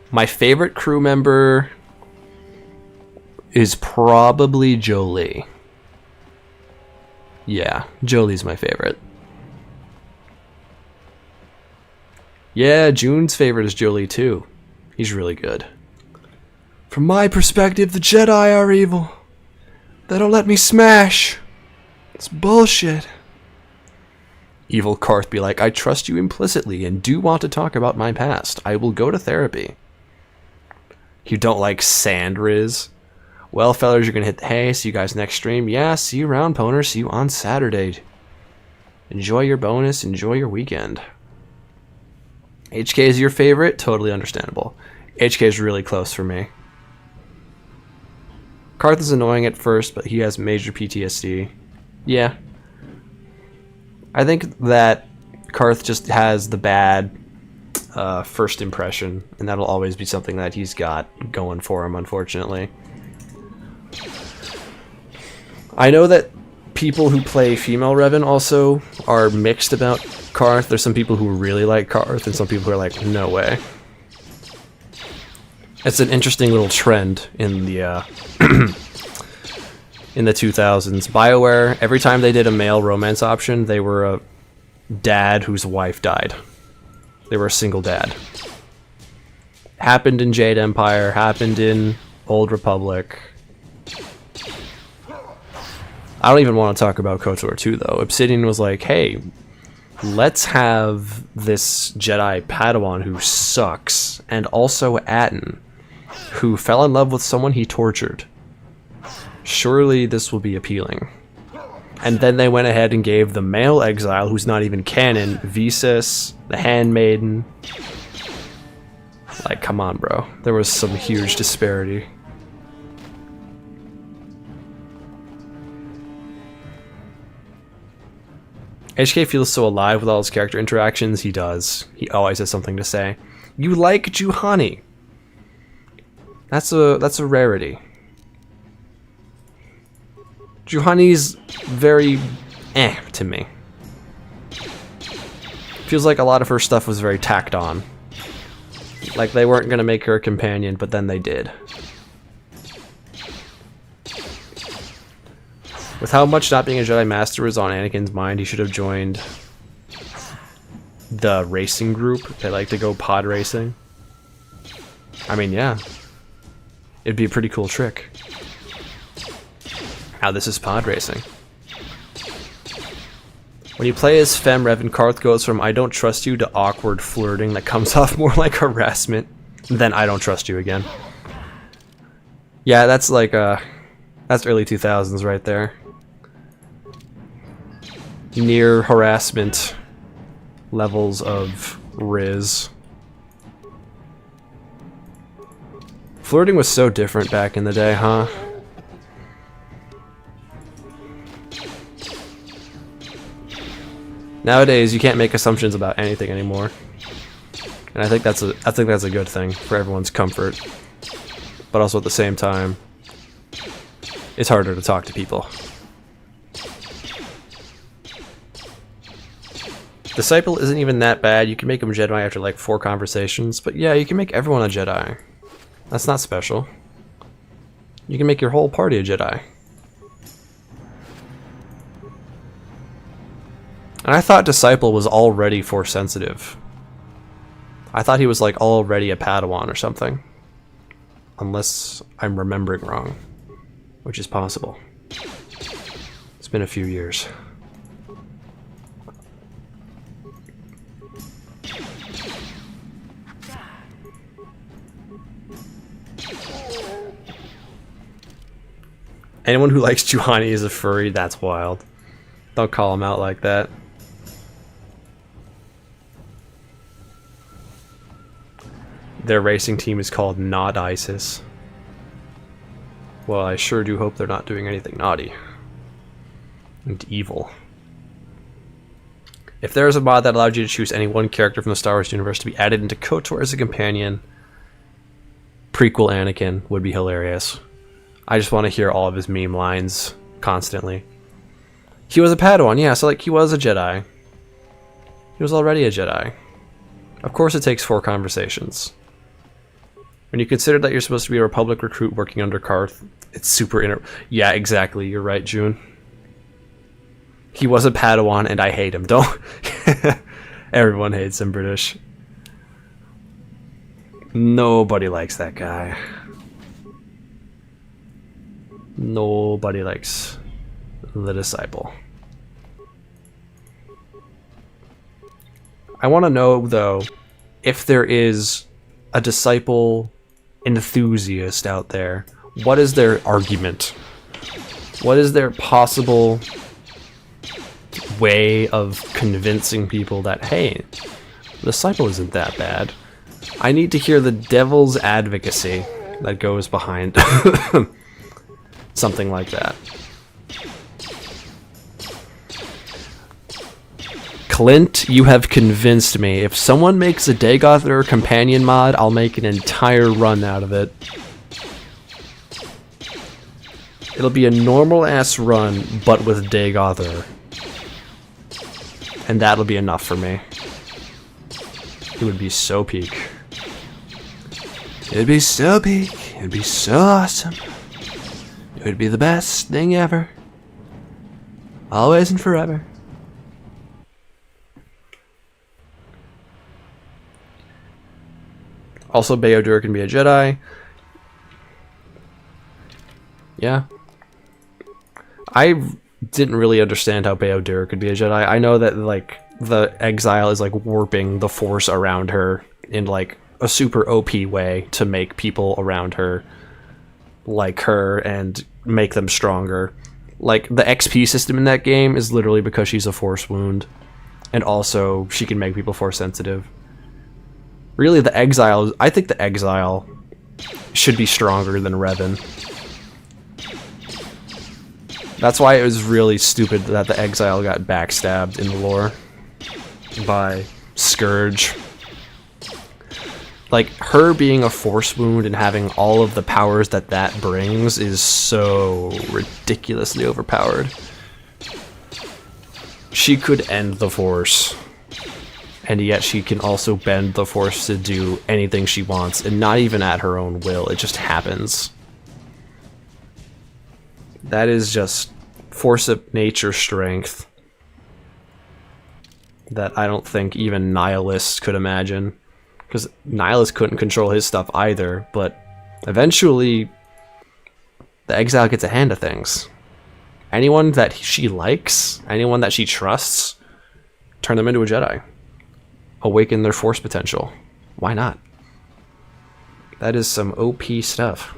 My favorite crew member is probably Jolie. Yeah, Jolie's my favorite. Yeah, June's favorite is Jolie too. He's really good. From my perspective, the Jedi are evil. They don't let me smash. It's bullshit. Evil Karth be like, I trust you implicitly and do want to talk about my past. I will go to therapy. You don't like sand, Riz? Well, fellas, you're gonna hit the hay. See you guys next stream. Yeah, see you around, Poner. See you on Saturday. Enjoy your bonus. Enjoy your weekend. HK is your favorite? Totally understandable. HK is really close for me. Karth is annoying at first, but he has major PTSD. Yeah. I think that Karth just has the bad first impression, and that'll always be something that he's got going for him, unfortunately. I know that people who play female Revan also are mixed about Karth. There's some people who really like Karth, and some people who are like, no way. It's an interesting little trend in the in the 2000s. BioWare, every time they did a male romance option, they were a dad whose wife died. They were a single dad. Happened in Jade Empire, happened in Old Republic. I don't even want to talk about KOTOR 2 though. Obsidian was like, hey, let's have this Jedi Padawan who sucks, and also Atten, who fell in love with someone he tortured. Surely this will be appealing. And then they went ahead and gave the male exile, who's not even canon, Visas, the Handmaiden. Like, come on, bro. There was some huge disparity. HK feels so alive with all his character interactions. He does. He always has something to say. You like Juhani. That's a rarity. Juhani's very to me. Feels like a lot of her stuff was very tacked on. Like they weren't gonna make her a companion, but then they did. With how much not being a Jedi Master was on Anakin's mind, he should have joined the racing group. They like to go pod racing. I mean, yeah. It'd be a pretty cool trick. Now this is pod racing. When you play as Fem, Revan, Karth goes from I don't trust you to awkward flirting that comes off more like harassment than I don't trust you again. Yeah, that's like that's early 2000s right there. Near harassment levels of Riz. Flirting was so different back in the day, huh? Nowadays, you can't make assumptions about anything anymore, and I think that's a good thing for everyone's comfort. But also at the same time, it's harder to talk to people. Disciple isn't even that bad. You can make him a Jedi after like 4 conversations, but yeah, you can make everyone a Jedi. That's not special. You can make your whole party a Jedi. And I thought Disciple was already Force sensitive. I thought he was like already a Padawan or something. Unless I'm remembering wrong. Which is possible. It's been a few years. Anyone who likes Juhani is a furry, that's wild. Don't call him out like that. Their racing team is called Not ISIS. Well, I sure do hope they're not doing anything naughty. And evil. If there is a mod that allowed you to choose any one character from the Star Wars universe to be added into KOTOR as a companion, prequel Anakin would be hilarious. I just want to hear all of his meme lines constantly. He was a Padawan, yeah, so like he was a Jedi. He was already a Jedi. Of course it takes 4 conversations. When you consider that you're supposed to be a Republic recruit working under Karth, it's super yeah, exactly, you're right, June. He was a Padawan and I hate him, don't... Everyone hates him, British. Nobody likes that guy. Nobody likes the Disciple. I want to know, though, if there is a Disciple enthusiast out there. What is their argument? What is their possible way of convincing people that, hey, the Disciple isn't that bad? I need to hear the devil's advocacy that goes behind something like that. Clint, you have convinced me. If someone makes a Dagothor companion mod, I'll make an entire run out of it. It'll be a normal-ass run, but with Dagothor. And that'll be enough for me. It would be so peak. It'd be so peak. It'd be so awesome. It would be the best thing ever. Always and forever. Also, Bayodur can be a Jedi. Yeah. I didn't really understand how Bayodur could be a Jedi. I know that, like, the exile is, like, warping the Force around her in, like, a super OP way to make people around her like her and make them stronger. Like, the XP system in that game is literally because she's a Force wound. And also, she can make people Force sensitive. Really, the exile, I think the exile should be stronger than Revan. That's why it was really stupid that the exile got backstabbed in the lore by Scourge. Like, her being a Force wound and having all of the powers that that brings is so ridiculously overpowered. She could end the Force. And yet she can also bend the Force to do anything she wants, and not even at her own will. It just happens. That is just force of nature strength that I don't think even Nihilists could imagine. Because Nihilist couldn't control his stuff either, but eventually the exile gets a hand of things. Anyone that she likes, anyone that she trusts, turn them into a Jedi. Awaken their Force potential. Why not? That is some OP stuff.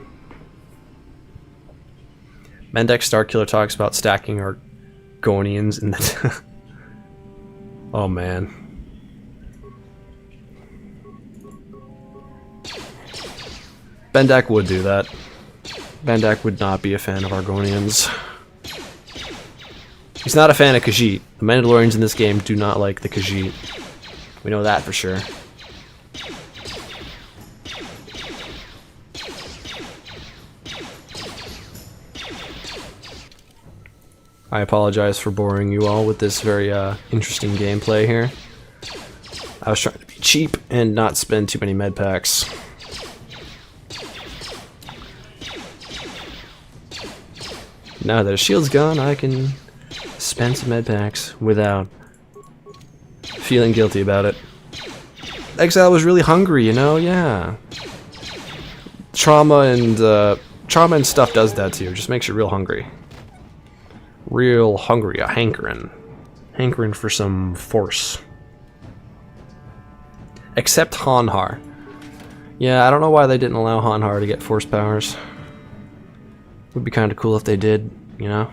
Mendek Starkiller talks about stacking Argonians in the... Oh man. Bendak would do that. Bendak would not be a fan of Argonians. He's not a fan of Khajiit. The Mandalorians in this game do not like the Khajiit. We know that for sure. I apologize for boring you all with this very interesting gameplay here. I was trying to be cheap and not spend too many med packs. Now that his shield's gone, I can spend some med packs without feeling guilty about it. Exile was really hungry, you know? Yeah. Trauma and stuff does that to you. Just makes you real hungry. Real hungry, a hankering. Hankering for some force. Except Hanhar. Yeah, I don't know why they didn't allow Hanhar to get force powers. Would be kind of cool if they did, you know?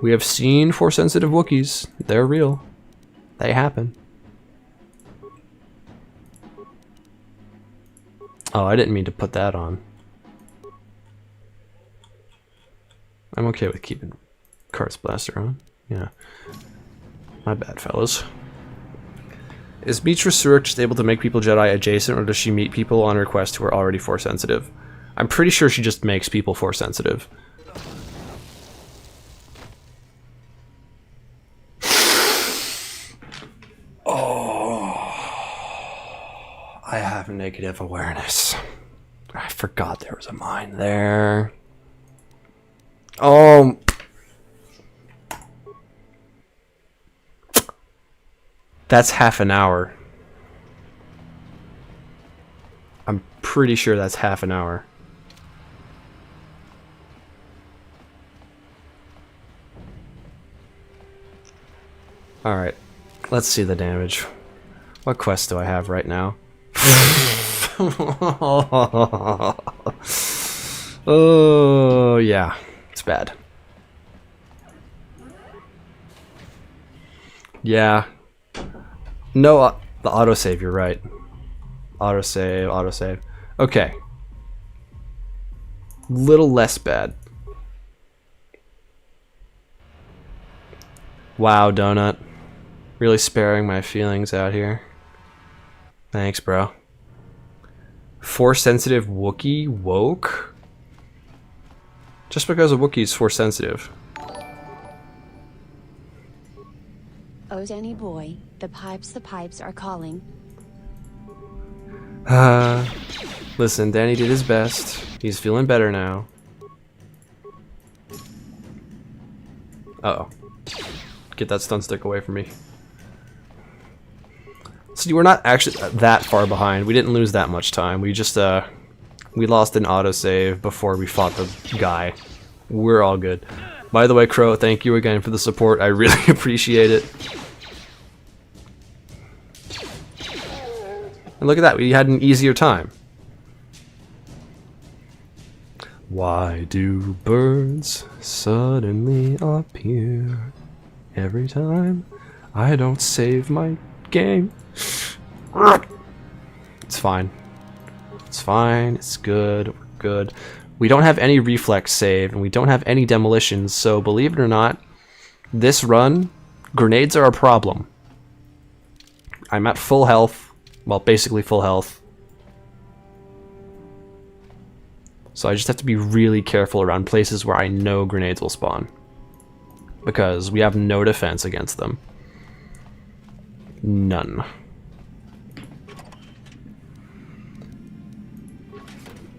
We have seen force-sensitive Wookiees. They're real. They happen. Oh, I didn't mean to put that on. I'm okay with keeping Kart's blaster on. Yeah. My bad, fellas. Is Beatrice Suruk just able to make people Jedi adjacent, or does she meet people on her quest who are already force sensitive? I'm pretty sure she just makes people force sensitive. Oh, I have negative awareness. I forgot there was a mine there. Oh. That's half an hour. I'm pretty sure that's half an hour. Alright, let's see the damage. What quest do I have right now? Oh, yeah, it's bad. Yeah. No, the autosave, you're right. Autosave, autosave. Okay. Little less bad. Wow, Donut. Really sparing my feelings out here. Thanks, bro. Force-sensitive Wookiee woke? Just because a Wookiee's force-sensitive. Oh, Danny boy, the pipes are calling. Listen, Danny did his best. He's feeling better now. Uh-oh. Get that stun stick away from me. See, we're not actually that far behind. We didn't lose that much time. We just, we lost an autosave before we fought the guy. We're all good. By the way, Crow, thank you again for the support. I really appreciate it. And look at that, we had an easier time. Why do birds suddenly appear every time I don't save my game? It's fine. It's fine, it's good, we're good. We don't have any reflex save, and we don't have any demolitions, so believe it or not, this run, grenades are a problem. I'm at full health, well, basically full health. So I just have to be really careful around places where I know grenades will spawn. Because we have no defense against them. None.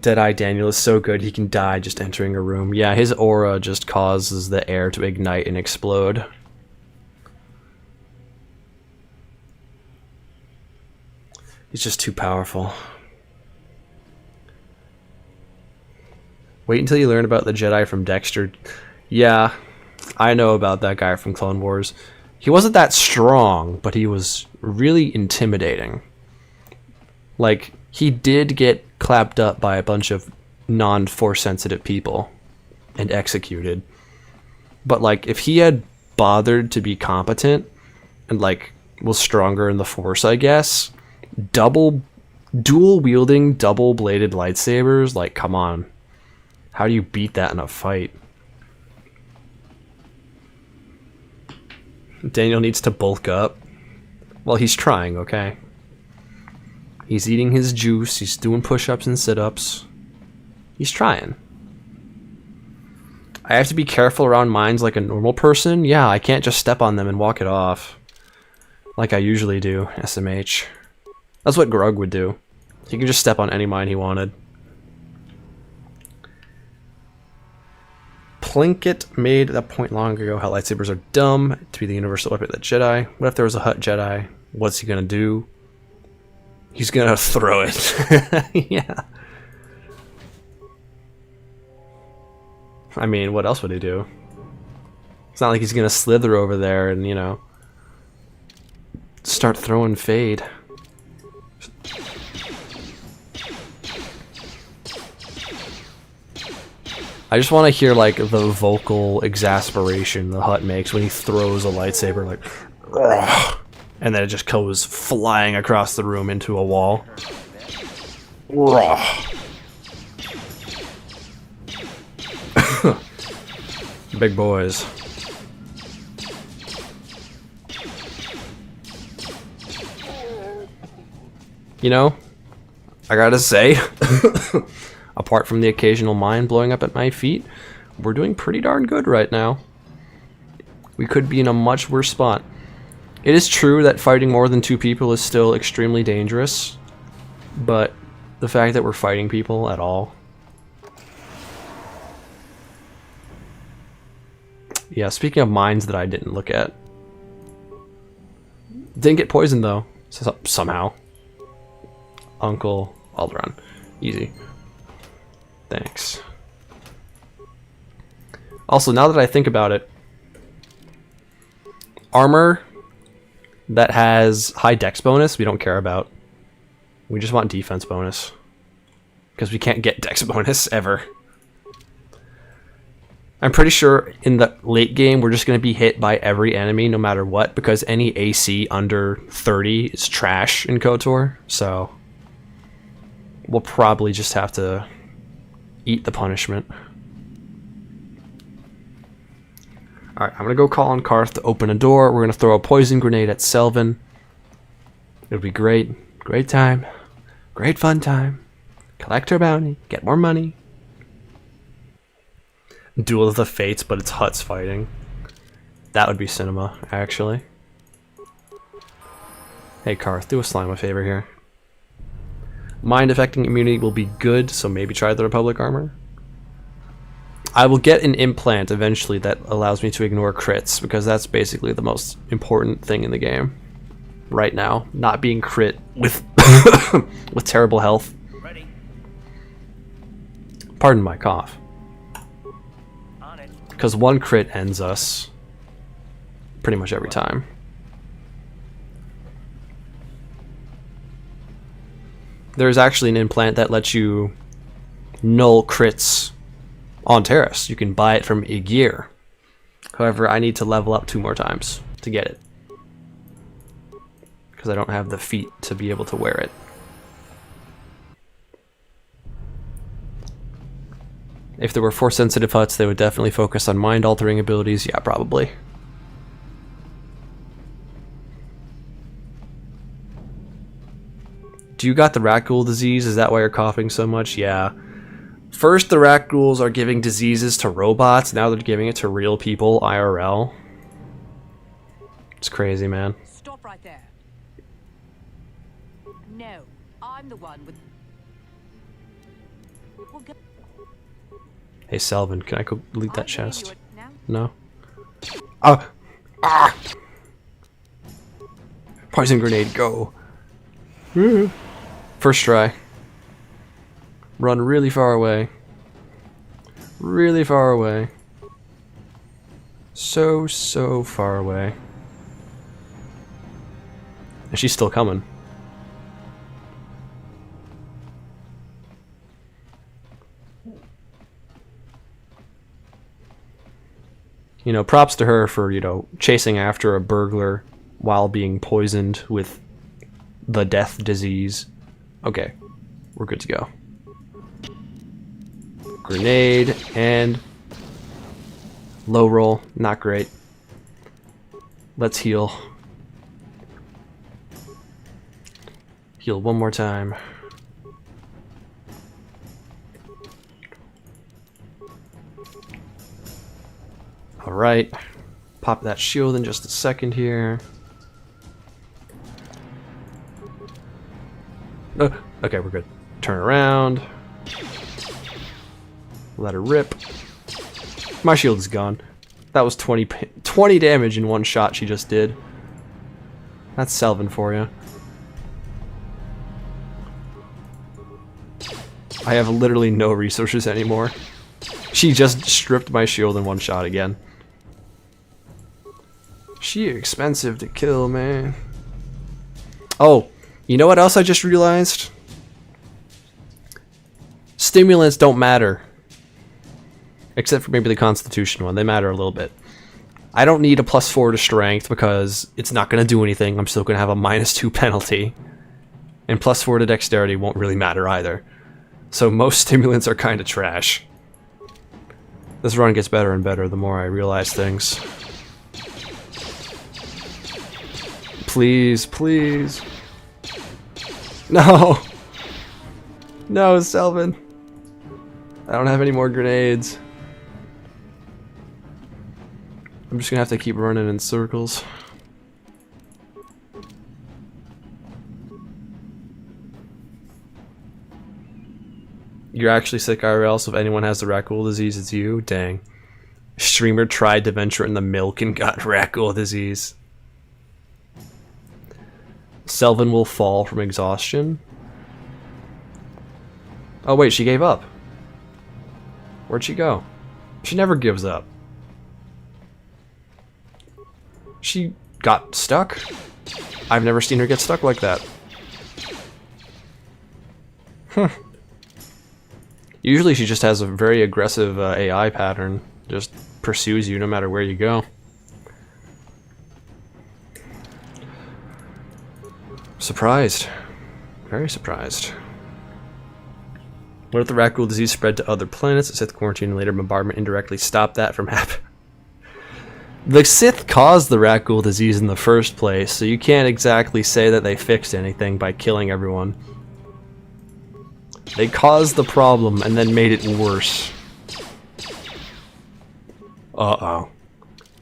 Deadeye Daniel is so good he can die just entering a room. Yeah, his aura just causes the air to ignite and explode. He's just too powerful. Wait until you learn about the Jedi from Dexter. Yeah, I know about that guy from Clone Wars. He wasn't that strong, but he was really intimidating. Like, he did get clapped up by a bunch of non-force sensitive people and executed. But like, if he had bothered to be competent and like was stronger in the Force, I guess, dual wielding double bladed lightsabers, like, come on. How do you beat that in a fight? Daniel needs to bulk up. Well, he's trying, okay? He's eating his juice, he's doing push-ups and sit-ups. He's trying. I have to be careful around mines like a normal person? Yeah, I can't just step on them and walk it off. like I usually do, SMH. That's what Grug would do. He could just step on any mine he wanted. Plinkett made that point long ago how lightsabers are dumb to be the universal weapon of the Jedi. What if there was a Hutt Jedi? What's he gonna do? He's gonna throw it. Yeah. I mean, what else would he do? It's not like he's gonna slither over there and, you know, start throwing fade. I just want to hear like the vocal exasperation the Hutt makes when he throws a lightsaber, like, "Ugh," and then it just goes flying across the room into a wall. Ugh. Big boys. You know, I gotta say, apart from the occasional mine blowing up at my feet, we're doing pretty darn good right now. We could be in a much worse spot. It is true that fighting more than 2 people is still extremely dangerous, but the fact that we're fighting people at all... Yeah, speaking of mines that I didn't look at. Didn't get poisoned though, somehow. Uncle Alderaan. Easy. Thanks. Also, now that I think about it, armor that has high dex bonus we don't care about. We just want defense bonus. Because we can't get dex bonus ever. I'm pretty sure in the late game we're just going to be hit by every enemy no matter what, because any AC under 30 is trash in KOTOR, so we'll probably just have to eat the punishment. Alright, I'm going to go call on Karth to open a door. We're going to throw a poison grenade at Selvin. It'll be great. Great time. Great fun time. Collect her bounty. Get more money. Duel of the Fates, but it's Hutts fighting. That would be cinema, actually. Hey Karth, do a slime a favor here. Mind affecting immunity will be good, so maybe try the Republic armor. I will get an implant eventually that allows me to ignore crits, because that's basically the most important thing in the game right now. Not being crit with with terrible health. Ready. Pardon my cough. On it. Because one crit ends us pretty much every time. There's actually an implant that lets you null crits on Terrace. You can buy it from Igir. However, I need to level up 2 more times to get it. Because I don't have the feet to be able to wear it. If there were Force sensitive Hutts, they would definitely focus on mind altering abilities. Yeah, probably. Do you got the rat ghoul disease? Is that why you're coughing so much? Yeah. First, the rat ghouls are giving diseases to robots. Now they're giving it to real people, IRL. It's crazy, man. Stop right there. No, I'm the one with... We'll go... Hey, Selvin, can I go loot that chest? Now? No? Ah! Ah! Poison grenade, go! First try. Run really far away. Really far away. So far away. And she's still coming. You know, props to her for, you know, chasing after a burglar while being poisoned with the death disease. Okay, we're good to go. Grenade and low roll, not great. Let's heal. Heal one more time. Alright, pop that shield in just a second here. Okay, we're good. Turn around. Let her rip. My shield is gone. That was 20 damage in one shot she just did. That's Selvin for you. I have literally no resources anymore. She just stripped my shield in one shot again. She expensive to kill, man. Oh, you know what else I just realized? Stimulants don't matter. Except for maybe the Constitution one. They matter a little bit. I don't need a +4 to strength because it's not going to do anything. I'm still going to have a -2 penalty. And +4 to dexterity won't really matter either. So most stimulants are kind of trash. This run gets better and better the more I realize things. Please, please. No! No, Selvin. I don't have any more grenades. I'm just gonna have to keep running in circles. You're actually sick IRL, so if anyone has the Raccool disease, it's you? Dang. Streamer tried to venture in the milk and got Raccool disease. Selvin will fall from exhaustion. Oh wait, she gave up. Where'd she go? She never gives up. She got stuck? I've never seen her get stuck like that. Usually she just has a very aggressive AI pattern. Just pursues you no matter where you go. Surprised. Very surprised. What if the Raccool disease spread to other planets? The Sith quarantine and later bombardment indirectly stopped that from happening. The Sith caused the Raccool disease in the first place, so you can't exactly say that they fixed anything by killing everyone. They caused the problem and then made it worse. Uh-oh.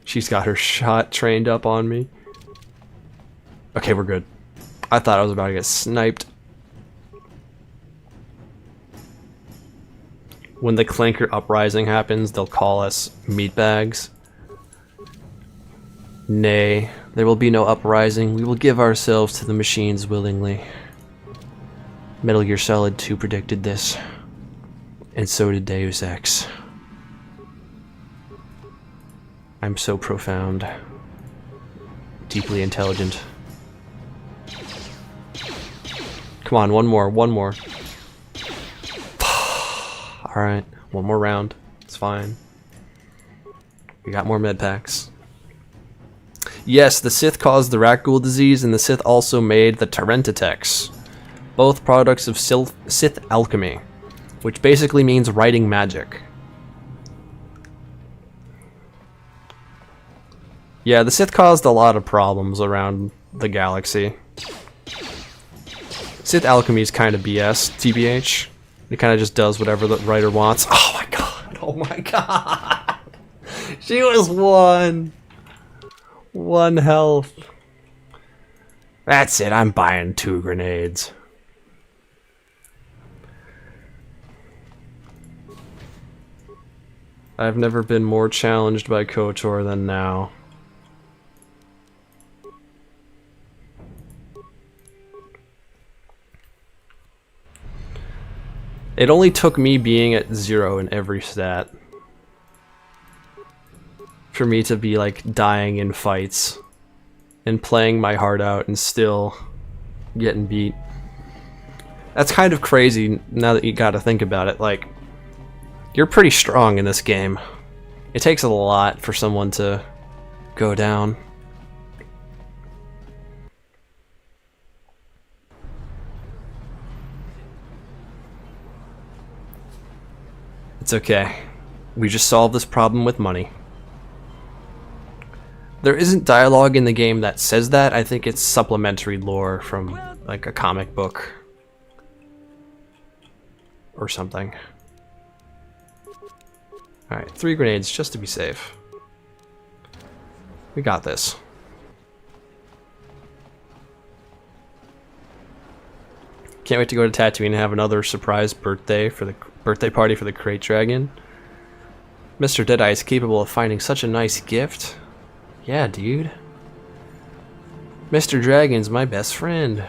She's got her shot trained up on me. Okay, we're good. I thought I was about to get sniped. When the Clanker uprising happens, they'll call us meatbags. Nay, there will be no uprising. We will give ourselves to the machines willingly. Metal Gear Solid 2 predicted this. And so did Deus Ex. I'm so profound. Deeply intelligent. Come on, one more. Alright, one more round. It's fine. We got more med packs. Yes, the Sith caused the Raccool disease, and the Sith also made the Tarentatex. Both products of Sith alchemy, which basically means writing magic. Yeah, the Sith caused a lot of problems around the galaxy. Sith alchemy is kind of BS, TBH. It kind of just does whatever the writer wants. Oh my god! Oh my god! She was one health. That's it, I'm buying 2 grenades. I've never been more challenged by KOTOR than now. It only took me being at 0 in every stat for me to be like dying in fights and playing my heart out and still getting beat. That's kind of crazy now that you gotta think about it. Like, you're pretty strong in this game. It takes a lot for someone to go down. It's okay. We just solved this problem with money. There isn't dialogue in the game that says that. I think it's supplementary lore from like a comic book or something. Alright, 3 grenades just to be safe. We got this. Can't wait to go to Tatooine and have another surprise birthday party for the Crate Dragon. Mr. Deadeye is capable of finding such a nice gift. Yeah, dude. Mr. Dragon's my best friend.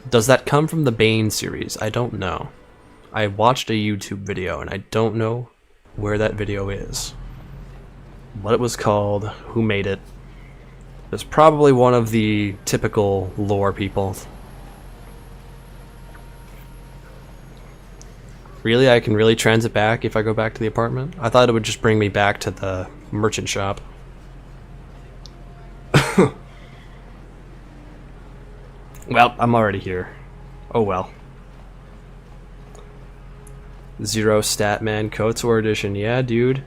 Does that come from the Bane series? I don't know. I watched a YouTube video and I don't know where that video is. What it was called, who made it. It's probably one of the typical lore people. Really? I can really transit back if I go back to the apartment? I thought it would just bring me back to the merchant shop. Well, I'm already here. Oh well. Zero Statman KOTOR edition. Yeah, dude.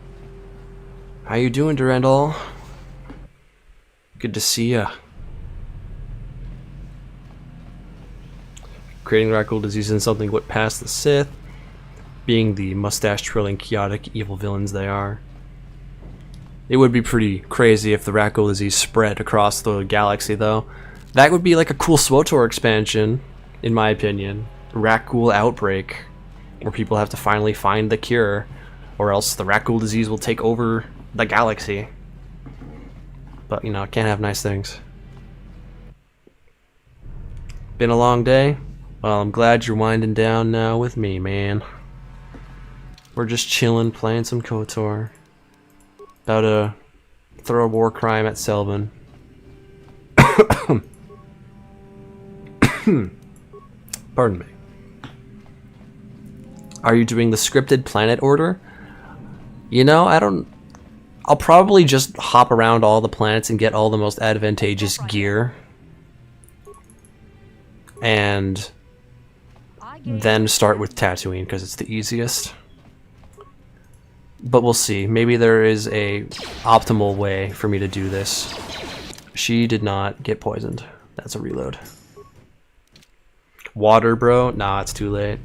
How you doing, Durandal? Good to see ya. Creating Raccoon disease isn't something what past the Sith, being the mustache-twirling, chaotic, evil villains they are. It would be pretty crazy if the Raccoon disease spread across the galaxy, though. That would be like a cool SWTOR expansion, in my opinion. Raccoon Outbreak, where people have to finally find the cure, or else the Raccoon disease will take over the galaxy. But, you know, can't have nice things. Been a long day? Well, I'm glad you're winding down now with me, man. We're just chilling, playing some KOTOR. About to throw a war crime at Selvin. Pardon me. Are you doing the scripted planet order? You know, I'll probably just hop around all the planets and get all the most advantageous gear. And then start with Tatooine because it's the easiest. But we'll see. Maybe there is a optimal way for me to do this. She did not get poisoned. That's a reload. Water, bro? Nah, it's too late.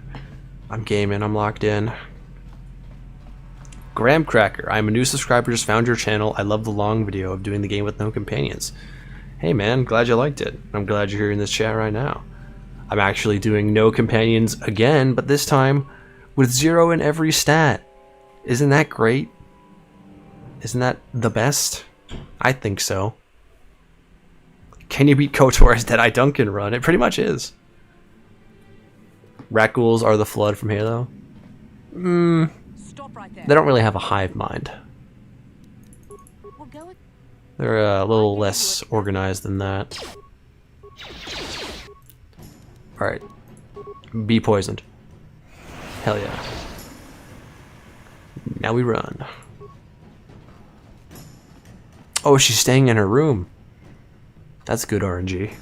I'm gaming. I'm locked in. Graham Cracker. I'm a new subscriber. Just found your channel. I love the long video of doing the game with no companions. Hey, man. Glad you liked it. I'm glad you're here in this chat right now. I'm actually doing no companions again, but this time with 0 in every stat. Isn't that great? Isn't that the best? I think so. Can you beat KOTOR's Deadeye Duncan run? It pretty much is. Rat-ghouls are the Flood from Halo. Stop right there. They don't really have a hive mind. We'll go with They're a little less organized than that. Alright. Be poisoned. Hell yeah. Now we run. Oh, she's staying in her room. That's good RNG.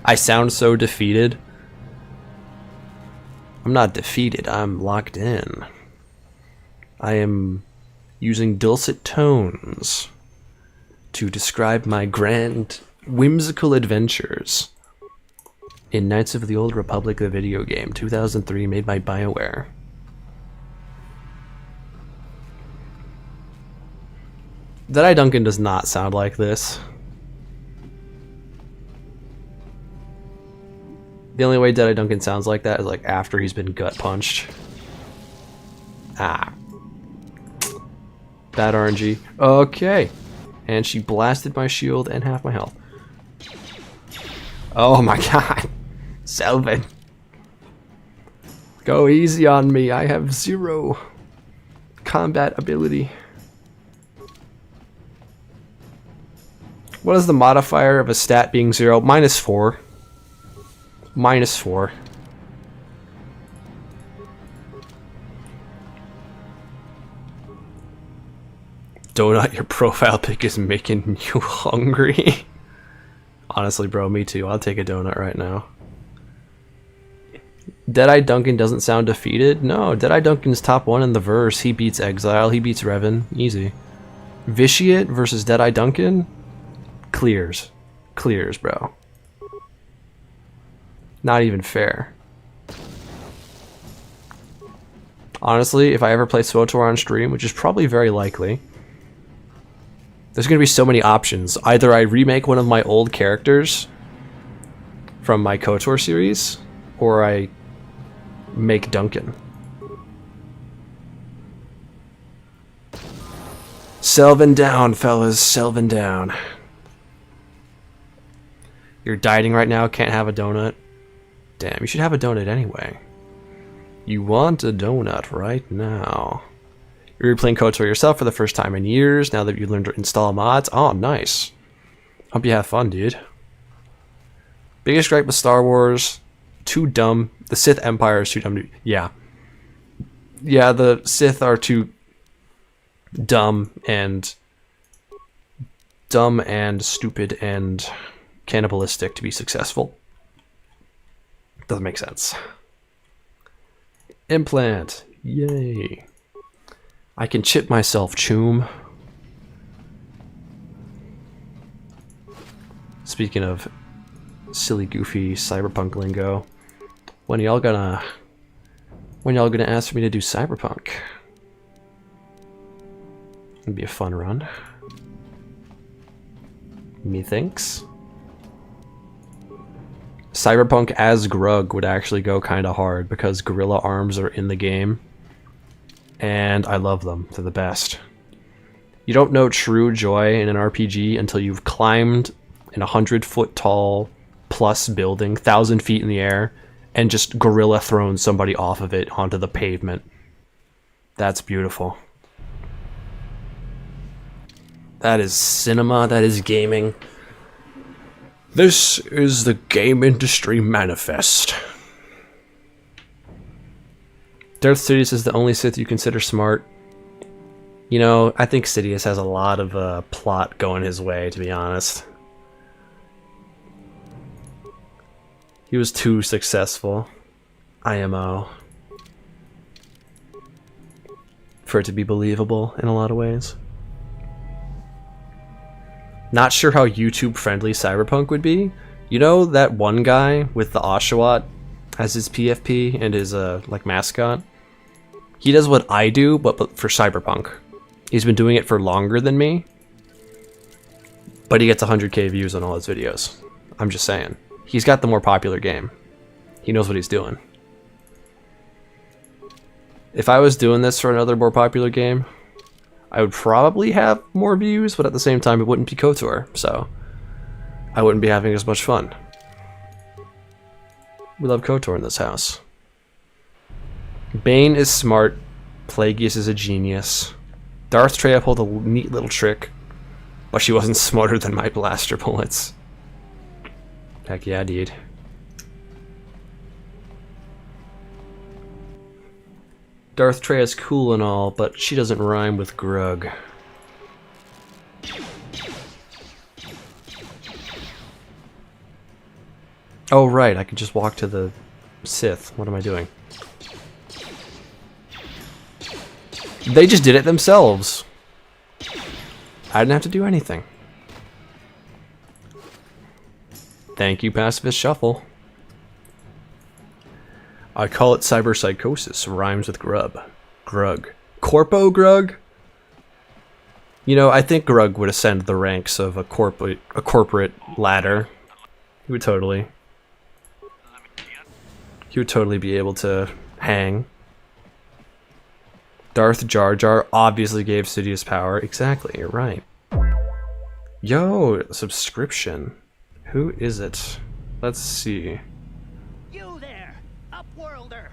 I sound so defeated. I'm not defeated, I'm locked in. I am using dulcet tones to describe my grand, whimsical adventures in Knights of the Old Republic, the video game, 2003, made by BioWare. Deadeye Duncan does not sound like this. The only way Deadeye Duncan sounds like that is like after he's been gut punched. Ah. Bad RNG. Okay. And she blasted my shield and half my health. Oh my god. Selvin. Go easy on me. I have 0 combat ability. What is the modifier of a stat being 0? -4. -4. Donut, your profile pic is making you hungry. Honestly, bro, me too. I'll take a donut right now. Deadeye Duncan doesn't sound defeated? No, Deadeye Duncan's top 1 in the verse. He beats Exile, he beats Revan. Easy. Vitiate versus Deadeye Duncan? Clears. Clears, bro. Not even fair. Honestly, if I ever play SWTOR on stream, which is probably very likely, There's going to be so many options. Either I remake one of my old characters from my KOTOR series, or I make Duncan. Selvin down, fellas. Selvin down. You're dieting right now, can't have a donut. Damn, you should have a donut anyway. You want a donut right now. You're replaying KOTOR yourself for the first time in years, now that you've learned to install mods. Oh, nice. Hope you have fun, dude. Biggest gripe with Star Wars, too dumb. The Sith Empire is too dumb to... Yeah. Yeah, the Sith are too dumb and stupid and cannibalistic to be successful. Doesn't make sense. Implant. Yay. I can chip myself, choom. Speaking of silly, goofy cyberpunk lingo, when y'all gonna ask me to do cyberpunk? It'd be a fun run. Methinks. Cyberpunk as Grug would actually go kinda hard because gorilla arms are in the game. And I love them. They're the best. You don't know true joy in an RPG until you've climbed an 100-foot tall plus building, 1,000 feet in the air, and just gorilla thrown somebody off of it onto the pavement. That's beautiful. That is cinema, that is gaming. This is the game industry manifest. Darth Sidious is the only Sith you consider smart. You know, I think Sidious has a lot of plot going his way, to be honest. He was too successful. IMO. For it to be believable in a lot of ways. Not sure how YouTube-friendly Cyberpunk would be. You know that one guy with the Oshawott as his PFP and his like mascot? He does what I do, but for Cyberpunk. He's been doing it for longer than me, but he gets 100k views on all his videos. I'm just saying. He's got the more popular game. He knows what he's doing. If I was doing this for another more popular game, I would probably have more views, but at the same time it wouldn't be KOTOR, so I wouldn't be having as much fun. We love KOTOR in this house. Bane is smart. Plagueis is a genius. Darth Treya pulled a neat little trick, but she wasn't smarter than my blaster bullets. Heck yeah, dude. Darth Treya's cool and all, but she doesn't rhyme with Grug. Oh right, I could just walk to the Sith. What am I doing? They just did it themselves. I didn't have to do anything. Thank you, Pacifist Shuffle. I call it cyberpsychosis. Rhymes with grub. Grug. Corpo Grug? You know, I think Grug would ascend the ranks of a corporate ladder. He would totally. He would totally be able to hang. Darth Jar Jar obviously gave Sidious power. Exactly, you're right. Yo, subscription. Who is it? Let's see. You there, Upworlder.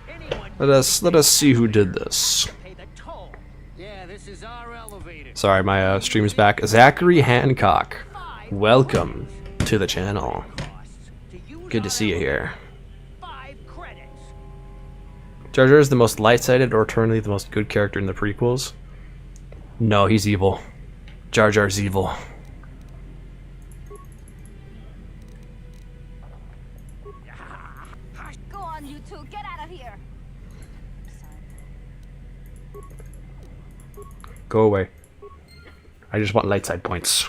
Anyone Let us see who did this. pay the toll. Yeah, this is our elevator. Sorry, my stream is back. Zachary Hancock. Welcome to the channel. Good to see you here. 5 credits. Jar Jar is the most light-sided or eternally the most good character in the prequels? No, he's evil. Jar Jar's evil. Go on, you two. Get out of here. Go away. I just want light side points.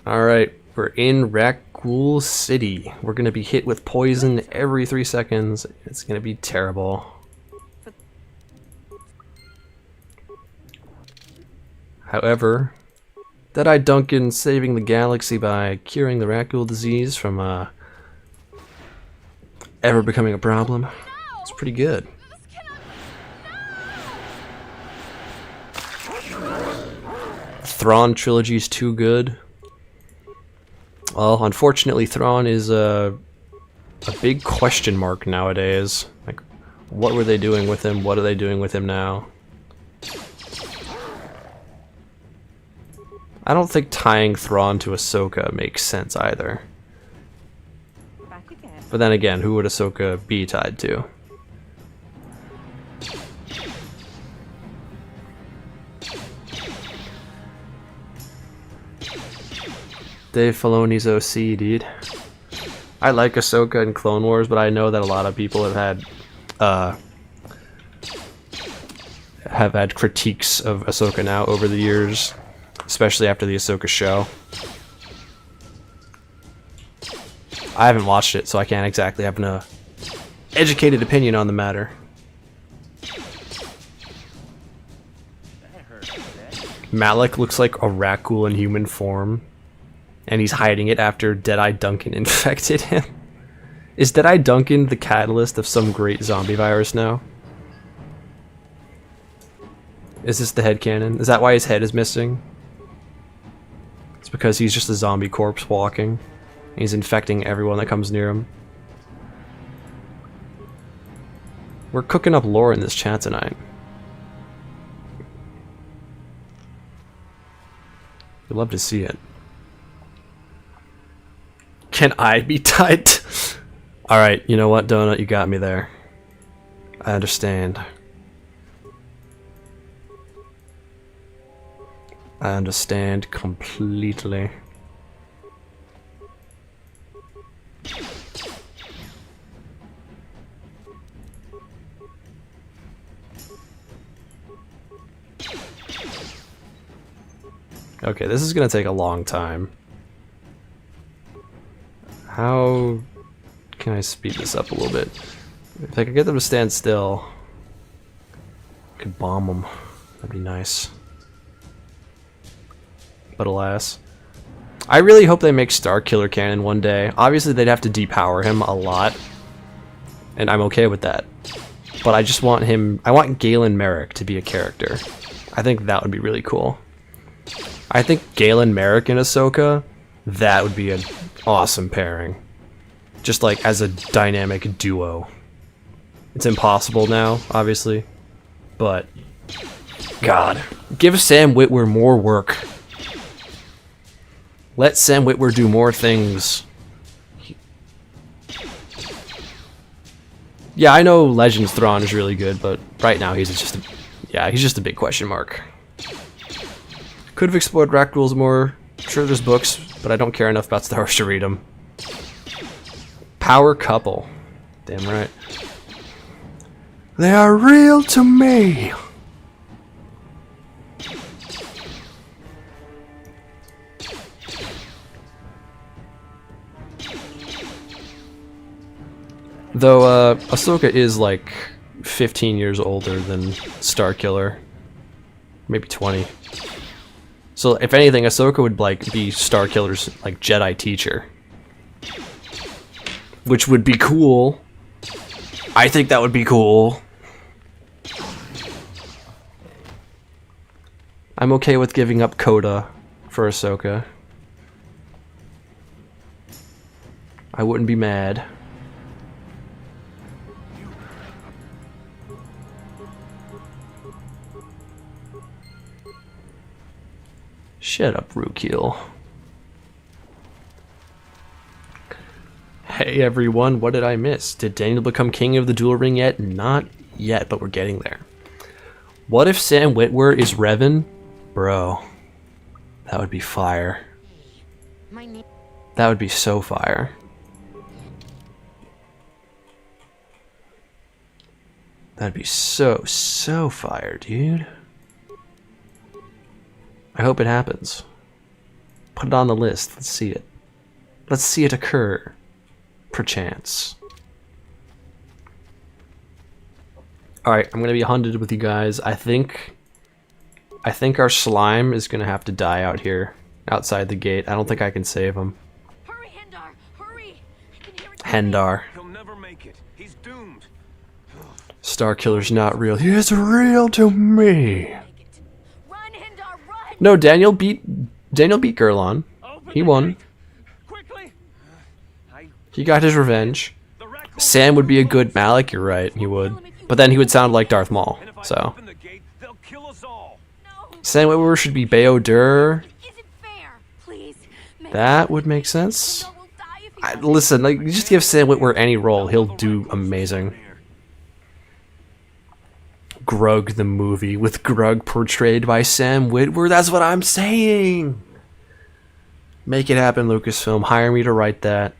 Alright, we're in Rakghoul City. We're gonna be hit with poison every 3 seconds. It's gonna be terrible. However, Deadeye Duncan saving the galaxy by curing the raccoon disease from ever becoming a problem. It's pretty good. Thrawn trilogy is too good. Well, unfortunately, Thrawn is a big question mark nowadays. Like, what were they doing with him? What are they doing with him now? I don't think tying Thrawn to Ahsoka makes sense either. Back again. But then again, who would Ahsoka be tied to? Dave Filoni's OC, dude. I like Ahsoka in Clone Wars, but I know that a lot of people have had critiques of Ahsoka now over the years, especially after the Ahsoka show. I haven't watched it, so I can't exactly have an educated opinion on the matter. Malik looks like a raccoon in human form, and he's hiding it after Deadeye Duncan infected him. Is Deadeye Duncan the catalyst of some great zombie virus now? Is this the headcanon? Is that why his head is missing? It's because he's just a zombie corpse walking. He's infecting everyone that comes near him. We're cooking up lore in this chat tonight. You'd love to see it. Can I be tied? Alright, you know what, Donut? You got me there. I understand. I understand completely. Okay, this is gonna take a long time. How can I speed this up a little bit? If I could get them to stand still, I could bomb them. That'd be nice. But alas. I really hope they make Starkiller canon one day. Obviously they'd have to depower him a lot, and I'm okay with that. But I just want him, I want Galen Merrick to be a character. I think that would be really cool. I think Galen Merrick and Ahsoka, that would be an awesome pairing. Just like as a dynamic duo. It's impossible now, obviously, but God, give Sam Witwer more work. Let Sam Witwer do more things. Yeah, I know Legends Thrawn is really good, but right now he's just a big question mark. Could have explored Rakghouls more. Sure, there's books, but I don't care enough about Star Wars to read them. Power couple. Damn right. They are real to me. Though, Ahsoka is like 15 years older than Starkiller. Maybe 20. So if anything, Ahsoka would like be Starkiller's like Jedi teacher. Which would be cool. I think that would be cool. I'm okay with giving up Coda for Ahsoka. I wouldn't be mad. Shut up, Rukil. Hey everyone, what did I miss? Did Daniel become king of the duel ring yet? Not yet, but we're getting there. What if Sam Witwer is Revan? Bro, that would be fire. That would be so fire. That'd be so fire, dude. I hope it happens. Put it on the list. Let's see it. Let's see it occur. Perchance. Alright, I'm gonna be 100 with you guys. I think I think our slime is gonna have to die out here, outside the gate. I don't think I can save him. Hurry, Hendar! Hurry! I can hear it. Hendar. He'll never make it. He's doomed. Star Killer's not real. He is real to me. Run, Hendar, run! No, Daniel beat Gerlon. He won. Quickly. He got his revenge. The raccoon. Sam would be a good Malik, you're right, he would. But then he would sound like Darth Maul, And if I so. open the gate, they'll kill us all. No, Sam Witwer should be Bayodur. it isn't fair. Please, make That would make sense. Hendar will die if he doesn't. Listen, like, just give Sam Witwer any role, he'll do amazing. Grug the movie, with Grug portrayed by Sam Witwer, that's what I'm saying! Make it happen, Lucasfilm. Hire me to write that.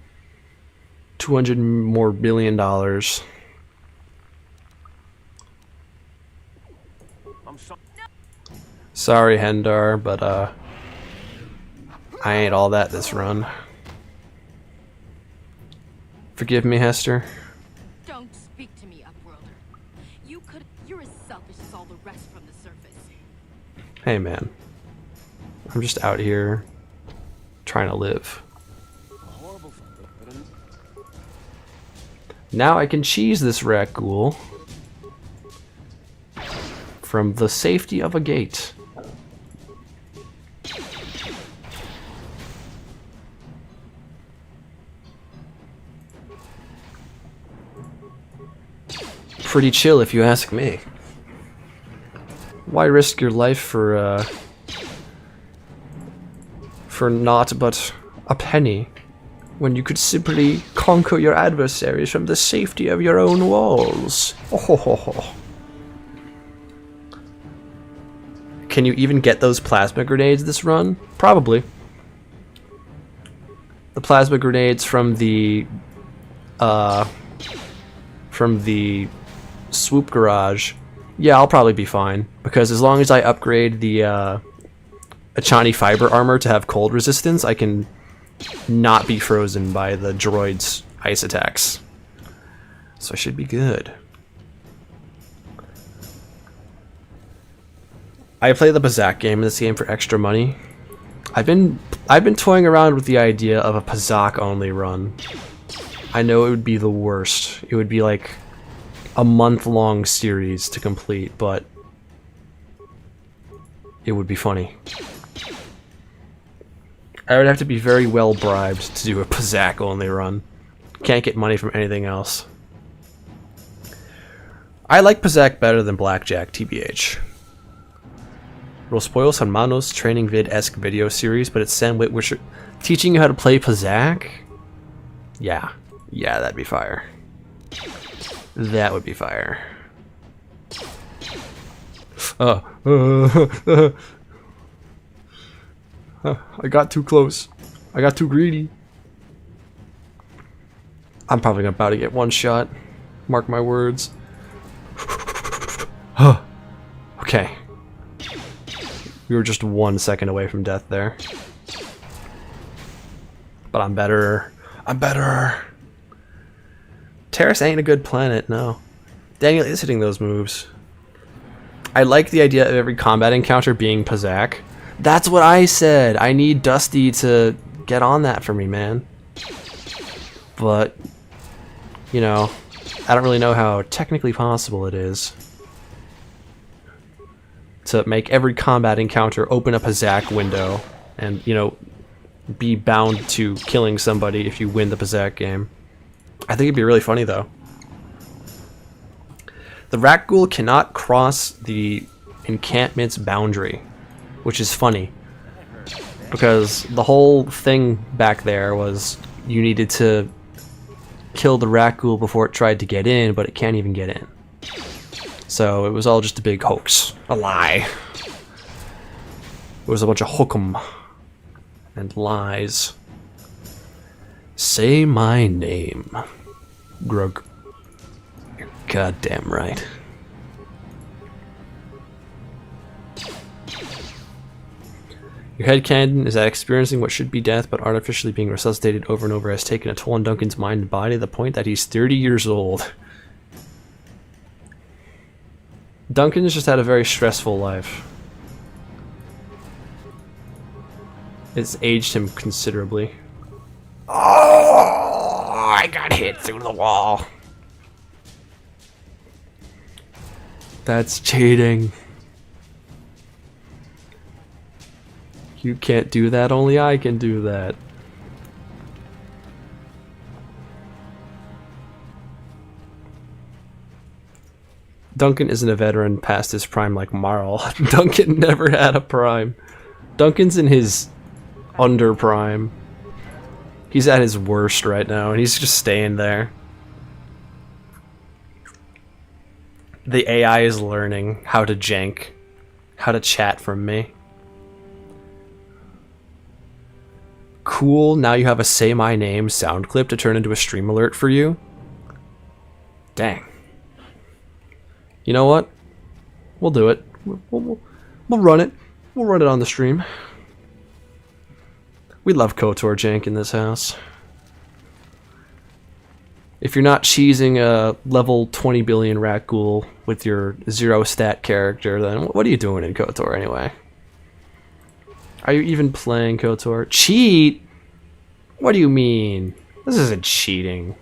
$200 more billion. I'm so Sorry, Hendar, but I ain't all that this run. Forgive me, Hester. Don't speak to me, Upworlder. You're as selfish as all the rest from the surface. Hey, man. I'm just out here trying to live. horrible. But Now I can cheese this rat ghoul from the safety of a gate. Pretty chill if you ask me. Why risk your life for naught but a penny, when you could simply conquer your adversaries from the safety of your own walls? Oh, ho, ho, ho. Can you even get those plasma grenades this run? Probably. The plasma grenades from the swoop garage. Yeah, I'll probably be fine, because as long as I upgrade the Achani fiber armor to have cold resistance, I can not be frozen by the droid's ice attacks. So I should be good. I play the Bazak game in this game for extra money. I've been toying around with the idea of a Pazak only run. I know it would be the worst. It would be like a month-long series to complete, but it would be funny. I would have to be very well bribed to do a Pazak only run. Can't get money from anything else. I like Pazak better than Blackjack, TBH. Los Pollos Hermanos training vid-esque video series, but it's Sam Witwer teaching you how to play Pazak? Yeah. Yeah, that'd be fire. That would be fire. I got too close. I got too greedy. I'm probably about to get one shot. Mark my words. Okay. We were just 1 second away from death there. But I'm better. I'm better. Terrace ain't a good planet, no. Daniel is hitting those moves. I like the idea of every combat encounter being Pazak. That's what I said. I need Dusty to get on that for me, man. But, you know, I don't really know how technically possible it is to make every combat encounter open up a Pazak window and, you know, be bound to killing somebody if you win the Pazak game. I think it'd be really funny, though. The Rat Ghoul cannot cross the encampment's boundary, which is funny, because the whole thing back there was you needed to kill the Rat Ghoul before it tried to get in, but it can't even get in. So it was all just a big hoax, a lie. It was a bunch of hokum and lies. Say my name, Grug. You're goddamn right. Your headcanon is that experiencing what should be death but artificially being resuscitated over and over has taken a toll on Duncan's mind and body to the point that he's 30 years old. Duncan's just had a very stressful life. It's aged him considerably. Oh, I got hit through the wall. That's cheating. You can't do that, only I can do that. Duncan isn't a veteran past his prime like Marl. Duncan never had a prime. Duncan's in his under prime. He's at his worst right now, and he's just staying there. The AI is learning how to jank, how to chat from me. Cool, now you have a Say My Name sound clip to turn into a stream alert for you? Dang. You know what? We'll do it. We'll run it. We'll run it on the stream. We love KOTOR jank in this house. If you're not cheesing a level 20 billion rat ghoul with your 0 stat character, then what are you doing in KOTOR anyway? Are you even playing KOTOR? Cheat? What do you mean? This isn't cheating.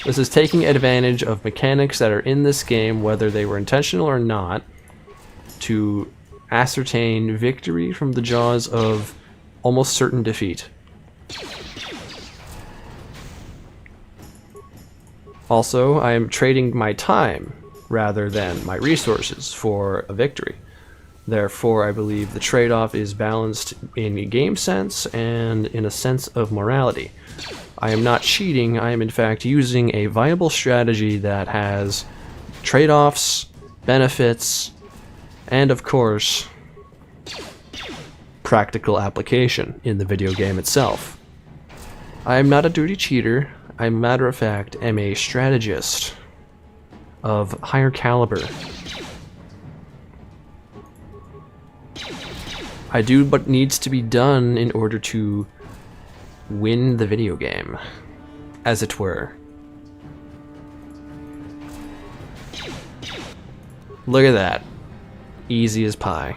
This is taking advantage of mechanics that are in this game, whether they were intentional or not, to ascertain victory from the jaws of almost certain defeat. Also, I am trading my time rather than my resources for a victory. Therefore, I believe the trade-off is balanced in a game sense and in a sense of morality. I am not cheating, I am in fact using a viable strategy that has trade-offs, benefits, and of course, practical application in the video game itself. I am not a dirty cheater, I, matter of fact, am a strategist of higher caliber. I do what needs to be done in order to win the video game, as it were. Look at that. Easy as pie.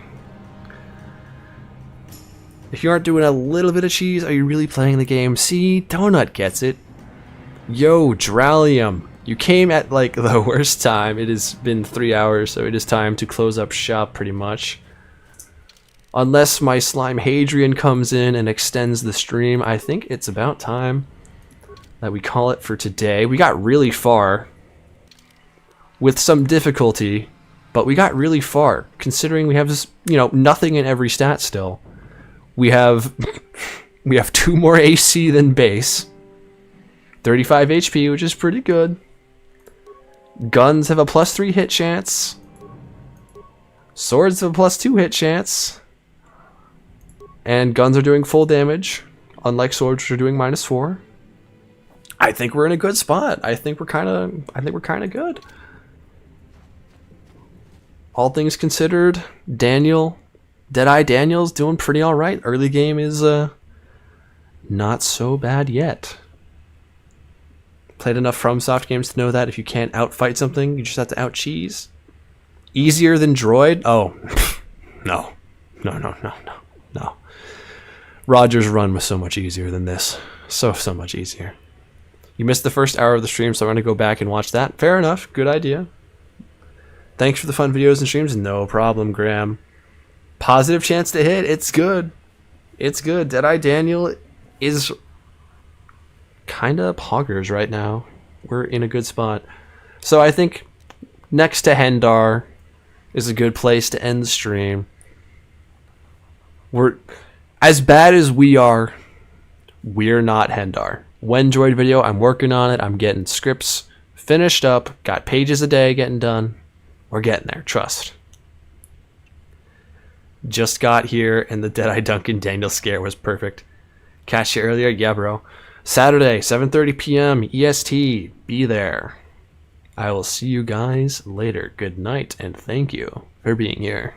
If you aren't doing a little bit of cheese, are you really playing the game? See, Donut gets it. Yo, Dralium, you came at like the worst time. It has been 3 hours, so it is time to close up shop pretty much. Unless my slime Hadrian comes in and extends the stream, I think it's about time that we call it for today. We got really far with some difficulty, but we got really far considering we have this, you know, nothing in every stat still. We have 2 more AC than base. 35 HP, which is pretty good. Guns have a +3 hit chance. Swords have a +2 hit chance. And guns are doing full damage, unlike swords which are doing -4. I think we're in a good spot. I think we're kind of good. All things considered, Deadeye Daniel's doing pretty all right. Early game is not so bad yet. Played enough FromSoft games to know that if you can't outfight something, you just have to out-cheese. Easier than Droid? Oh, no. No. Roger's run was so much easier than this. So much easier. You missed the first hour of the stream, so I'm going to go back and watch that. Fair enough. Good idea. Thanks for the fun videos and streams. No problem, Graham. Positive chance to hit. It's good. It's good. Deadeye Daniel is kind of poggers right now. We're in a good spot. So I think next to Hendar is a good place to end the stream. We're as bad as we are. We're not Hendar. When Droid video, I'm working on it. I'm getting scripts finished up. Got pages a day getting done. We're getting there. Trust. Just got here, and the Deadeye Duncan Daniel scare was perfect. Catch you earlier? Yeah, bro. Saturday, 7:30 p.m. EST. Be there. I will see you guys later. Good night, and thank you for being here.